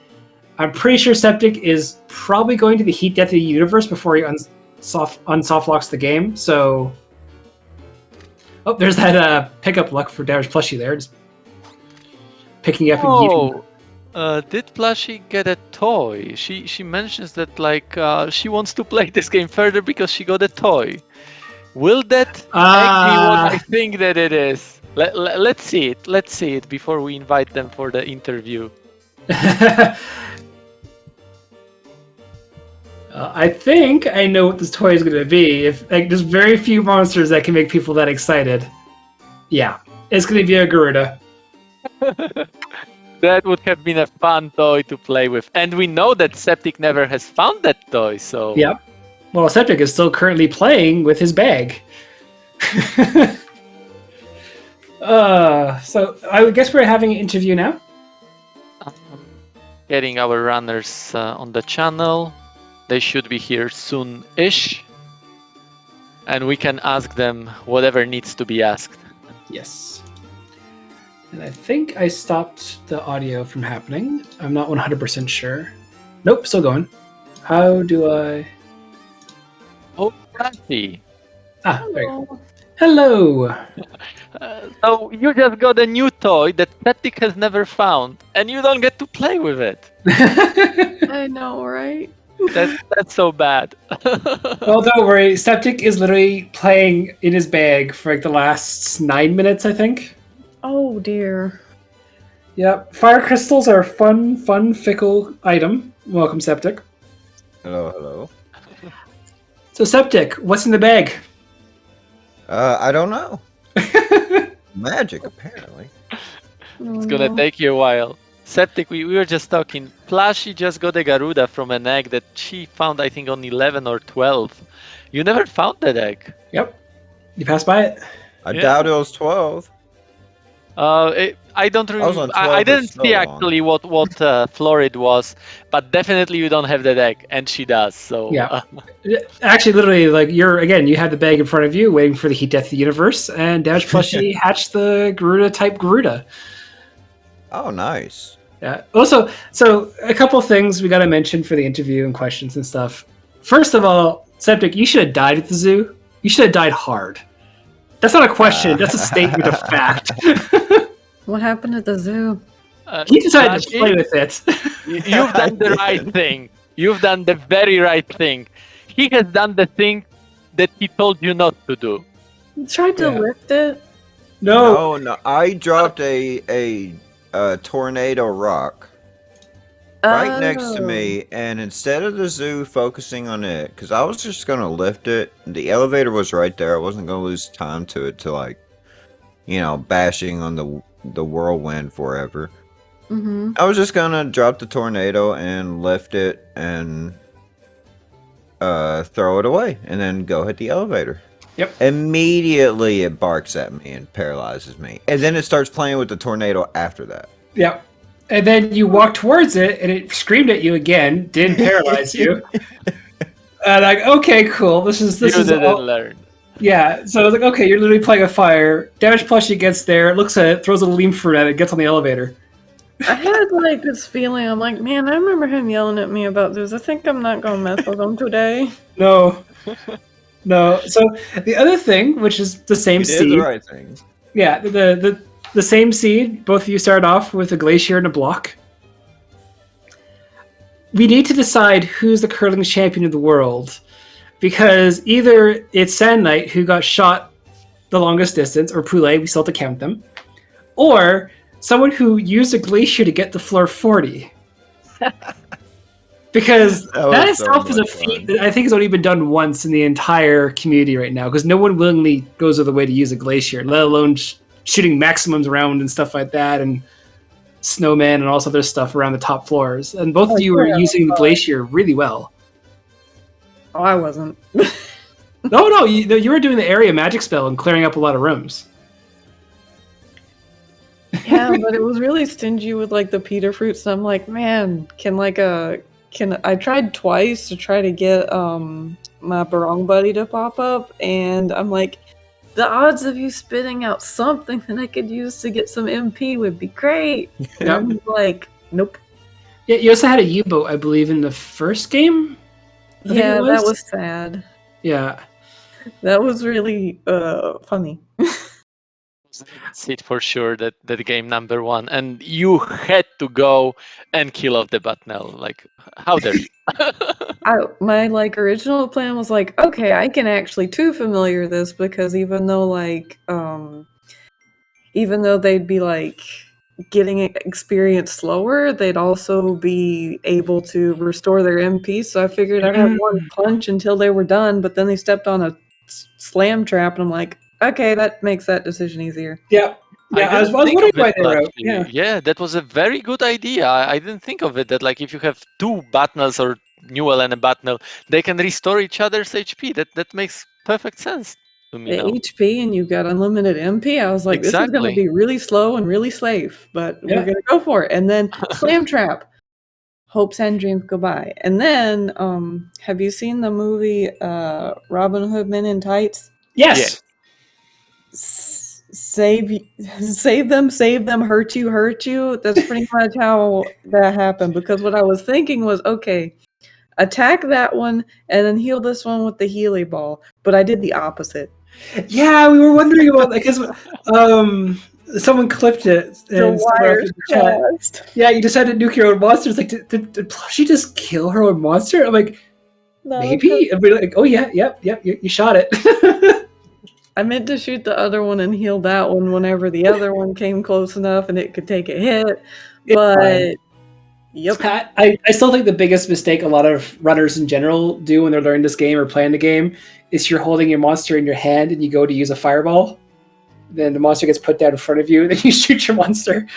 I'm pretty sure Septic is probably going to the heat death of the universe before he unsoft locks the game. So, there's that pickup luck for DamagedPlushie there, just picking up and yeeting. Did Plushie get a toy? She mentions that she wants to play this game further because she got a toy. Will that be what I think that it is? Let's see it. Let's see it before we invite them for the interview. I think I know what this toy is going to be. If there's very few monsters that can make people that excited. Yeah, it's going to be a Garuda. That would have been a fun toy to play with, and we know that Septic never has found that toy. So yeah. Well, Septic is still currently playing with his bag. So I guess we're having an interview now. Getting our runners on the channel. They should be here soon-ish. And we can ask them whatever needs to be asked. Yes. And I think I stopped the audio from happening. I'm not 100% sure. Nope, still going. How do I... Oh, Francie. There you go. Hello. So you just got a new toy that Septic has never found, and you don't get to play with it. I know, right? That's so bad. Well, don't worry. Septic is literally playing in his bag for the last 9 minutes, I think. Oh dear. Yep. Fire crystals are a fun, fickle item. Welcome, Septic. Hello. So, Septic, what's in the bag? I don't know. Magic, apparently. It's gonna take you a while. Septic, we were just talking. Plushie just got a Garuda from an egg that she found, I think, on 11 or 12. You never found that egg. Yep. You passed by it? I doubt it was 12. I don't I was remember. on I 12 for didn't so see long. actually what floor it was, but definitely you don't have the deck, and she does. So Yeah. Actually, literally, like you had the bag in front of you, waiting for the heat death of the universe, and DamagedPlushie hatched the Garuda type Garuda. Oh, nice. Yeah. Also, so a couple things we got to mention for the interview and questions and stuff. First of all, Septic, you should have died at the zoo. You should have died hard. That's not a question. That's a statement of fact. What happened at the zoo? He decided to Plushie, play with it. you've done the right thing. You've done the very right thing. He has done the thing that he told you not to do. You tried to Yeah. lift it. No. No, I dropped a tornado rock right next to Oh. me, and instead of the zoo focusing on it, because I was just gonna lift it, the elevator was right there. I wasn't gonna lose time to it to like, bashing on the whirlwind forever. Mm-hmm. I was just gonna drop the tornado and lift it and throw it away, and then go hit the elevator. Yep. Immediately it barks at me and paralyzes me, and then it starts playing with the tornado after that. Yep. And then you walk towards it, and it screamed at you again. Didn't paralyze you. And like, okay, cool. This You is didn't all. learn. Yeah. So I was like, okay, you're literally playing a fire. DamagedPlushie gets there, looks at it, throws a lean fruit at it, gets on the elevator. I had like this feeling. I'm like, man, I remember him yelling at me about this. I think I'm not gonna mess with him today. No. No. So the other thing, which is the same You did seed. the right thing. Yeah, the same seed. Both of you started off with a glacier and a block. We need to decide who's the curling champion of the world, because either it's Sand Knight who got shot the longest distance, or Poulet, we still have to count them, or someone who used a glacier to get to floor 40. Because That that was so itself is a much feat fun. that I think has only been done once in the entire community right now, because no one willingly goes of the way to use a glacier, let alone shooting maximums around and stuff like that, and snowmen and all this other stuff around the top floors. And both of you were using the glacier really well. Oh, I wasn't. No, you were doing the area magic spell and clearing up a lot of rooms. Yeah, but it was really stingy with like the Peter fruits. So I'm like, man, I tried twice to try to get my Barong buddy to pop up, and I'm like, the odds of you spitting out something that I could use to get some MP would be great. And I'm like, nope. Yeah, you also had a U-boat, I believe, in the first game. I think Yeah, it that was sad. Yeah. That was really funny. It for sure that game number one, and you had to go and kill off the Batnel. Like, how dare you? My like original plan was like, okay, I can actually too familiar this, because even though they'd be like getting experience slower, they'd also be able to restore their MP. So I figured I'd have one punch until they were done, but then they stepped on a slam trap, and I'm like, okay, that makes that decision easier. Yeah. Yeah, I was didn't think wondering of it why they were out. actually. Yeah. Yeah, that was a very good idea. I didn't think of it, that like if you have two Batnels or Newell and a Batnel, they can restore each other's HP. That makes perfect sense to me now. HP, and you've got unlimited MP. I was like, this is going to Exactly. be really slow and really safe, but Yeah. we're going to go for it. And then slam trap. Hopes and dreams go by. And then, have you seen the movie Robin Hood Men in Tights? Yes. Save them, hurt you. That's pretty much how that happened. Because what I was thinking was, okay, attack that one and then heal this one with the Healy ball. But I did the opposite. Yeah, we were wondering about that, because someone clipped it. The And wires crossed. yeah, you decided to nuke your own monsters. Like, did Plushie just kill her own monster? I'm like, No, maybe. And we're like, oh yeah, yep, you shot it. I meant to shoot the other one and heal that one whenever the other one came close enough and it could take a hit. But yep. I still think the biggest mistake a lot of runners in general do when they're learning this game or playing the game is you're holding your monster in your hand and you go to use a fireball. Then the monster gets put down in front of you, and then you shoot your monster.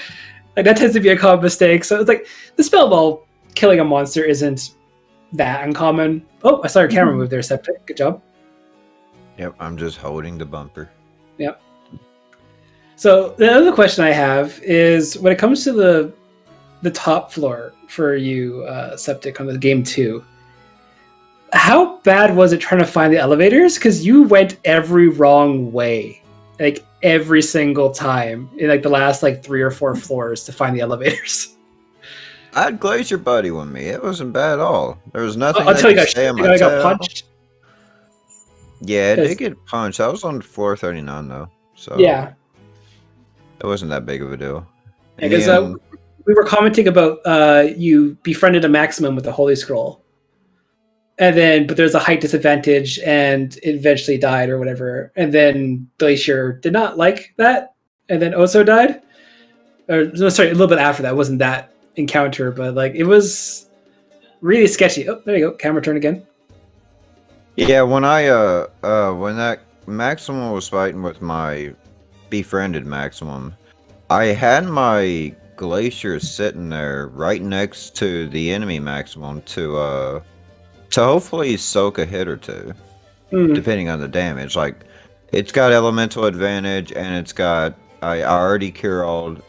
Like, that tends to be a common mistake. So it's like the spell ball killing a monster isn't that uncommon. Oh, I saw your camera move there, Septic. Good job. Yep, I'm just holding the bumper. Yep. So the other question I have is when it comes to the top floor for you, Septic, on the game 2, how bad was it trying to find the elevators? Because you went every wrong way, like every single time in like the last like 3 or 4 floors to find the elevators. I had Glacier Buddy with me. It wasn't bad at all. There was nothing Until you that could stay on my got tail. punched. Yeah, it did get punched. I was on floor 39 though, so Yeah, it wasn't that big of a deal. because we were commenting about you befriended a maximum with the Holy Scroll, and then but there's a height disadvantage, and it eventually died or whatever. And then Glacier did not like that, and then Oso died. Or no, sorry, a little bit after that. It wasn't that encounter, but like it was really sketchy. Oh, there you go. Camera turn again. Yeah, when when that Maximum was fighting with my befriended Maximum, I had my Glacier sitting there right next to the enemy Maximum to hopefully soak a hit or two, depending on the damage. Like, it's got elemental advantage, and it's got I already cured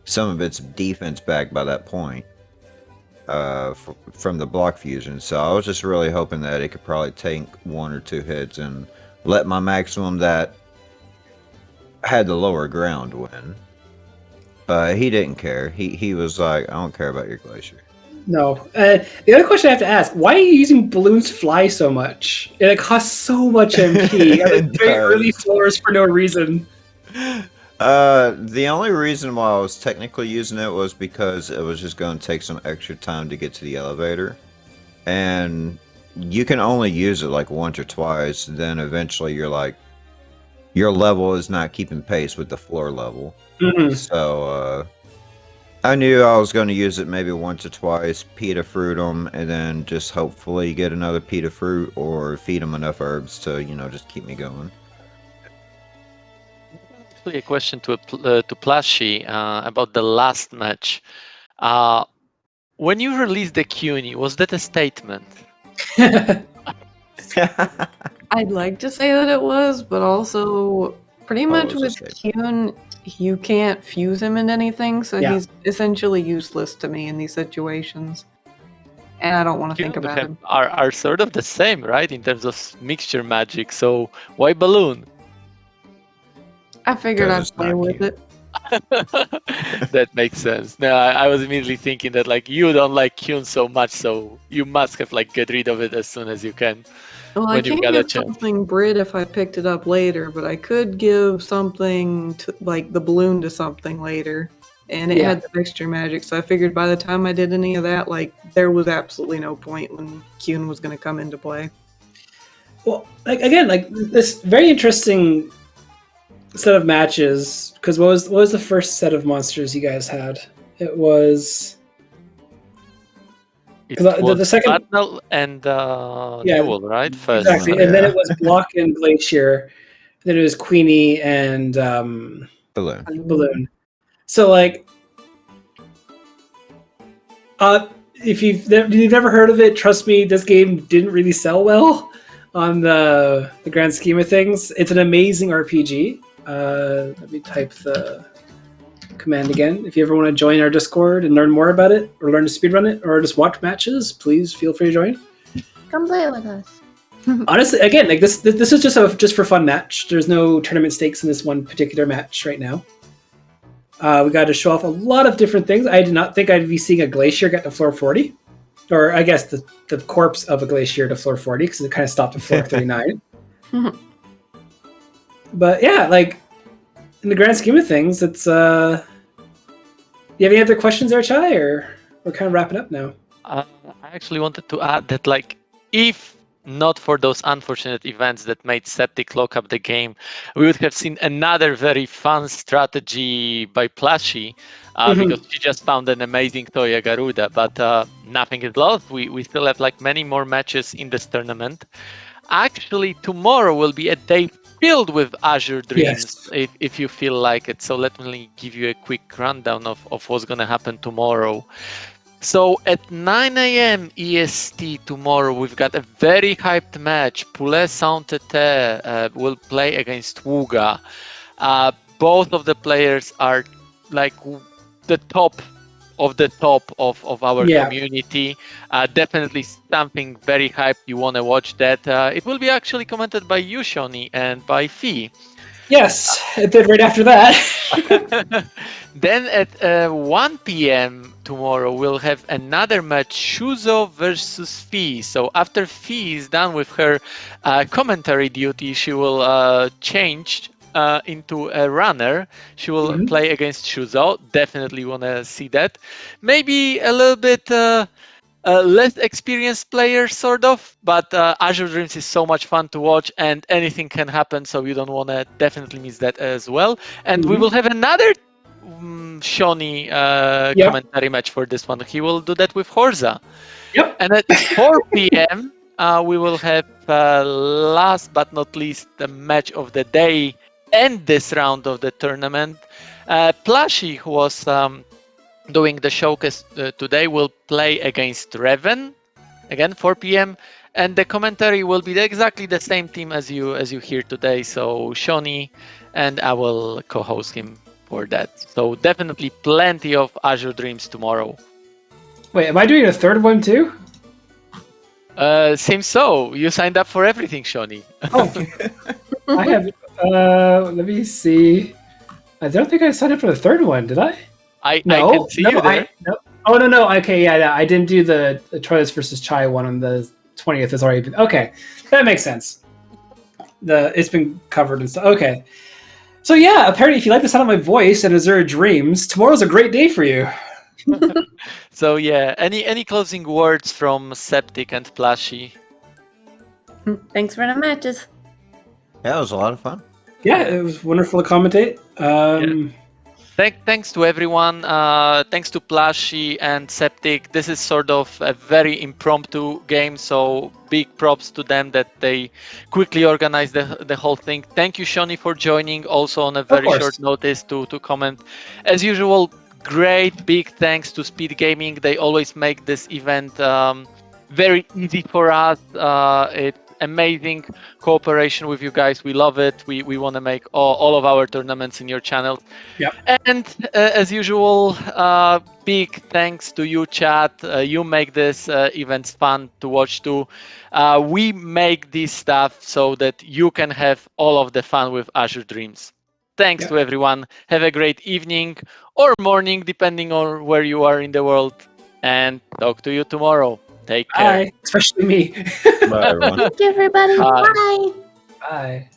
some of its defense back by that point. From the block fusion, so I was just really hoping that it could probably take 1 or 2 hits and let my Maximum that had the lower ground win. But he didn't care. He was like, I don't care about your Glacier. No. The other question I have to ask: why are you using Balloon's Fly so much? It costs so much MP at the very early floors for no reason. The only reason why I was technically using it was because it was just going to take some extra time to get to the elevator. And you can only use it like once or twice, then eventually you're like, your level is not keeping pace with the floor level. So, I knew I was going to use it maybe once or twice, Pita Fruit them, and then just hopefully get another Pita Fruit or feed them enough herbs to, just keep me going. A question to Plushie about the last match. When you released the CUNY, was that a statement? I'd like to say that it was, but also pretty much with Kyun, you can't fuse him into anything, so he's essentially useless to me in these situations. And I don't want to think about him. Are sort of the same, right, in terms of mixture magic, so why Balloon? I figured I'd play with it. That makes sense. No, I was immediately thinking that like you don't like Kyun so much, so you must have like get rid of it as soon as you can. Well, I can't give something Brit if I picked it up later, but I could give something to like the Balloon to something later, and it had the mixture magic. So I figured by the time I did any of that, like there was absolutely no point when Kyun was going to come into play. Well, like again, like this very interesting set of matches, because what was the first set of monsters you guys had? It was the second Battle and Duel, right? First, exactly, and then it was Block and Glacier. Then it was Queenie and Balloon. So like, if you've never heard of it, trust me, this game didn't really sell well on the grand scheme of things. It's an amazing RPG. Let me type the command again. If you ever want to join our Discord and learn more about it, or learn to speedrun it, or just watch matches, please feel free to join. Come play with us. Honestly, again, like this is just for fun match. There's no tournament stakes in this one particular match right now. We got to show off a lot of different things. I did not think I'd be seeing a Glacier get to floor 40, or I guess the corpse of a Glacier to floor 40 because it kind of stopped at floor 39. But yeah, like in the grand scheme of things, it's. You have any other questions there, Chai, or we're kind of wrapping up now? I actually wanted to add that, like, if not for those unfortunate events that made Septic lock up the game, we would have seen another very fun strategy by Plushie, because she just found an amazing Toya Garuda. But nothing is lost. We still have like many more matches in this tournament. Actually, tomorrow will be a day filled with Azure Dreams, if you feel like it. So let me give you a quick rundown of what's going to happen tomorrow. So at 9 a.m. EST tomorrow, we've got a very hyped match. Poulet Saint-Tete will play against Wuga. Both of the players are like the top of our Yeah. community. Definitely something very hyped. You want to watch that. It will be actually commented by you, Shoni, and by Fee. Yes, it did right after that. Then at 1 p.m. tomorrow, we'll have another match, Shuzo versus Fee. So after Fee is done with her commentary duty, she will change into a runner. She will play against Shuzo. Definitely want to see that. Maybe a little bit less experienced player, sort of, but Azure Dreams is so much fun to watch, and anything can happen, so you don't want to definitely miss that as well. And we will have another Shoni commentary match for this one. He will do that with Horza. Yep. And at 4 p.m., we will have, last but not least, the match of the day and this round of the tournament. Plushie, who was doing the showcase today, will play against Reven, again 4 p.m. And the commentary will be exactly the same team as you hear today. So Shoni and I will co-host him for that. So definitely plenty of Azure Dreams tomorrow. Wait, am I doing a third one too? Seems so. You signed up for everything, Shoni. Oh, I have. Let me see. I don't think I signed up for the third one. Did I? I can see you there. Oh no. Okay, yeah, I didn't do the Troyes versus Chai one on the 20th. It's already been okay. That makes sense. It's been covered and stuff. Okay. So yeah, apparently, if you like the sound of my voice and Azure Dreams, tomorrow's a great day for you. So yeah, any closing words from Septic and Plushie? Thanks for the matches. Yeah, it was a lot of fun. Yeah, it was wonderful to commentate. Thanks to everyone. Thanks to Plushie and Septic. This is sort of a very impromptu game, so big props to them that they quickly organized the whole thing. Thank you, Shoni, for joining also on a very short notice to comment. As usual, great big thanks to SpeedGaming. They always make this event very easy for us. It's amazing cooperation with you guys. We love it. We want to make all of our tournaments in your channel. Yep. And as usual, big thanks to you, chat. You make this events fun to watch too. We make this stuff so that you can have all of the fun with Azure Dreams. Thanks to everyone. Have a great evening or morning, depending on where you are in the world. And talk to you tomorrow. Take care. Bye, especially me. Bye, everyone. Thank you, everybody. Bye. Bye. Bye.